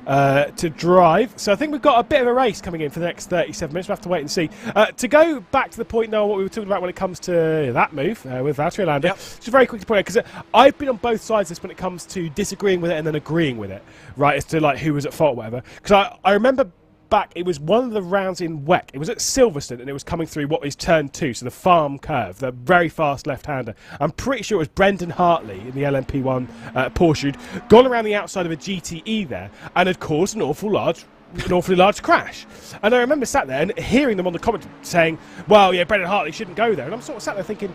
Speaker 3: to drive. So I think we've got a bit of a race coming in for the next 37 minutes. We'll have to wait and see. To go back to the point now, what we were talking about when it comes to that move with Valtteri Landa, just very quick to point out, because I've been on both sides of this when it comes to disagreeing with it and then agreeing with it, right, as to like who was at fault or whatever. Because I remember back, it was one of the rounds in WEC. It was at Silverstone, and it was coming through what is turn 2, so the farm curve, the very fast left-hander. I'm pretty sure it was Brendan Hartley in the LMP1 Porsche who'd gone around the outside of a GTE there and had caused an awfully large crash. And I remember sat there and hearing them on the comment saying, well, yeah, Brendan Hartley shouldn't go there. And I'm sort of sat there thinking,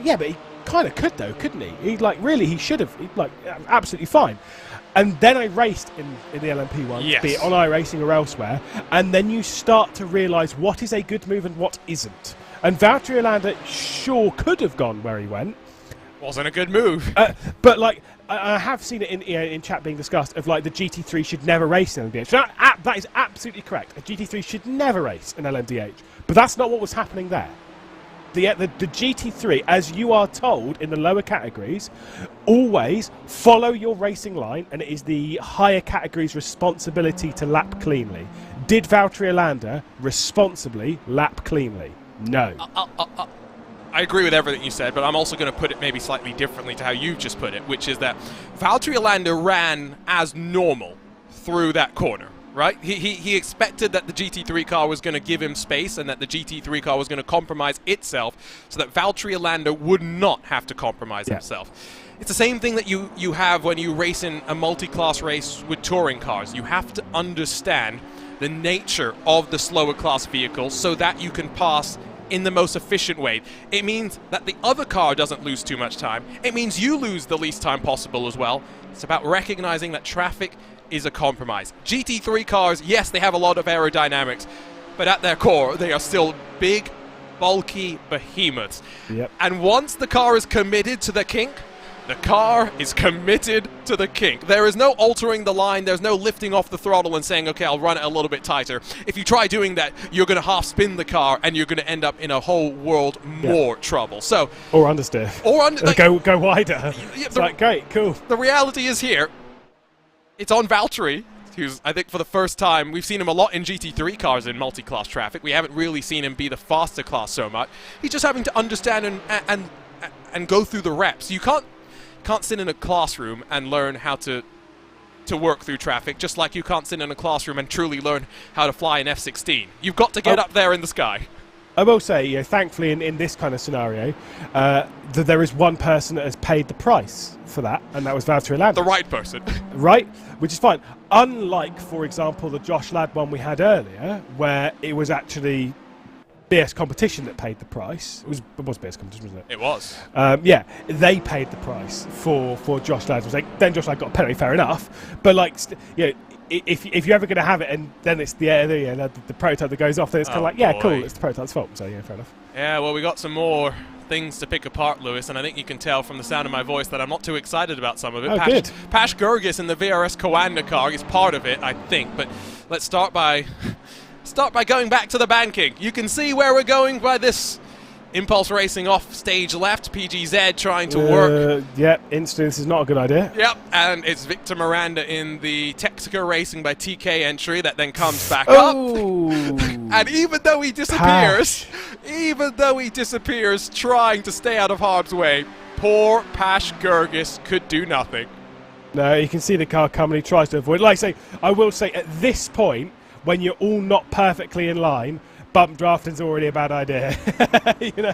Speaker 3: yeah, but he kind of could though, couldn't he? He should have, absolutely fine. And then I raced in the LMP1,
Speaker 2: yes,
Speaker 3: be it on iRacing or elsewhere, and then you start to realise what is a good move and what isn't. And Valtteri Landa sure could have gone where he went.
Speaker 2: Wasn't a good move.
Speaker 3: But like, I have seen it in chat being discussed of like the GT3 should never race in LMDH. So that is absolutely correct. A GT3 should never race in LMDH. But that's not what was happening there. The GT3, as you are told in the lower categories, always follow your racing line, and it is the higher categories' responsibility to lap cleanly. Did Valtteri Landa responsibly lap cleanly? No.
Speaker 2: I agree with everything you said, but I'm also going to put it maybe slightly differently to how you've just put it, which is that Valtteri Landa ran as normal through that corner. Right? He expected that the GT3 car was going to give him space and that the GT3 car was going to compromise itself so that Valtteri Landa would not have to compromise himself. It's the same thing that you have when you race in a multi-class race with touring cars. You have to understand the nature of the slower class vehicles so that you can pass in the most efficient way. It means that the other car doesn't lose too much time. It means you lose the least time possible as well. It's about recognizing that traffic is a compromise. GT3 cars, yes, they have a lot of aerodynamics, but at their core, they are still big, bulky behemoths.
Speaker 3: Yep.
Speaker 2: And once the car is committed to the kink, the car is committed to the kink. There is no altering the line. There's no lifting off the throttle and saying, okay, I'll run it a little bit tighter. If you try doing that, you're going to half spin the car and you're going to end up in a whole world more trouble. So,
Speaker 3: or understeer. Or go wider. It's like, great, cool.
Speaker 2: The reality is here, it's on Valtteri, who's, I think for the first time, we've seen him a lot in GT3 cars in multi-class traffic. We haven't really seen him be the faster class so much. He's just having to understand and go through the reps. You can't sit in a classroom and learn how to work through traffic, just like you can't sit in a classroom and truly learn how to fly an F-16. You've got to get up there in the sky.
Speaker 3: I will say, thankfully in this kind of scenario, that there is one person that has paid the price for that, and that was Valtteri Landa.
Speaker 2: The right person.
Speaker 3: Right? Which is fine. Unlike, for example, the Josh Ladd one we had earlier, where it was actually BS Competition that paid the price. It was BS Competition, wasn't it?
Speaker 2: It was.
Speaker 3: Yeah, they paid the price for Josh Ladd. It was like, then Josh Ladd got a penalty, fair enough. But like, if you're ever going to have it and then it's the prototype that goes off, then it's kind of like, yeah, cool, it's the prototype's fault. So yeah, fair enough.
Speaker 2: Yeah, well, we got some more things to pick apart, Lewis, and I think you can tell from the sound of my voice that I'm not too excited about some of it.
Speaker 3: Oh, good.
Speaker 2: Pash Gergis in the VRS Coanda car is part of it, I think, but let's start by start by going back to the banking. You can see where we're going by this Impulse Racing off stage left. PGZ trying to work.
Speaker 3: Yep, instantly this is not a good idea.
Speaker 2: Yep, and it's Victor Miranda in the Texaco Racing by TK entry that then comes back up. And even though he disappears, trying to stay out of harm's way, poor Pash Gergis could do nothing.
Speaker 3: No, you can see the car coming. He tries to avoid. Like I say, I will say at this point, when you're all not perfectly in line, bump drafting's already a bad idea. You know,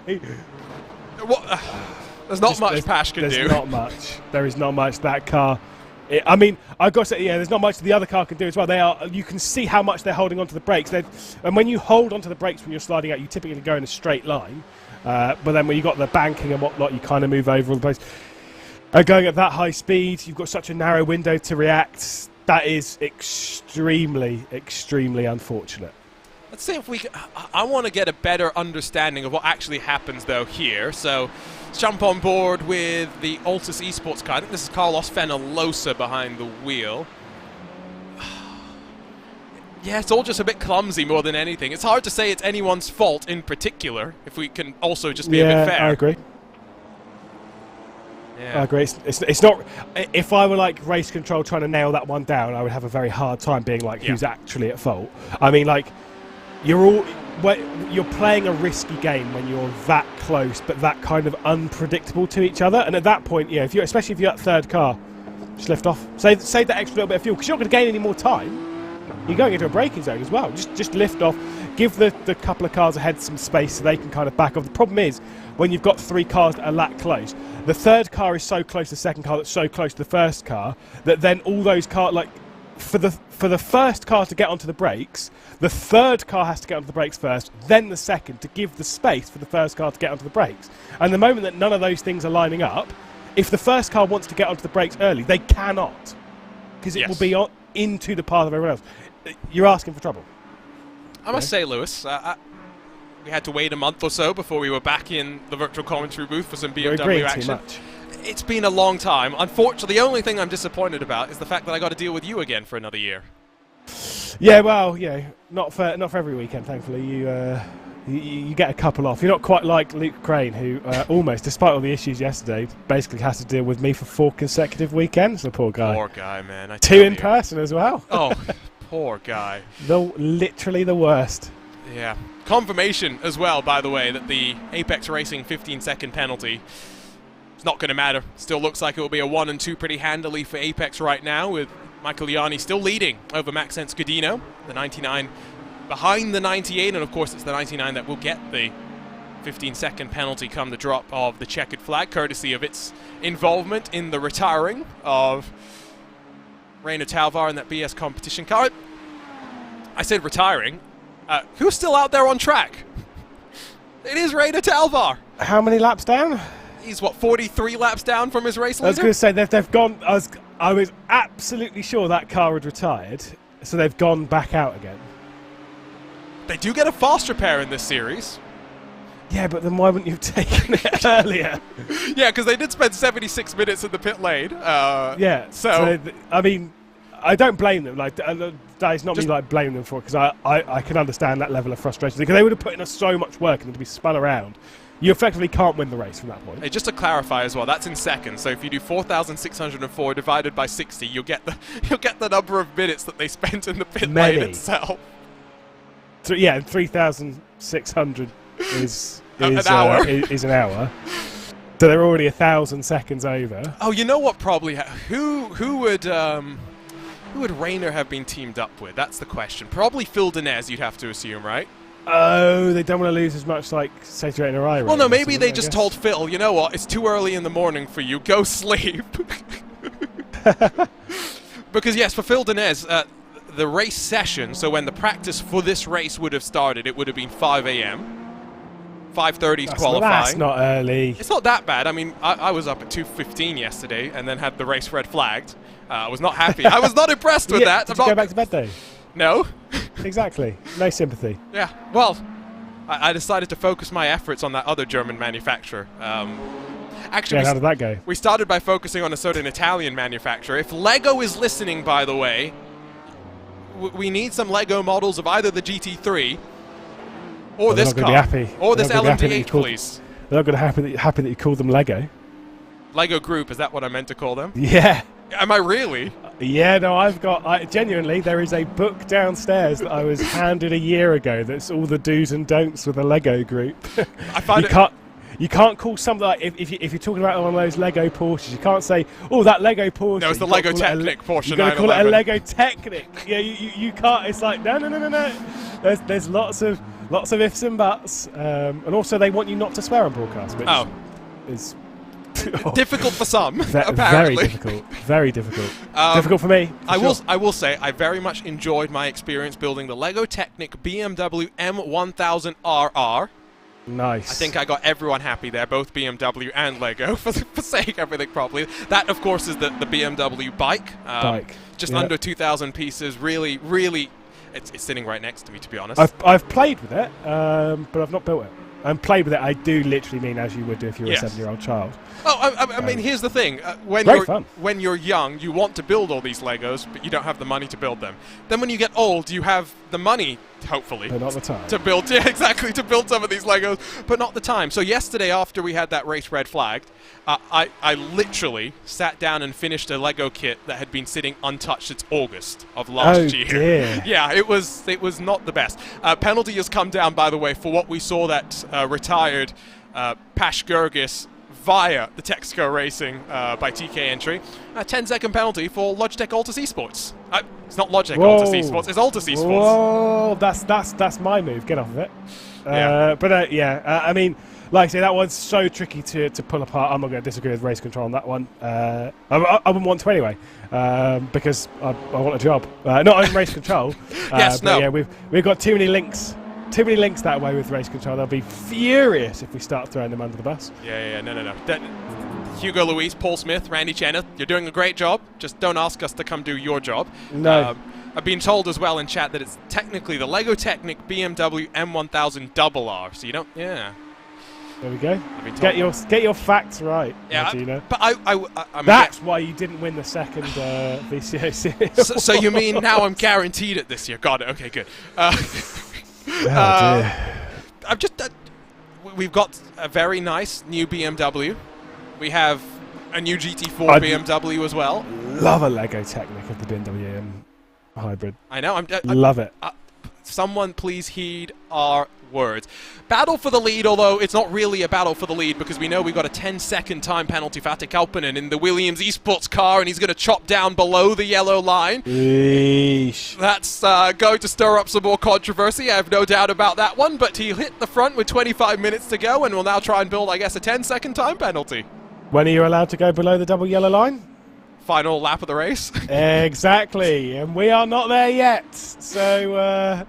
Speaker 2: there's not much Pash can do.
Speaker 3: There's not much. There is not much that car. I mean, I've got to say, yeah, there's not much the other car can do as well. You can see how much they're holding onto the brakes. And when you hold onto the brakes when you're sliding out, you typically go in a straight line. But then when you got the banking and whatnot, you kind of move over all the place. Going at that high speed, you've got such a narrow window to react. That is extremely, extremely unfortunate.
Speaker 2: Let's see if we can. I want to get a better understanding of what actually happens, though, here. So let's jump on board with the Altus Esports car. I think this is Carlos Fenalosa behind the wheel. Yeah, it's all just a bit clumsy more than anything. It's hard to say it's anyone's fault in particular, if we can also just be a bit fair.
Speaker 3: I agree.
Speaker 2: Yeah.
Speaker 3: I agree. It's not. If I were like race control trying to nail that one down, I would have a very hard time being like, who's actually at fault. I mean, like, you're playing a risky game when you're that close, but that kind of unpredictable to each other. And at that point, yeah, especially if you're that third car, just lift off. Save that extra little bit of fuel because you're not going to gain any more time. You're going into a braking zone as well. Just lift off. Give the couple of cars ahead some space so they can kind of back off. The problem is when you've got three cars that are that close, the third car is so close to the second car that's so close to the first car that then all those cars, like for the first car to get onto the brakes, the third car has to get onto the brakes first, then the second to give the space for the first car to get onto the brakes. And the moment that none of those things are lining up, if the first car wants to get onto the brakes early, they cannot because it will be into the path of everyone else. You're asking for trouble.
Speaker 2: I must say, Lewis, we had to wait a month or so before we were back in the virtual commentary booth for some BMW action. It's been a long time. Unfortunately, the only thing I'm disappointed about is the fact that I got to deal with you again for another year.
Speaker 3: Yeah, well, not for every weekend, thankfully. You get a couple off. You're not quite like Luke Crane, who almost, despite all the issues yesterday, basically has to deal with me for 4 consecutive weekends. The poor guy.
Speaker 2: Poor guy, man.
Speaker 3: 2 in person as well.
Speaker 2: Oh, poor guy.
Speaker 3: Literally the worst.
Speaker 2: Yeah. Confirmation as well, by the way, that the Apex Racing 15-second penalty is not going to matter. Still looks like it will be a 1 and 2 pretty handily for Apex right now, with Michael Ianni still leading over Maxence Godino, the 99 behind the 98, and of course it's the 99 that will get the 15-second penalty come the drop of the checkered flag, courtesy of its involvement in the retiring of Rainer Talvar in that BS competition car. I said retiring. Who's still out there on track? It is Rainer Talvar.
Speaker 3: How many laps down?
Speaker 2: He's, 43 laps down from his race leader?
Speaker 3: I was going to say, they've gone... I was absolutely sure that car had retired, so they've gone back out again.
Speaker 2: They do get a fast repair in this series.
Speaker 3: Yeah, but then why wouldn't you have taken it earlier?
Speaker 2: Yeah, because they did spend 76 minutes in the pit lane.
Speaker 3: Yeah, so I mean... I don't blame them. Like that is not me like blaming them for it, because I can understand that level of frustration, because they would have put in so much work and to be spun around. You effectively can't win the race from that point.
Speaker 2: Hey, just to clarify as well, that's in seconds. So if you do 4,604 divided by 60, you'll get the number of minutes that they spent in the pit lane itself. So yeah,
Speaker 3: 3,600 is
Speaker 2: an hour.
Speaker 3: Is an hour. So they're already 1,000 seconds over.
Speaker 2: Oh, you know what? Probably who would Rainer have been teamed up with? That's the question. Probably Phil Denez, you'd have to assume, right?
Speaker 3: Oh, they don't want to lose as much like Saturday and iRacing.
Speaker 2: Well, no, maybe they just told Phil, you know what, it's too early in the morning for you, go sleep. Because yes, for Phil Denez, the race session, so when the practice for this race would have started, it would have been 5 a.m. 5:30 is qualifying.
Speaker 3: That's not early.
Speaker 2: It's not that bad. I mean, I was up at 2:15 yesterday and then had the race red flagged. I was not happy. I was not impressed with that.
Speaker 3: Did you go back to bed though?
Speaker 2: No.
Speaker 3: Exactly. No sympathy.
Speaker 2: Yeah. Well, I decided to focus my efforts on that other German manufacturer. Actually,
Speaker 3: how did that go?
Speaker 2: We started by focusing on a certain Italian manufacturer. If Lego is listening, by the way, we need some Lego models of either the GT3 or
Speaker 3: They're
Speaker 2: this
Speaker 3: not gonna
Speaker 2: car,
Speaker 3: be happy.
Speaker 2: or
Speaker 3: They're
Speaker 2: this
Speaker 3: not gonna be happy that you
Speaker 2: LMDH,
Speaker 3: called-
Speaker 2: please.
Speaker 3: They're not going to be happy that you called them Lego.
Speaker 2: Lego Group, is that what I meant to call them?
Speaker 3: Yeah.
Speaker 2: Am I really?
Speaker 3: Yeah, no, genuinely, there is a book downstairs that I was handed a year ago that's all the do's and don'ts with the Lego Group.
Speaker 2: I find
Speaker 3: You can't call something like, if you're talking about one of those Lego Porsches, you can't say, oh, that Lego Porsche.
Speaker 2: No, it's the
Speaker 3: You've
Speaker 2: Lego
Speaker 3: got to call it
Speaker 2: Technic Porsche
Speaker 3: You've got to call it a
Speaker 2: 911.
Speaker 3: Lego Technic. Yeah, you can't. It's like, no. There's lots of ifs and buts. And also, they want you not to swear on broadcast, which is...
Speaker 2: difficult for some,
Speaker 3: Very
Speaker 2: apparently.
Speaker 3: difficult. Very difficult. Difficult for me.
Speaker 2: I will say I very much enjoyed my experience building the Lego Technic BMW M1000RR.
Speaker 3: Nice.
Speaker 2: I think I got everyone happy there, both BMW and Lego, for saying everything properly. That, of course, is the BMW bike. Just under 2,000 pieces. Really, really, it's sitting right next to me, to be honest.
Speaker 3: I've played with it, but I've not built it. And played with it, I do literally mean as you would do if you were a 7-year-old child.
Speaker 2: Oh, I mean, here's the thing. When you're young, you want to build all these Legos, but you don't have the money to build them. Then when you get old, you have the money, hopefully,
Speaker 3: but not the time.
Speaker 2: to build, to build some of these Legos, but not the time. So yesterday, after we had that race red flagged, I literally sat down and finished a Lego kit that had been sitting untouched since August of last year.
Speaker 3: Dear.
Speaker 2: Yeah, it was not the best. Penalty has come down, by the way, for what we saw that retired Pash Gergis via the Texaco Racing by TK entry. A 10-second penalty for Logitech Altus Esports. It's not Logitech Altus Esports, it's Altus Esports.
Speaker 3: Whoa, that's my move. Get off of it. I mean, like I say, that one's so tricky to pull apart. I'm not going to disagree with race control on that one. I wouldn't want to anyway, because I want a job. Not on race control.
Speaker 2: Yes, no.
Speaker 3: Yeah, we've got too many links. Too many links that way with race control. They'll be furious if we start throwing them under the bus.
Speaker 2: Yeah, no. Hugo Luis, Paul Smith, Randy Cheneth, you're doing a great job. Just don't ask us to come do your job.
Speaker 3: No.
Speaker 2: I've been told as well in chat that it's technically the Lego Technic BMW M1000RR. So you don't, yeah.
Speaker 3: There we go. Get your facts right.
Speaker 2: Yeah,
Speaker 3: Martina.
Speaker 2: but I'm
Speaker 3: that's why you didn't win the second VCA series.
Speaker 2: So you mean now I'm guaranteed it this year? Got it. Okay, good.
Speaker 3: Dear.
Speaker 2: I've just we've got a very nice new BMW. We have a new GT4 BMW as well.
Speaker 3: Love a Lego Technic of the BMW hybrid.
Speaker 2: I know.
Speaker 3: Love it.
Speaker 2: Someone please heed our words. Battle for the lead, although it's not really a battle for the lead because we know we've got a 10-second time penalty for Ate Kalpanen in the Williams Esports car, and he's going to chop down below the yellow line.
Speaker 3: Eesh.
Speaker 2: That's going to stir up some more controversy. I have no doubt about that one, but he hit the front with 25 minutes to go and will now try and build, I guess, a 10-second time penalty.
Speaker 3: When are you allowed to go below the double yellow line?
Speaker 2: Final lap of the race.
Speaker 3: Exactly, and we are not there yet. So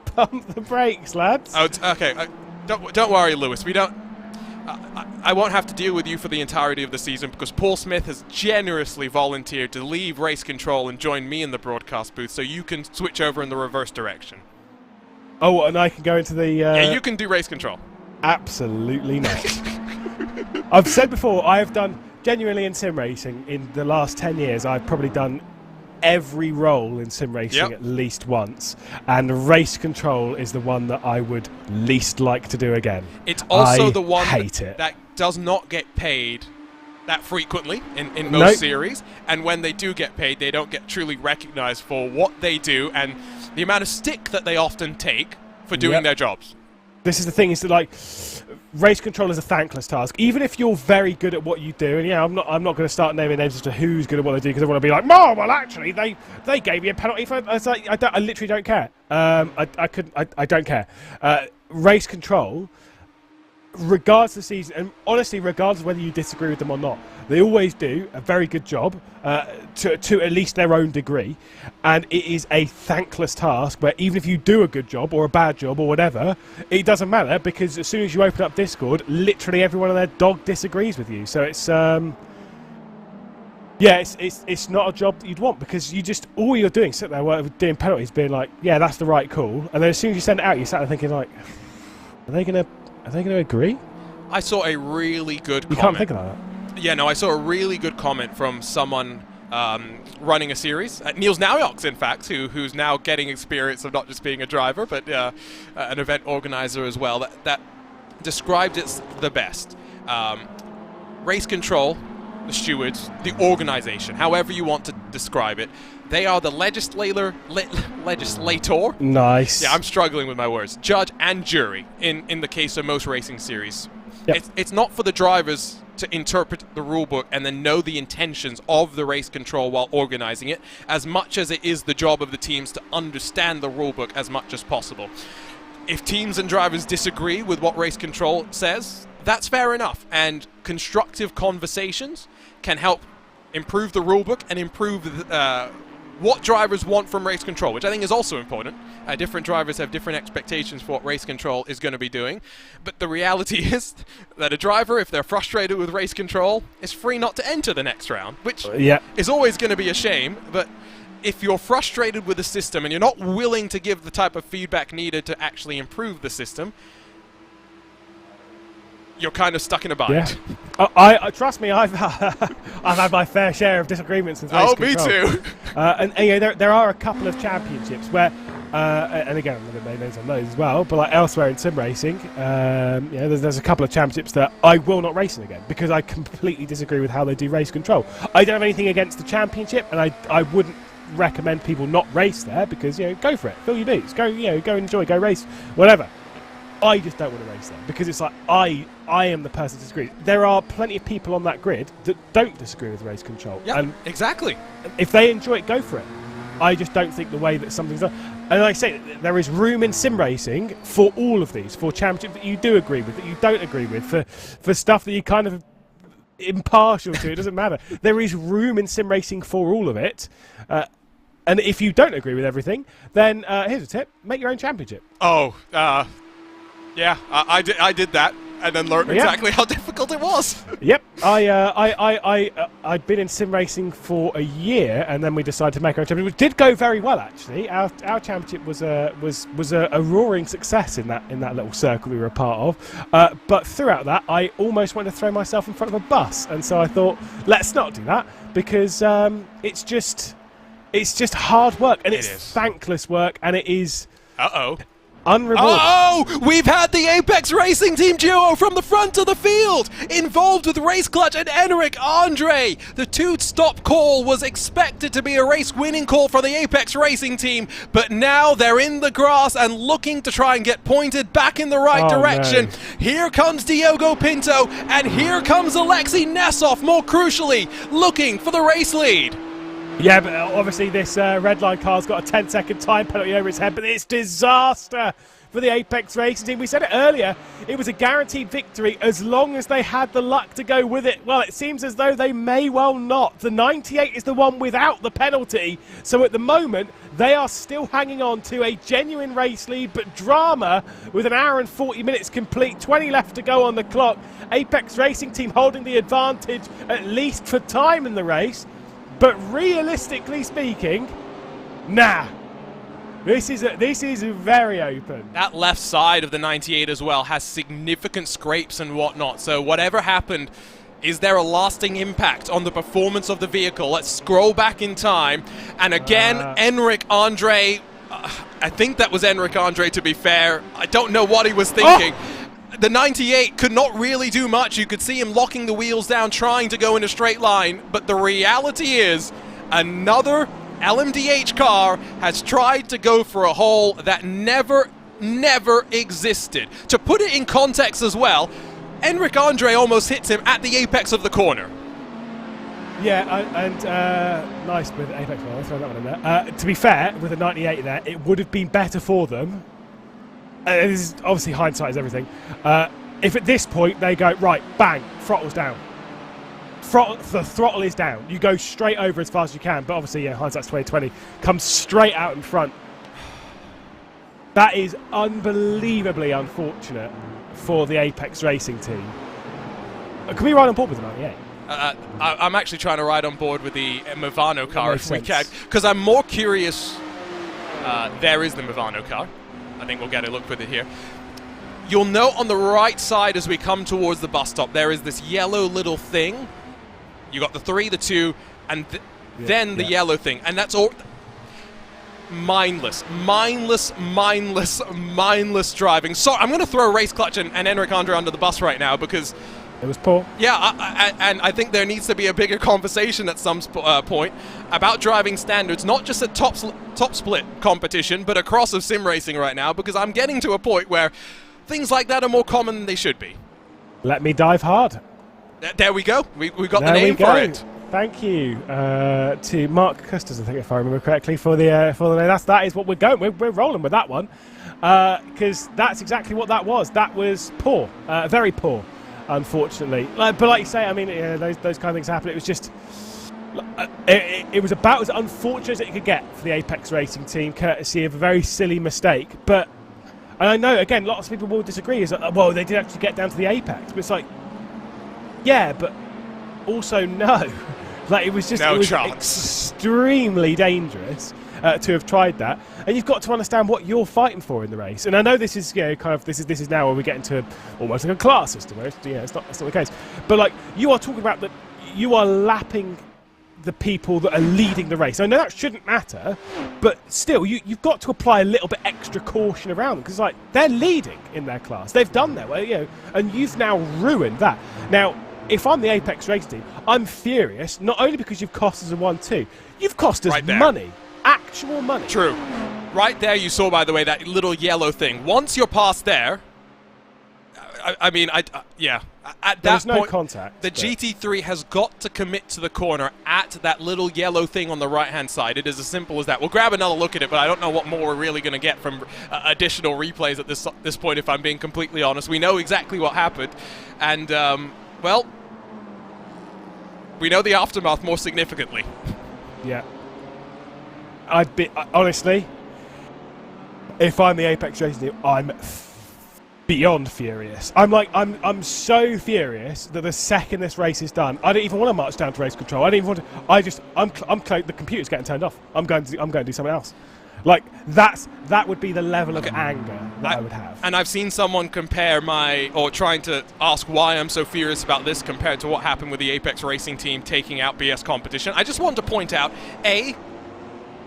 Speaker 3: pump the brakes, lads.
Speaker 2: Oh, okay. Don't worry, Lewis. We don't. I won't have to deal with you for the entirety of the season because Paul Smith has generously volunteered to leave race control and join me in the broadcast booth, so you can switch over in the reverse direction.
Speaker 3: Oh, and I can go into the.
Speaker 2: Yeah, you can do race control.
Speaker 3: Absolutely not. I've said before, I have done. Genuinely in sim racing, in the last 10 years, I've probably done every role in sim racing at least once, and race control is the one that I would least like to do again.
Speaker 2: It's also the one
Speaker 3: it.
Speaker 2: that does not get paid that frequently in most series, and when they do get paid, they don't get truly recognized for what they do and the amount of stick that they often take for doing their jobs.
Speaker 3: This is the thing, is that like race control is a thankless task. Even if you're very good at what you do, and I'm not going to start naming names as to who's good at what they do because I want to be like, oh, well, actually, they gave me a penalty for. It's like, I literally don't care. I don't care. Race control, regardless of the season, and honestly, regardless of whether you disagree with them or not, they always do a very good job to at least their own degree, and it is a thankless task where even if you do a good job or a bad job or whatever, it doesn't matter because as soon as you open up Discord, literally everyone and their dog disagrees with you. So it's it's not a job that you'd want because you just all you're doing sitting there doing penalties, being like, yeah, that's the right call, and then as soon as you send it out, you sat there thinking like, are they gonna agree?
Speaker 2: I saw a really good comment.
Speaker 3: You can't think about that.
Speaker 2: Yeah, no, I saw a really good comment from someone running a series. Niels Naujoks, in fact, who's now getting experience of not just being a driver, but an event organizer as well, that described it the best. Race control, the stewards, the organization, however you want to describe it, they are the legislator.
Speaker 3: Nice.
Speaker 2: Yeah, I'm struggling with my words. Judge and jury in the case of most racing series. Yep. It's not for the drivers to interpret the rule book and then know the intentions of the race control while organizing it, as much as it is the job of the teams to understand the rule book as much as possible. If teams and drivers disagree with what race control says, that's fair enough, and constructive conversations can help improve the rule book and improve what drivers want from race control, which I think is also important. Different drivers have different expectations for what race control is going to be doing, but the reality is that a driver, if they're frustrated with race control, is free not to enter the next round, which is always going to be a shame. But if you're frustrated with the system and you're not willing to give the type of feedback needed to actually improve the system, you're kind of stuck in a bind.
Speaker 3: Yeah. I trust me, I've had my fair share of disagreements with race control.
Speaker 2: Me too.
Speaker 3: And you know, there are a couple of championships where, and again, I'm going to make names on those as well, but like elsewhere in sim racing, you know, there's a couple of championships that I will not race in again because I completely disagree with how they do race control. I don't have anything against the championship, and I wouldn't recommend people not race there because, you know, go for it, fill your boots, go, you know, go enjoy, go race, whatever. I just don't want to race there because it's like I am the person who disagrees. There are plenty of people on that grid that don't disagree with race control.
Speaker 2: Yeah, and exactly.
Speaker 3: If they enjoy it, go for it. I just don't think the way that something's done. And like I say, there is room in sim racing for all of these, for championships that you do agree with, that you don't agree with, for stuff that you kind of impartial to. It doesn't matter. There is room in sim racing for all of it. And if you don't agree with everything, then here's a tip: make your own championship.
Speaker 2: Yeah, I did that, and then learned exactly how difficult it was.
Speaker 3: Yep, I'd been in sim racing for a year, and then we decided to make our own championship, which did go very well actually. Our championship was a roaring success in that little circle we were a part of. But throughout that, I almost wanted to throw myself in front of a bus, and so I thought, let's not do that because it's just hard work, and it's thankless work, and it is. Unrewarded.
Speaker 2: Oh, we've had the Apex Racing Team duo from the front of the field, involved with Race Clutch and Enric Andre. The two-stop call was expected to be a race-winning call for the Apex Racing Team, but now they're in the grass and looking to try and get pointed back in the right direction. No. Here comes Diogo Pinto, and here comes Alexei Nesov, more crucially, looking for the race lead.
Speaker 3: Yeah, but obviously this red line car's got a 10-second time penalty over its head, but it's disaster for the Apex Racing Team. We said it earlier, it was a guaranteed victory as long as they had the luck to go with it. Well, it seems as though they may well not. The 98 is the one without the penalty, so at the moment they are still hanging on to a genuine race lead, but drama with an hour and 40 minutes complete, 20 left to go on the clock. Apex Racing Team holding the advantage, at least for time in the race. But realistically speaking, nah. This is very open.
Speaker 2: That left side of the 98 as well has significant scrapes and whatnot. So whatever happened, is there a lasting impact on the performance of the vehicle? Let's scroll back in time. And again, Enric Andre, I think that was Enric Andre to be fair. I don't know what he was thinking. The 98 could not really do much. You could see him locking the wheels down, trying to go in a straight line. But the reality is, another LMDH car has tried to go for a hole that never existed. To put it in context as well, Enric Andre almost hits him at the apex of the corner.
Speaker 3: Yeah, and nice with Apex. Well, I'll throw that one in there. To be fair, with a 98 there, it would have been better for them. This is obviously hindsight is everything. If at this point they go, right, bang, throttle's down. The throttle is down. You go straight over as fast as you can, but obviously, yeah, hindsight's 2020. Comes straight out in front. That is unbelievably unfortunate for the Apex Racing Team. Can we ride on board with the 98?
Speaker 2: I'm actually trying to ride on board with the Movano car if we can, because I'm more curious. There is the Movano car. I think we'll get a look with it here. You'll note on the right side as we come towards the bus stop, there is this yellow little thing. You got the 3, the 2, and then the yellow thing, and that's all. Mindless driving. So I'm going to throw Race Clutch and Enric Andre under the bus right now because
Speaker 3: it was poor.
Speaker 2: Yeah, and I think there needs to be a bigger conversation at some point about driving standards, not just at top split competition, but across of sim racing right now, because I'm getting to a point where things like that are more common than they should be. Let me dive hard. There we go. We got the name for it.
Speaker 3: Thank you to Mark Custis, I think, if I remember correctly, for the name. That is what we're going. We're rolling with that one because that's exactly what that was. That was poor, very poor, unfortunately. But like you say, I mean, those kind of things happen. It was just, it was about as unfortunate as it could get for the Apex Racing team, courtesy of a very silly mistake. But and I know again, lots of people will disagree. Is like, well, they did actually get down to the Apex, but it's like, yeah, but also no. Like it was just extremely dangerous to have tried that, and you've got to understand what you're fighting for in the race. And I know this is kind of this is now where we get into almost like a class system. Where it's not the case. But like you are talking about that, you are lapping the people that are leading the race. I know that shouldn't matter, but still, you've got to apply a little bit extra caution around them because like they're leading in their class. They've done their way, and you've now ruined that. Now, if I'm the Apex Race team, I'm furious, not only because you've cost us a 1-2, you've cost us money, actual money.
Speaker 2: True. Right there you saw, by the way, that little yellow thing. Once you're past there, I mean, at that
Speaker 3: There's
Speaker 2: point,
Speaker 3: no contact.
Speaker 2: the GT3 has got to commit to the corner at that little yellow thing on the right-hand side. It is as simple as that. We'll grab another look at it, but I don't know what more we're really going to get from additional replays at this point, if I'm being completely honest. We know exactly what happened, and, well, we know the aftermath more significantly.
Speaker 3: Yeah. Honestly, if I'm the Apex Racing team, I'm beyond furious. I'm so furious that the second this race is done, I don't even want to march down to race control. I don't even want to. The computer's getting turned off. I'm going to do something else. Like that would be the level of anger that I would have.
Speaker 2: And I've seen someone compare trying to ask why I'm so furious about this compared to what happened with the Apex Racing team taking out BS competition. I just want to point out, A,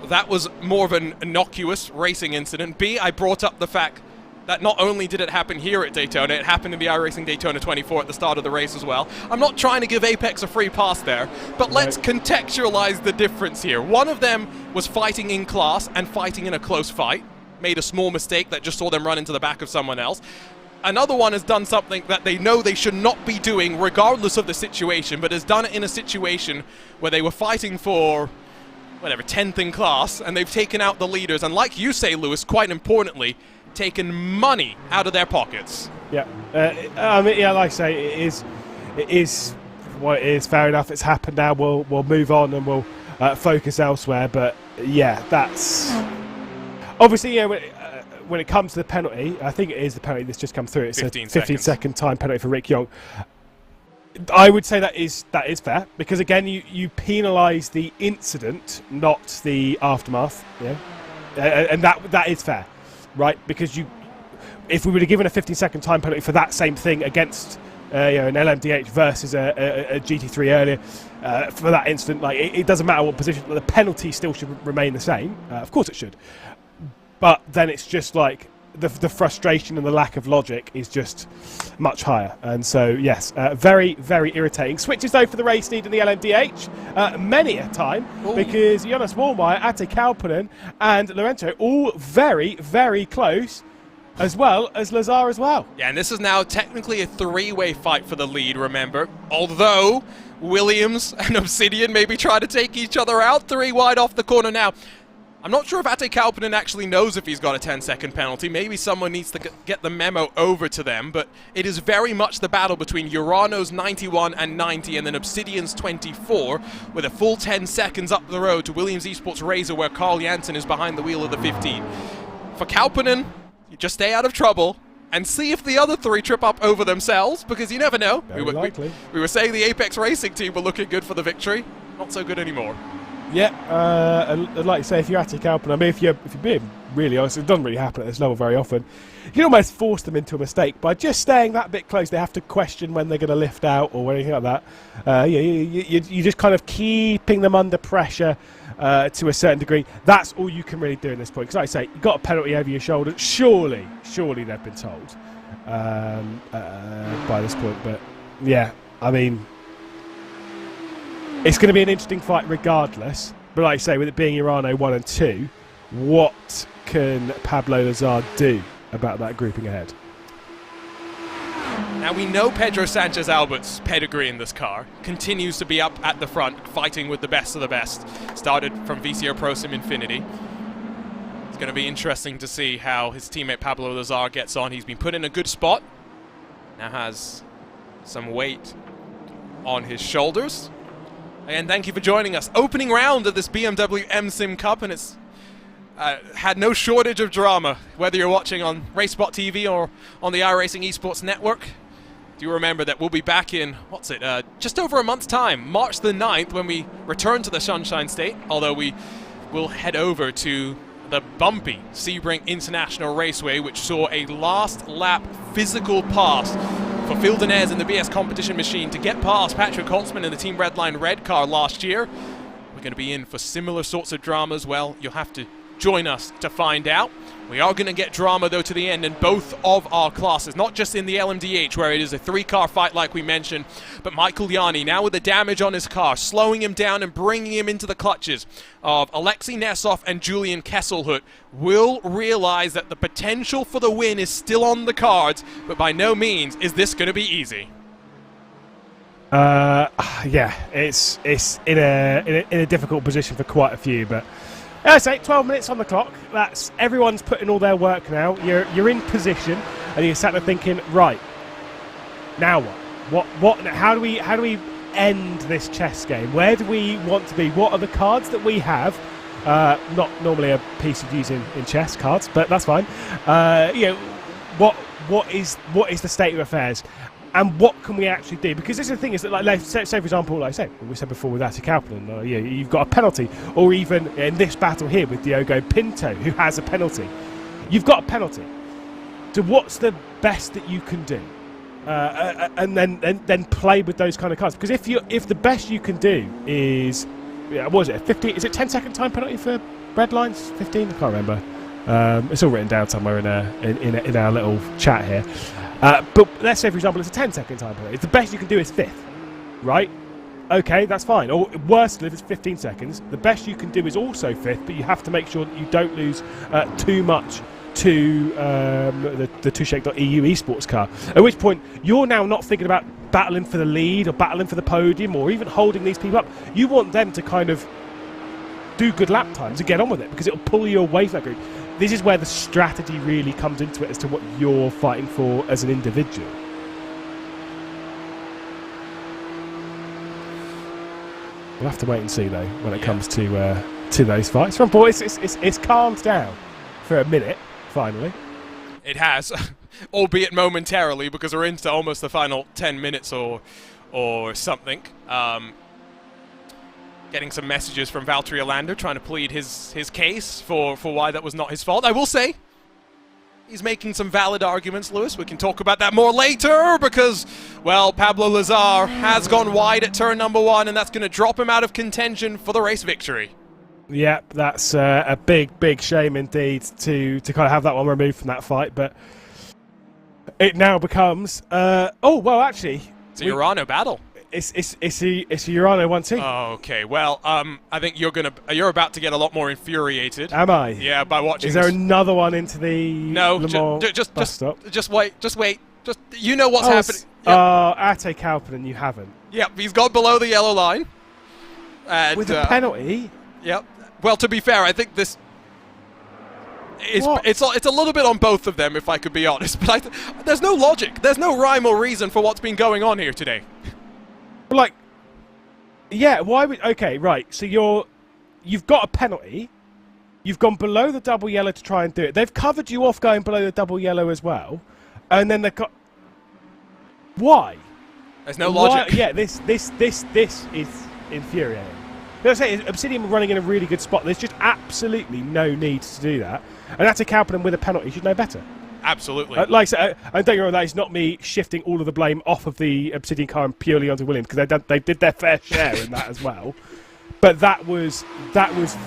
Speaker 2: that was more of an innocuous racing incident. B, I brought up the fact that not only did it happen here at Daytona, it happened in the iRacing Daytona 24 at the start of the race as well. I'm not trying to give Apex a free pass there, but let's contextualize the difference here. One of them was fighting in class and fighting in a close fight, made a small mistake that just saw them run into the back of someone else. Another one has done something that they know they should not be doing regardless of the situation, but has done it in a situation where they were fighting for, 10th in class, and they've taken out the leaders. And like you say, Lewis, quite importantly, taken money out of their pockets.
Speaker 3: Yeah, I mean, like I say, it is what it is. Fair enough. It's happened now. We'll move on and we'll focus elsewhere. But yeah, that's obviously when it comes to the penalty, I think it is the penalty that's just come through. It's a 15-second time penalty for Rick Young. I would say that is fair because again, you penalise the incident, not the aftermath. Yeah, and that is fair. Right, because if we would have given a 15-second time penalty for that same thing against an LMDH versus a GT3 earlier for that incident, like it doesn't matter what position, the penalty still should remain the same. Of course it should, but then it's just like the frustration and the lack of logic is just much higher. And so yes, very, very irritating. Switches though for the race lead in the LMDH many a time. Ooh. Because Jonas Wallmeyer, Ate Kalpanen and Lorenzo all very, very close, as well as Lazar as well.
Speaker 2: Yeah, and this is now technically a three-way fight for the lead, remember, although Williams and Obsidian maybe try to take each other out, 3 wide off the corner now. I'm not sure if Ate Kalpanen actually knows if he's got a 10-second penalty. Maybe someone needs to get the memo over to them, but it is very much the battle between Urano's 91 and 90 and then Obsidian's 24 with a full 10 seconds up the road to Williams Esports Razor where Carl Jansen is behind the wheel of the 15. For Kalpanen, you just stay out of trouble and see if the other 3 trip up over themselves, because you never know.
Speaker 3: Very likely.
Speaker 2: We were saying the Apex Racing team were looking good for the victory. Not so good anymore.
Speaker 3: Yeah, and like you say, if you're Ate Kalpanen, I mean, if you're being really honest, it doesn't really happen at this level very often. You can almost force them into a mistake by just staying that bit close. They have to question when they're going to lift out or anything like that. You just kind of keeping them under pressure to a certain degree. That's all you can really do in this point. Because like I say, you've got a penalty over your shoulder. Surely they've been told by this point. But yeah, I mean, it's going to be an interesting fight regardless. But like I say, with it being Urano 1 and 2, what can Pablo Lazar do about that grouping ahead?
Speaker 2: Now we know Pedro Sanchez Albert's pedigree in this car continues to be up at the front, fighting with the best of the best. Started from VCO Pro Sim Infinity. It's going to be interesting to see how his teammate Pablo Lazar gets on. He's been put in a good spot. Now has some weight on his shoulders. And thank you for joining us. Opening round of this BMW M-Sim Cup, and it's had no shortage of drama, whether you're watching on RaceSpot TV or on the iRacing Esports Network. Do remember that we'll be back in, just over a month's time, March the 9th, when we return to the Sunshine State, although we will head over to the bumpy Sebring International Raceway, which saw a last lap physical pass for Phil Denez in the BS competition machine to get past Patrick Holtzman in the Team Redline Red car last year. We're going to be in for similar sorts of dramas. Well, you'll have to join us to find out. We are going to get drama, though, to the end in both of our classes, not just in the LMDH, where it is a 3-car fight like we mentioned, but Michael Yanni, now with the damage on his car, slowing him down and bringing him into the clutches of Alexei Nesov and Julian Kesselhut, will realize that the potential for the win is still on the cards, but by no means is this going to be easy.
Speaker 3: Yeah, it's in a difficult position for quite a few, but as I say, 12 minutes on the clock. That's everyone's putting all their work now. You're in position, and you're sat there thinking, right, now what? What? How do we end this chess game? Where do we want to be? What are the cards that we have? Not normally a piece of use in chess cards, but that's fine. What is the state of affairs? And what can we actually do? Because this is the thing, is that, like, say for example, like I said, we said before with Ati Kauppinen, you've got a penalty, or even in this battle here with Diogo Pinto, who has a penalty. You've got a penalty. So what's the best that you can do? And then play with those kind of cards. Because if the best you can do is, what is it, 15? Is it 10-second time penalty for red lines? 15? I can't remember. It's all written down somewhere in our little chat here. But let's say, for example, it's a 10-second time penalty. If the best you can do is 5th, right? Okay, that's fine. Or worse, if it's 15 seconds, the best you can do is also 5th, but you have to make sure that you don't lose too much to the Touchek.eu esports car. At which point, you're now not thinking about battling for the lead or battling for the podium or even holding these people up. You want them to kind of do good lap times and get on with it, because it'll pull you away from that group. This is where the strategy really comes into it as to what you're fighting for as an individual. We'll have to wait and see, though, when it comes to those fights. From Paul, it's calmed down for a minute, finally.
Speaker 2: It has, albeit momentarily, because we're into almost the final 10 minutes or something. Getting some messages from Valtteri Alander trying to plead his case for why that was not his fault. I will say, he's making some valid arguments, Lewis. We can talk about that more later because, well, Pablo Lazar has gone wide at turn number 1, and that's going to drop him out of contention for the race victory.
Speaker 3: Yep, that's a big shame indeed to kind of have that one removed from that fight. But it now becomes, actually,
Speaker 2: it's a Urano battle.
Speaker 3: It's a Urano 1-2.
Speaker 2: Oh, okay. Well, I think you're about to get a lot more infuriated.
Speaker 3: Am I?
Speaker 2: Yeah, by watching.
Speaker 3: Is there another one into the
Speaker 2: just wait. You know what's happening.
Speaker 3: Ate Kauppinen, you haven't.
Speaker 2: Yep, he's gone below the yellow line. And,
Speaker 3: with a penalty.
Speaker 2: Yep. Well, to be fair, I think this it's a little bit on both of them, if I could be honest. But there's no logic. There's no rhyme or reason for what's been going on here today.
Speaker 3: Like, yeah, why would... Okay, right, so you've got a penalty. You've gone below the double yellow to try and do it. They've covered you off going below the double yellow as well. And then they've got... Why?
Speaker 2: There's no logic.
Speaker 3: Yeah, this is infuriating. I say, Obsidian running in a really good spot. There's just absolutely no need to do that. And Ate Kalpinen with a penalty should know better.
Speaker 2: Absolutely.
Speaker 3: Like I said, and don't get me wrong, that is not me shifting all of the blame off of the Obsidian car and purely onto Williams, because they did their fair share in that as well. But that was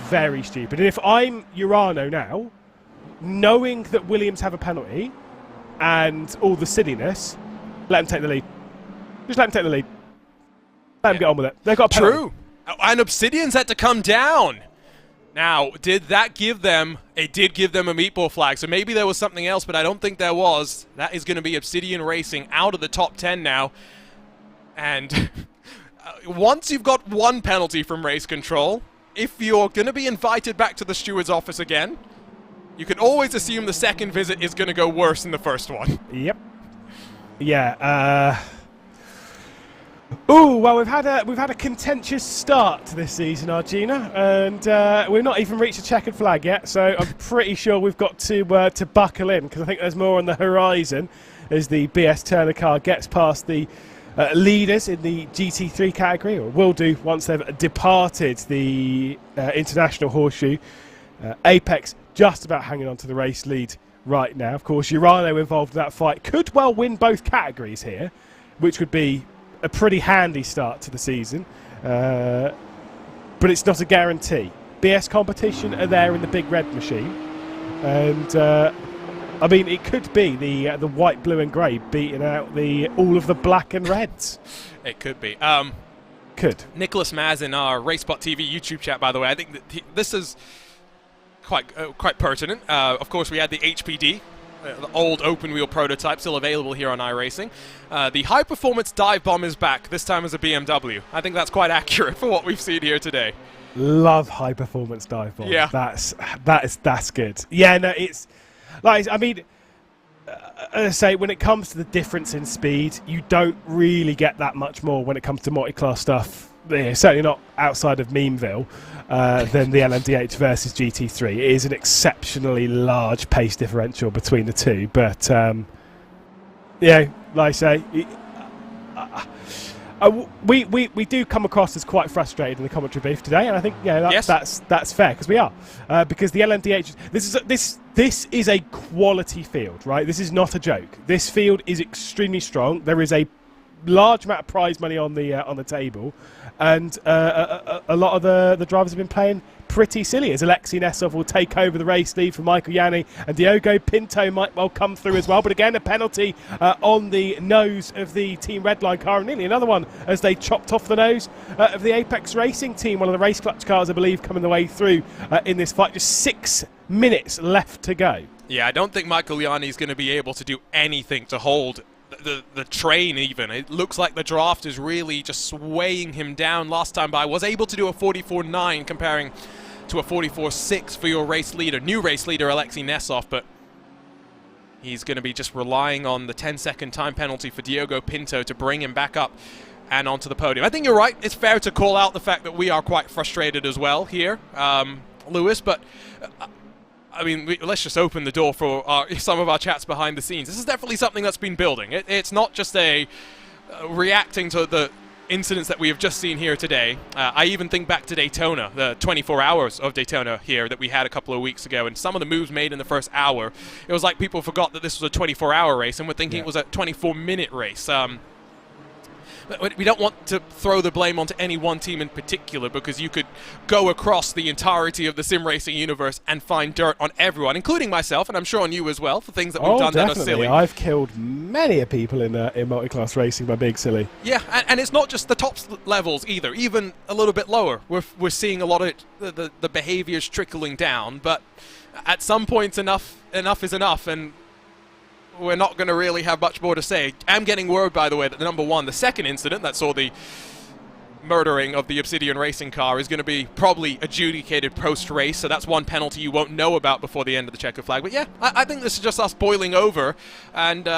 Speaker 3: very stupid. And if I'm Urano now, knowing that Williams have a penalty and all the silliness, let them take the lead. Just let them take the lead. Let them get on with it. They've got a penalty.
Speaker 2: True. And Obsidian's had to come down. Now, did that give them... It did give them a meatball flag, so maybe there was something else, but I don't think there was. That is going to be Obsidian Racing out of the top 10 now. And once you've got one penalty from race control, if you're going to be invited back to the steward's office again, you can always assume the second visit is going to go worse than the first one.
Speaker 3: Yep. Yeah, ooh, well, we've had a contentious start to this season, Argina, and we've not even reached a checkered flag yet. So I'm pretty sure we've got to buckle in, because I think there's more on the horizon as the BS Turner car gets past the leaders in the GT3 category, or will do once they've departed the international horseshoe. Apex just about hanging on to the race lead right now. Of course, Urano involved in that fight could well win both categories here, which would be a pretty handy start to the season, but it's not a guarantee. BS Competition are there in the big red machine, and I mean, it could be the white, blue and grey beating out all of the black and reds.
Speaker 2: It could be.
Speaker 3: Could.
Speaker 2: Nicholas Maz in our RaceBot TV YouTube chat, by the way, I think that this is quite pertinent. Of course, we had the HPD, the old open-wheel prototype, still available here on iRacing. The high-performance dive bomb is back, this time as a BMW. I think that's quite accurate for what we've seen here today.
Speaker 3: Love high-performance dive bomb.
Speaker 2: Yeah.
Speaker 3: That's good. Yeah, no, it's... Like, I mean, as I say, when it comes to the difference in speed, you don't really get that much more when it comes to multi-class stuff. Yeah, certainly not outside of Memeville. Than the LMDH versus GT3. It is an exceptionally large pace differential between the two, but yeah, like I say, we do come across as quite frustrated in the commentary booth today, and I think that's fair, because we are, because the LMDH this is a quality field, right? This is not a joke. This field is extremely strong. There is a large amount of prize money on the table, and a lot of the drivers have been playing pretty silly, as Alexei Nesov will take over the race lead from Michael Yanni, and Diogo Pinto might well come through as well. But again, a penalty on the nose of the Team Redline car, and nearly another one as they chopped off the nose of the Apex Racing team, one of the race clutch cars, I believe, coming the way through in this fight. Just 6 minutes left to go.
Speaker 2: Yeah, I don't think Michael Yanni is going to be able to do anything to hold the train even. It looks like the draft is really just swaying him down. Last time by was able to do a 44.9 comparing to a 44.6 for your race leader, new race leader Alexei Nesov, but he's going to be just relying on the 10-second time penalty for Diogo Pinto to bring him back up and onto the podium. I think you're right. It's fair to call out the fact that we are quite frustrated as well here, Lewis, but I mean, let's just open the door for some of our chats behind the scenes. This is definitely something that's been building. It's not just a reacting to the incidents that we have just seen here today. I even think back to Daytona, the 24 hours of Daytona here that we had a couple of weeks ago, and some of the moves made in the first hour, it was like people forgot that this was a 24-hour race and were thinking it was a 24-minute race. But we don't want to throw the blame onto any one team in particular, because you could go across the entirety of the sim racing universe and find dirt on everyone, including myself, and I'm sure on you as well, for things that we've done that are silly.
Speaker 3: I've killed many a people in multi-class racing by being silly.
Speaker 2: Yeah, and it's not just the top levels either, even a little bit lower. We're seeing a lot of the behaviors trickling down, but at some point enough is enough, and we're not going to really have much more to say. I'm getting word, by the way, that the second incident that saw the murdering of the Obsidian Racing car is going to be probably adjudicated post-race, so that's one penalty you won't know about before the end of the checkered flag. But yeah, I think this is just us boiling over, and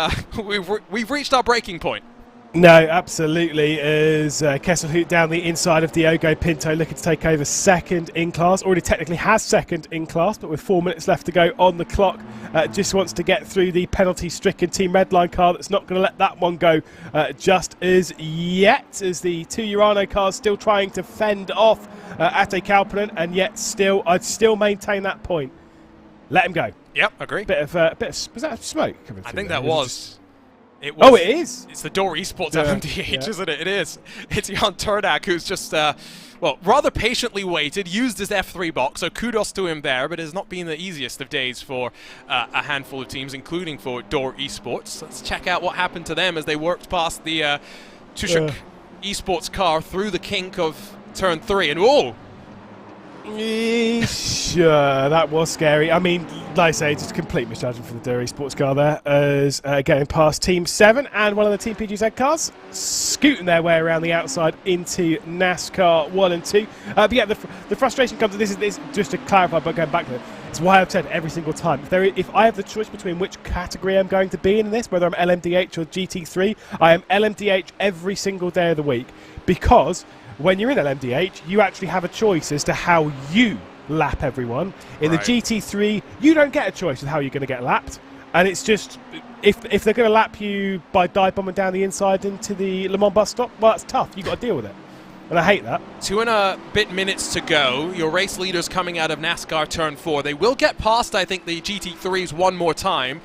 Speaker 2: we've reached our breaking point.
Speaker 3: No, absolutely, as Kesselhout down the inside of Diogo Pinto, looking to take over second in class. Already technically has second in class, but with 4 minutes left to go on the clock, just wants to get through the penalty-stricken Team Redline car. That's not going to let that one go just as yet, as the two Urano cars still trying to fend off Ate Kalpinen, and yet I'd still maintain that point. let him go.
Speaker 2: Yep, agree.
Speaker 3: Was that smoke coming through?
Speaker 2: I think
Speaker 3: there?
Speaker 2: that
Speaker 3: Or
Speaker 2: was. It was.
Speaker 3: Oh, it is?
Speaker 2: It's the Door Esports
Speaker 3: Yeah,
Speaker 2: LMDH,
Speaker 3: yeah.
Speaker 2: isn't it? It is. It's Jan Turdak who's just, well, rather patiently waited, used his F3 box, so kudos to him there, but it has not been the easiest of days for a handful of teams, including for Door Esports. Let's check out what happened to them as they worked past the Tushuk Esports car through the kink of turn 3, and whoa!
Speaker 3: Sure, that was scary. I mean, like I say, just complete misjudgment for the Dairy Sports car there, as getting past Team 7 and one of the Team PGZ cars, scooting their way around the outside into NASCAR 1 and 2. But yeah, the frustration comes, and this is just to clarify, but going back to it, it's why I've said every single time, if I have the choice between which category I'm going to be in this, whether I'm LMDH or GT3, I am LMDH every single day of the week, because when you're in LMDH, you actually have a choice as to how you lap everyone. In the GT3, you don't get a choice of how you're going to get lapped. And it's just, if they're going to lap you by dive bombing down the inside into the Le Mans bus stop, well, that's tough. You've got to deal with it. And I hate that. 2 and a bit minutes to go. Your race leaders coming out of NASCAR Turn 4. They will get past, I think, the GT3s one more time,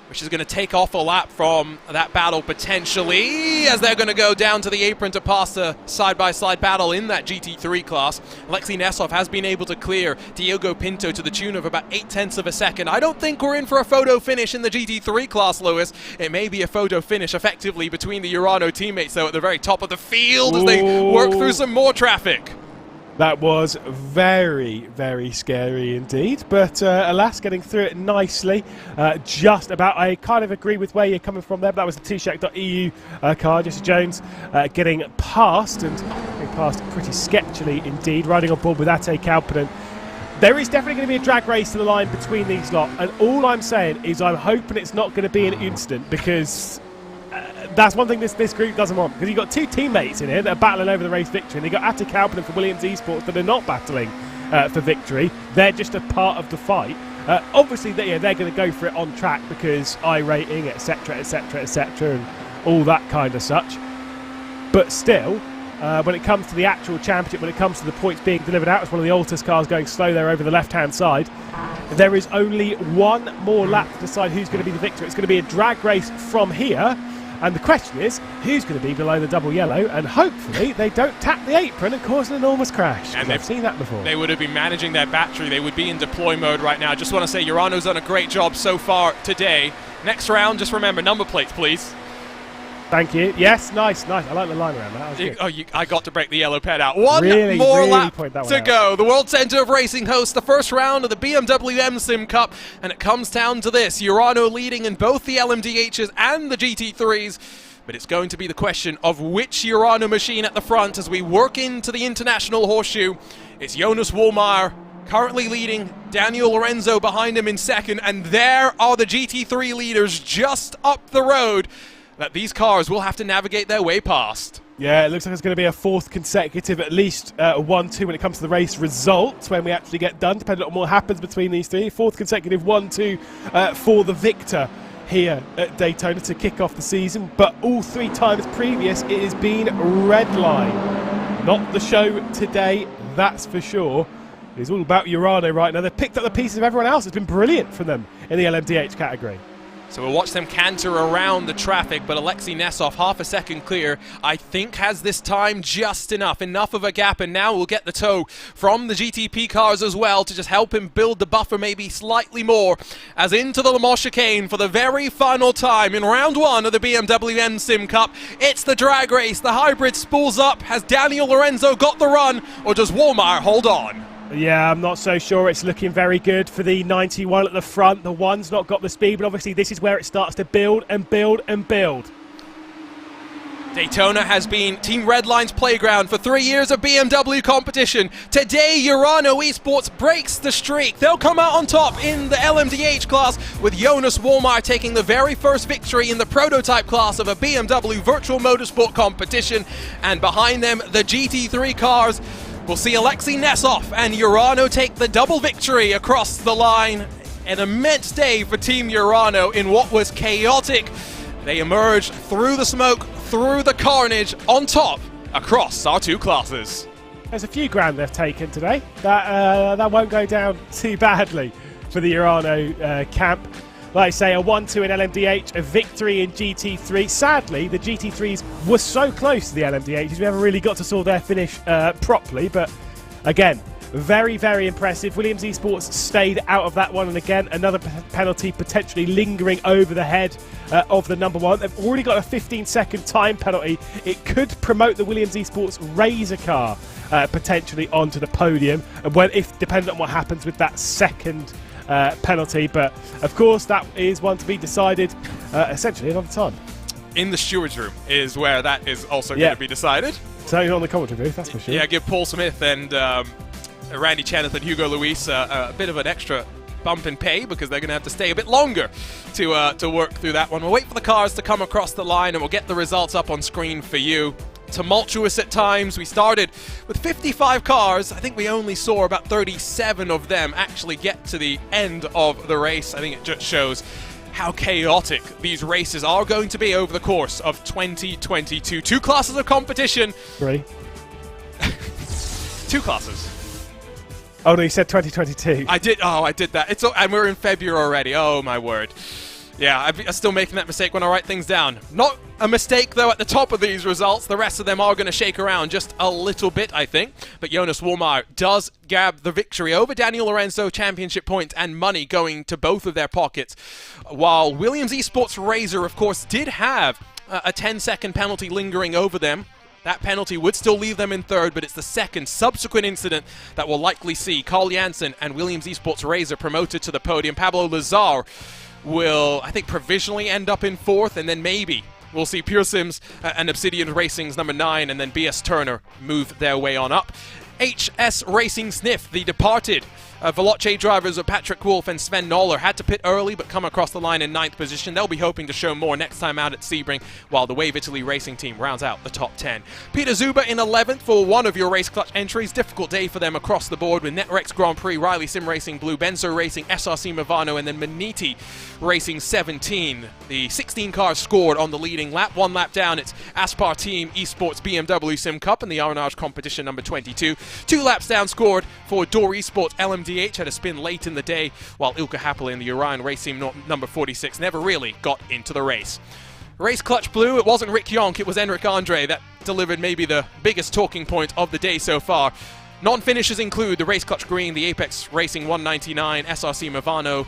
Speaker 3: which is going to take off a lap from that battle potentially, as they're going to go down to the apron to pass the side-by-side battle in that GT3 class. Alexei Nesov has been able to clear Diogo Pinto to the tune of about 0.8 of a second. I don't think we're in for a photo finish in the GT3 class, Lewis. It may be a photo finish effectively between the Urano teammates, though, at the very top of the field as they work through some more traffic. That was very, very scary indeed. But alas, getting through it nicely. Just about, I kind of agree with where you're coming from there. But that was the Tushak.eu car, Jesse Jones, getting past, and getting past pretty sketchily indeed, riding on board with Ate Kalpinen. There is definitely going to be a drag race to the line between these lot. And all I'm saying is I'm hoping it's not going to be an instant, because that's one thing this group doesn't want, because you've got two teammates in here that are battling over the race victory, and they've got Ate Kalpinen from Williams Esports that are not battling for victory. They're just a part of the fight. Obviously, they're going to go for it on track because iRating, etc., etc., etc., and all that kind of such. But still, when it comes to the actual championship, when it comes to the points being delivered out, it's one of the Altus cars going slow there over the left-hand side. There is only one more lap to decide who's going to be the victor. It's going to be a drag race from here. And the question is, who's going to be below the double yellow? And hopefully they don't tap the apron and cause an enormous crash. And I've seen that before. They would have been managing their battery. They would be in deploy mode right now. I just want to say Urano's done a great job so far today. Next round, just remember, number plates, please. Thank you. Yes, nice. I like the line around that. That was good. I got to break the yellow pad out. One more lap to go. The World Centre of Racing hosts the first round of the BMW M-Sim Cup, and it comes down to this. Urano leading in both the LMDHs and the GT3s, but it's going to be the question of which Urano machine at the front as we work into the International Horseshoe. It's Jonas Wollmeyer currently leading, Daniel Lorenzo behind him in second, and there are the GT3 leaders just up the road that these cars will have to navigate their way past. Yeah, it looks like it's going to be a fourth consecutive, at least 1-2 when it comes to the race results, when we actually get done, depending on what happens between these three. Fourth consecutive 1-2 for the victor here at Daytona to kick off the season. But all 3 times previous, it has been red line. Not the show today, that's for sure. It's all about Urano right now. They've picked up the pieces of everyone else. It's been brilliant for them in the LMDH category. So we'll watch them canter around the traffic, but Alexei Nesov, half a second clear, I think has this time just enough of a gap, and now we'll get the tow from the GTP cars as well to just help him build the buffer maybe slightly more, as into the Le Mans chicane for the very final time in round 1 of the BMW M-Sim Cup. It's the drag race. The hybrid spools up. Has Daniel Lorenzo got the run, or does Wollmeyer hold on? Yeah, I'm not so sure. It's looking very good for the 91 at the front. The one's not got the speed, but obviously this is where it starts to build and build and build. Daytona has been Team Redline's playground for 3 years of BMW competition. Today, Urano Esports breaks the streak. They'll come out on top in the LMDH class, with Jonas Wollmeyer taking the very first victory in the prototype class of a BMW Virtual Motorsport competition. And behind them, the GT3 cars. We'll see Alexei Nesov and Urano take the double victory across the line. An immense day for Team Urano in what was chaotic. They emerged through the smoke, through the carnage, on top across our 2 classes. There's a few grand they've taken today. That won't go down too badly for the Urano camp. Like I say, a 1-2 in LMDH, a victory in GT3. Sadly, the GT3s were so close to the LMDHs, we never really got to saw their finish properly. But again, very, very impressive. Williams Esports stayed out of that one. And again, another penalty potentially lingering over the head of the number one. They've already got a 15-second time penalty. It could promote the Williams Esports Razor car potentially onto the podium, and if dependent on what happens with that second penalty. But of course, that is one to be decided essentially another time.
Speaker 2: In the stewards room is where that is also going to be decided.
Speaker 3: So on the commentary booth, that's for sure.
Speaker 2: Yeah, give Paul Smith and Randy Cheneth and Hugo Luis a bit of an extra bump in pay, because they're going to have to stay a bit longer to work through that one. We'll wait for the cars to come across the line, and we'll get the results up on screen for you. Tumultuous at times. We started with 55 cars. I think we only saw about 37 of them actually get to the end of the race. I think it just shows how chaotic these races are going to be over the course of 2022. 2 classes of competition.
Speaker 3: 3.
Speaker 2: 2 classes.
Speaker 3: Oh no, you said 2022.
Speaker 2: I did that. And we're in February already. Oh my word. Yeah, I'm still making that mistake when I write things down. Not a mistake, though, at the top of these results. The rest of them are going to shake around just a little bit, I think. But Jonas Wohlmeier does grab the victory over Daniel Lorenzo, championship points and money going to both of their pockets. While Williams Esports Razor, of course, did have a 10-second penalty lingering over them. That penalty would still leave them in third, but it's the second subsequent incident that will likely see Carl Janssen and Williams Esports Razor promoted to the podium. Pablo Lazar will, I think, provisionally end up in 4th, and then maybe we'll see Pure Sims and Obsidian Racing's number 9, and then BS Turner move their way on up. HS Racing Sniff, the departed Veloce drivers of Patrick Wolf and Sven Noller had to pit early but come across the line in 9th position. They'll be hoping to show more next time out at Sebring, while the Wave Italy Racing team rounds out the top 10. Peter Zuber in 11th for one of your race clutch entries. Difficult day for them across the board with Netrex Grand Prix, Riley Sim Racing Blue, Benzo Racing, SRC Movano, and then Maniti Racing 17. The 16 cars scored on the leading lap. 1 lap down, it's Aspar Team Esports BMW Sim Cup in the Arenage competition number 22. 2 laps down scored for Door Esports LMDH, had a spin late in the day, while Ilka Happel in the Orion Race Team number 46 never really got into the race. Race Clutch Blue, it wasn't Rick Yonk, it was Enric Andre that delivered maybe the biggest talking point of the day so far. Non-finishers include the Race Clutch Green, the Apex Racing 199, SRC Movano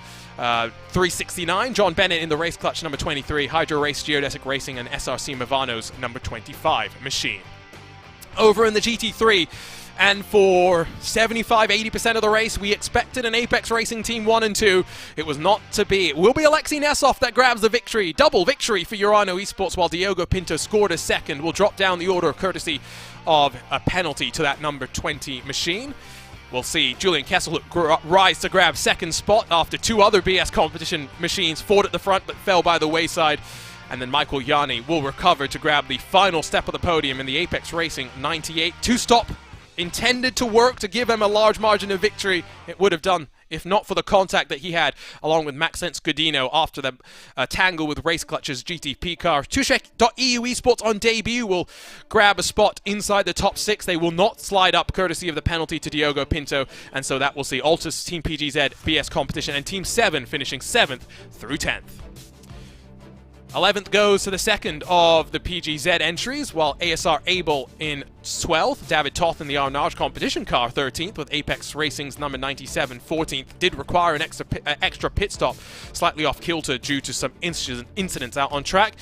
Speaker 2: 369, John Bennett in the Race Clutch number 23, Hydro Race Geodesic Racing, and SRC Movano's number 25 machine. Over in the GT3, and for 75-80% of the race, we expected an Apex Racing Team 1 and 2. It was not to be. It will be Alexei Nesov that grabs the victory. Double victory for Urano Esports, while Diogo Pinto scored a second. Will drop down the order courtesy of a penalty to that number 20 machine. We'll see Julian Kessel rise to grab second spot after 2 other BS competition machines fought at the front but fell by the wayside. And then Michael Yanni will recover to grab the final step of the podium in the Apex Racing 98. 2-stop intended to work to give him a large margin of victory. It would have done if not for the contact that he had along with Maxence Godino after the tangle with Race Clutch's GTP car. Tushek.eu Esports on debut will grab a spot inside the top 6. They will not slide up courtesy of the penalty to Diogo Pinto, and so that will see Altus, Team PGZ, BS Competition, and Team 7 finishing 7th through 10th. 11th goes to the second of the PGZ entries, while ASR Abel in 12th. David Toth in the Arnage competition car 13th, with Apex Racing's number 97 14th. Did require an extra pit stop, slightly off kilter due to some incidents out on track.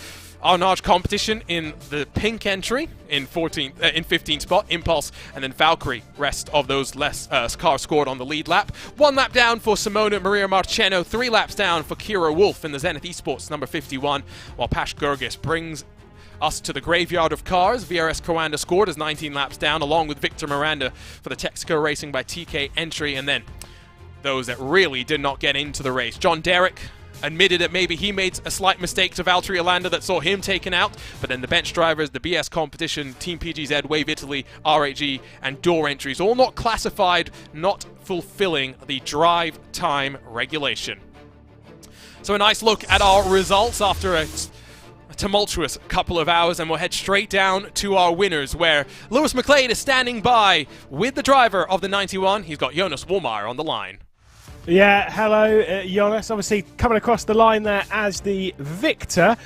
Speaker 2: Arnage competition in the pink entry in 15th spot, Impulse, and then Valkyrie. Rest of those cars scored on the lead lap. 1 lap down for Simona Maria Marcheno, 3 laps down for Kira Wolf in the Zenith Esports number 51, while Pash Gurgis brings us to the graveyard of cars. VRS Coanda scored as 19 laps down, along with Victor Miranda for the Texaco Racing by TK entry, and then those that really did not get into the race. John Derrick admitted that maybe he made a slight mistake to Valtteri Alanda that saw him taken out, but then the bench drivers, the BS Competition, Team PGZ, Wave Italy, RAG, and Door entries, all not classified, not fulfilling the drive time regulation. So a nice look at our results after a tumultuous couple of hours, and we'll head straight down to our winners, where Lewis McLeod is standing by with the driver of the 91. He's got Jonas Wohlmeier on the line.
Speaker 3: Yeah, hello, Jonas. Obviously, coming across the line there as the victor.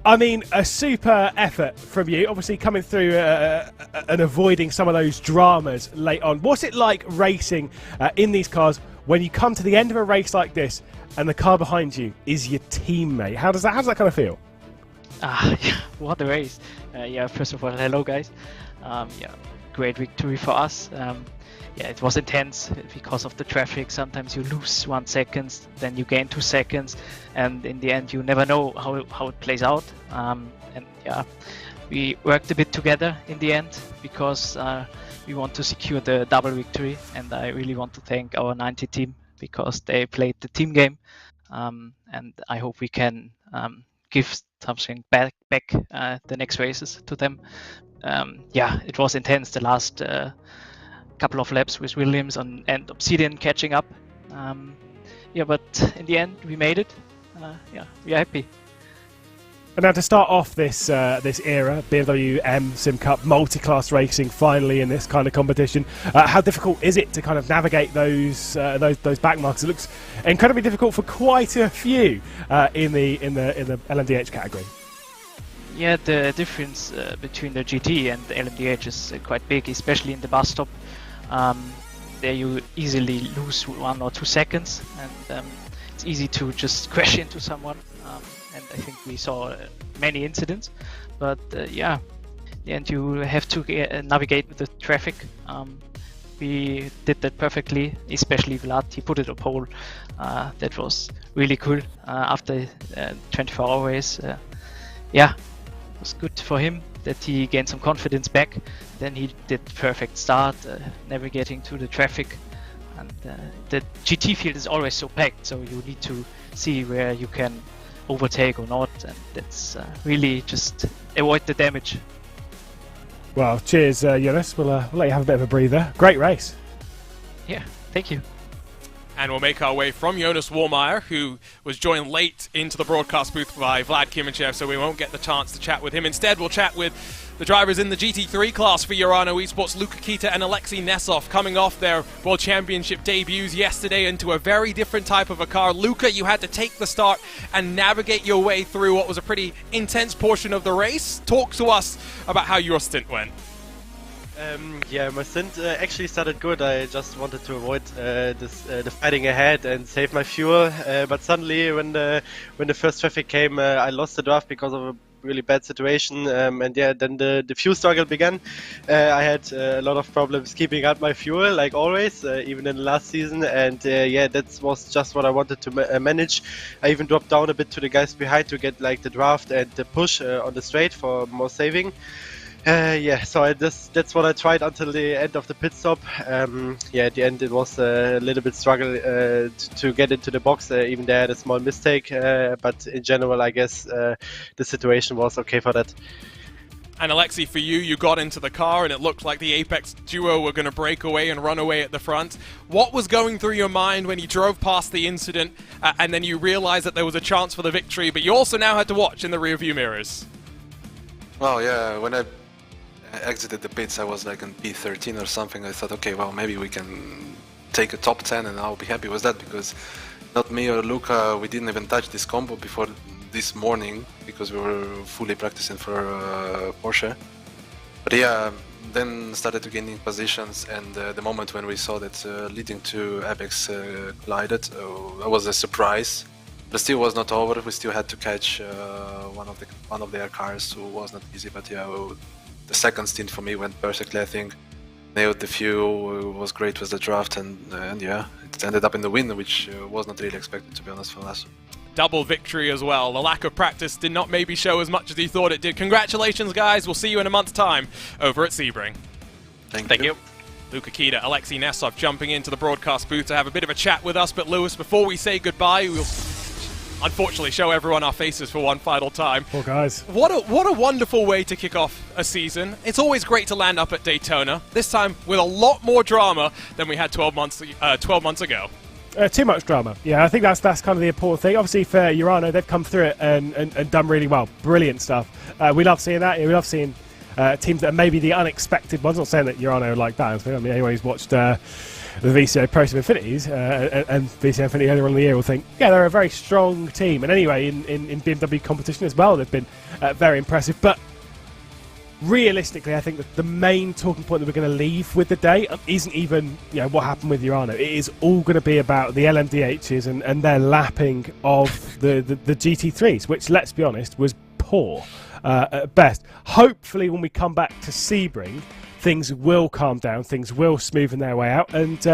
Speaker 3: I mean, a super effort from you. Obviously, coming through and avoiding some of those dramas late on. What's it like racing in these cars when you come to the end of a race like this and the car behind you is your teammate? How does that kind of feel?
Speaker 4: Yeah, what a race. Yeah, first of all, hello, guys. Yeah, great victory for us. Yeah, it was intense because of the traffic. Sometimes you lose 1 second, then you gain 2 seconds, and in the end you never know how it plays out. And yeah, we worked a bit together in the end because we want to secure the double victory, and I really want to thank our 90 team because they played the team game, and I hope we can give something back the next races to them. Yeah, it was intense the last couple of laps with Williams and Obsidian catching up. Yeah, but in the end we made it. Yeah, we are happy.
Speaker 3: And now to start off this era, BMW M Sim Cup multi-class racing finally in this kind of competition. How difficult is it to kind of navigate those back marks? It looks incredibly difficult for quite a few in the LMDH category.
Speaker 4: Yeah, the difference between the GT and the LMDH is quite big, especially in the bus stop. There you easily lose 1 or 2 seconds, and it's easy to just crash into someone. And I think we saw many incidents, but yeah, in the end you have to navigate with the traffic. We did that perfectly, especially Vlad. He put it on pole. That was really cool after 24-hour race. Yeah, it was good for him that he gained some confidence back. Then he did perfect start, navigating through the traffic. And the GT field is always so packed, so you need to see where you can overtake or not, and that's really just avoid the damage.
Speaker 3: Well, cheers, Jonas. We'll let you have a bit of a breather. Great race.
Speaker 4: Yeah, thank you.
Speaker 2: And we'll make our way from Jonas Warmeyer, who was joined late into the broadcast booth by Vlad Kiminchev, so we won't get the chance to chat with him. Instead, we'll chat with the drivers in the GT3 class for Urano Esports, Luka Kita and Alexei Nesov, coming off their World Championship debuts yesterday into a very different type of a car. Luka, you had to take the start and navigate your way through what was a pretty intense portion of the race. Talk to us about how your stint went.
Speaker 5: Yeah, my stint actually started good. I just wanted to avoid the fighting ahead and save my fuel. But suddenly, when the first traffic came, I lost the draft because of a really bad situation. And yeah, then the fuel struggle began. I had a lot of problems keeping up my fuel, like always, even in the last season. And yeah, that was just what I wanted to manage. I even dropped down a bit to the guys behind to get like the draft and the push on the straight for more saving. Yeah, so that's what I tried until the end of the pit stop. Yeah, at the end it was a little bit struggle to get into the box. Even there I had a small mistake, but in general I guess the situation was okay for that.
Speaker 2: And Alexei, for you, you got into the car and it looked like the Apex duo were going to break away and run away at the front. What was going through your mind when you drove past the incident and then you realized that there was a chance for the victory, but you also now had to watch in the rearview mirrors?
Speaker 6: Well, yeah, when I exited the pits, I was like in P13 or something. I thought, okay, well, maybe we can take a top 10 and I'll be happy with that, because not me or Luka, we didn't even touch this combo before this morning because we were fully practicing for Porsche. But yeah, then started to gaining positions, and the moment when we saw that leading to Apex collided, that was a surprise. But still was not over. We still had to catch one of their cars, so it was not easy. But yeah, the second stint for me went perfectly, I think. Nailed the fuel, was great with the draft, and yeah, it ended up in the win, which was not really expected, to be honest, from us.
Speaker 2: Double victory as well. The lack of practice did not maybe show as much as you thought it did. Congratulations, guys. We'll see you in a month's time over at Sebring.
Speaker 6: Thank you.
Speaker 2: Luka Kita, Alexei Nesov jumping into the broadcast booth to have a bit of a chat with us. But Lewis, before we say goodbye, we'll unfortunately show everyone our faces for one final time.
Speaker 3: Poor guys.
Speaker 2: What a wonderful way to kick off a season. It's always great to land up at Daytona, this time with a lot more drama than we had 12 months ago.
Speaker 3: Too much drama. Yeah, I think that's kind of the important thing. Obviously for Urano, they've come through it and done really well. Brilliant stuff. We love seeing that. Yeah, we love seeing teams that are maybe the unexpected ones. Not saying that Urano are like that. I mean, anyone who's watched the VCO Pro Sim Infinities and VCO Infinity earlier on in the year will think, yeah, they're a very strong team. And anyway, in BMW competition as well, they've been very impressive. But realistically, I think that the main talking point that we're going to leave with the day isn't even what happened with Urano. It is all going to be about the LMDHs and their lapping of the GT3s, which, let's be honest, was poor at best. Hopefully, when we come back to Sebring, things will calm down, things will smoothen their way out, and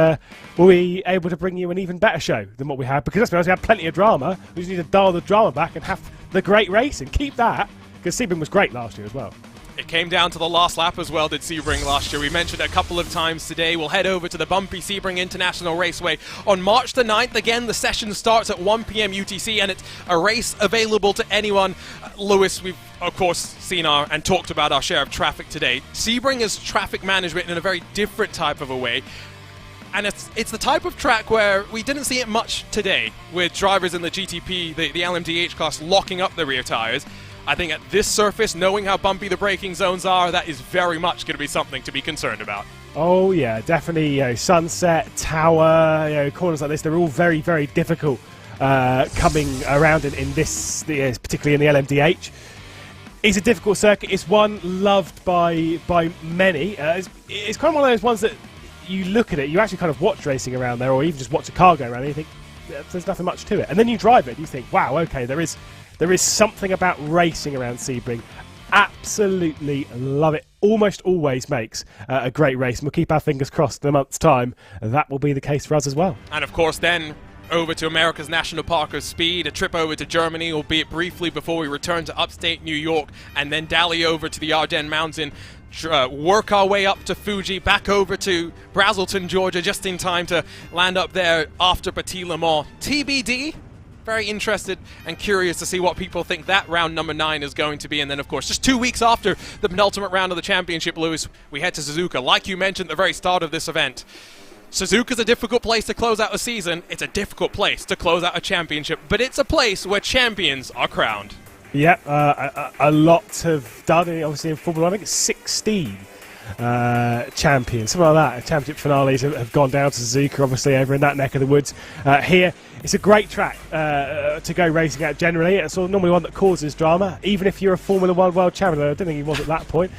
Speaker 3: we'll be able to bring you an even better show than what we had. Because let's be honest, we had plenty of drama. We just need to dial the drama back and have the great racing. Keep that, because Sebring was great last year as well.
Speaker 2: It came down to the last lap as well, did Sebring last year. We mentioned it a couple of times today. We'll head over to the bumpy Sebring International Raceway on March the 9th. Again, the session starts at 1 p.m. UTC, and it's a race available to anyone. Lewis, we've of course seen and talked about our share of traffic today. Sebring is traffic management in a very different type of a way. And it's the type of track where we didn't see it much today, with drivers in the GTP, the LMDH class, locking up the rear tires. I think at this surface, knowing how bumpy the braking zones are, that is very much going to be something to be concerned about.
Speaker 3: Oh yeah, definitely. Sunset, Tower, corners like this, they're all very, very difficult coming around in this, particularly in the LMDH. It's a difficult circuit. It's one loved by many. It's kind of one of those ones that you look at it, you actually kind of watch racing around there, or even just watch a car go around, and you think there's nothing much to it. And then you drive it, and you think, wow, okay, there is something about racing around Sebring. Absolutely love it. Almost always makes a great race. And we'll keep our fingers crossed in a month's time. That will be the case for us as well.
Speaker 2: And of course then, over to America's National Park of Speed, a trip over to Germany, albeit briefly, before we return to upstate New York, and then dally over to the Ardennes Mountain, work our way up to Fuji, back over to Brazelton, Georgia, just in time to land up there after Petit Le Mans. TBD. Very interested and curious to see what people think that round number 9 is going to be. And then, of course, just 2 weeks after the penultimate round of the championship, Lewis, we head to Suzuka. Like you mentioned at the very start of this event, Suzuka's a difficult place to close out a season. It's a difficult place to close out a championship, but it's a place where champions are crowned.
Speaker 3: Yeah, a lot have done, obviously, in Formula 1. I think it's 16 champions, something like that. Championship finales have gone down to Suzuka, obviously, over in that neck of the woods. Here, it's a great track to go racing at generally. It's normally one that causes drama, even if you're a Formula 1 world champion. I don't think he was at that point,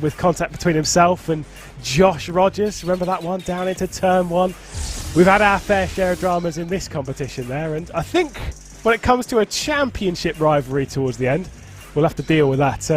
Speaker 3: with contact between himself and Josh Rogers. Remember that one down into turn 1? We've had our fair share of dramas in this competition there, and I think when it comes to a championship rivalry towards the end, we'll have to deal with that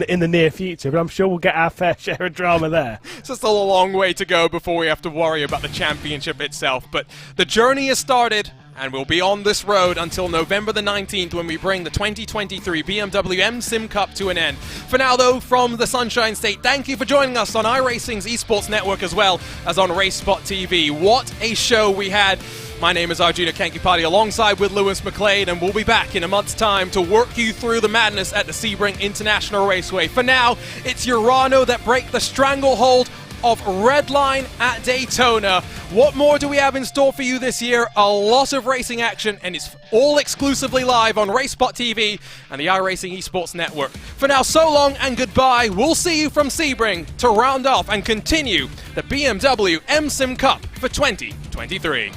Speaker 3: in the near future, but I'm sure we'll get our fair share of drama there.
Speaker 2: It's still a long way to go before we have to worry about the championship itself, but the journey has started, and we'll be on this road until November the 19th when we bring the 2023 BMW M Sim Cup to an end. For now, though, from the Sunshine State, thank you for joining us on iRacing's esports network as well as on RaceSpot TV. What a show we had. My name is Arjuna Kankipati, alongside with Lewis McLeod, and we'll be back in a month's time to work you through the madness at the Sebring International Raceway. For now, it's Urano that break the stranglehold of Redline at Daytona. What more do we have in store for you this year? A lot of racing action, and it's all exclusively live on RaceSpot TV and the iRacing Esports Network. For now, so long and goodbye. We'll see you from Sebring to round off and continue the BMW M Sim Cup for 2023.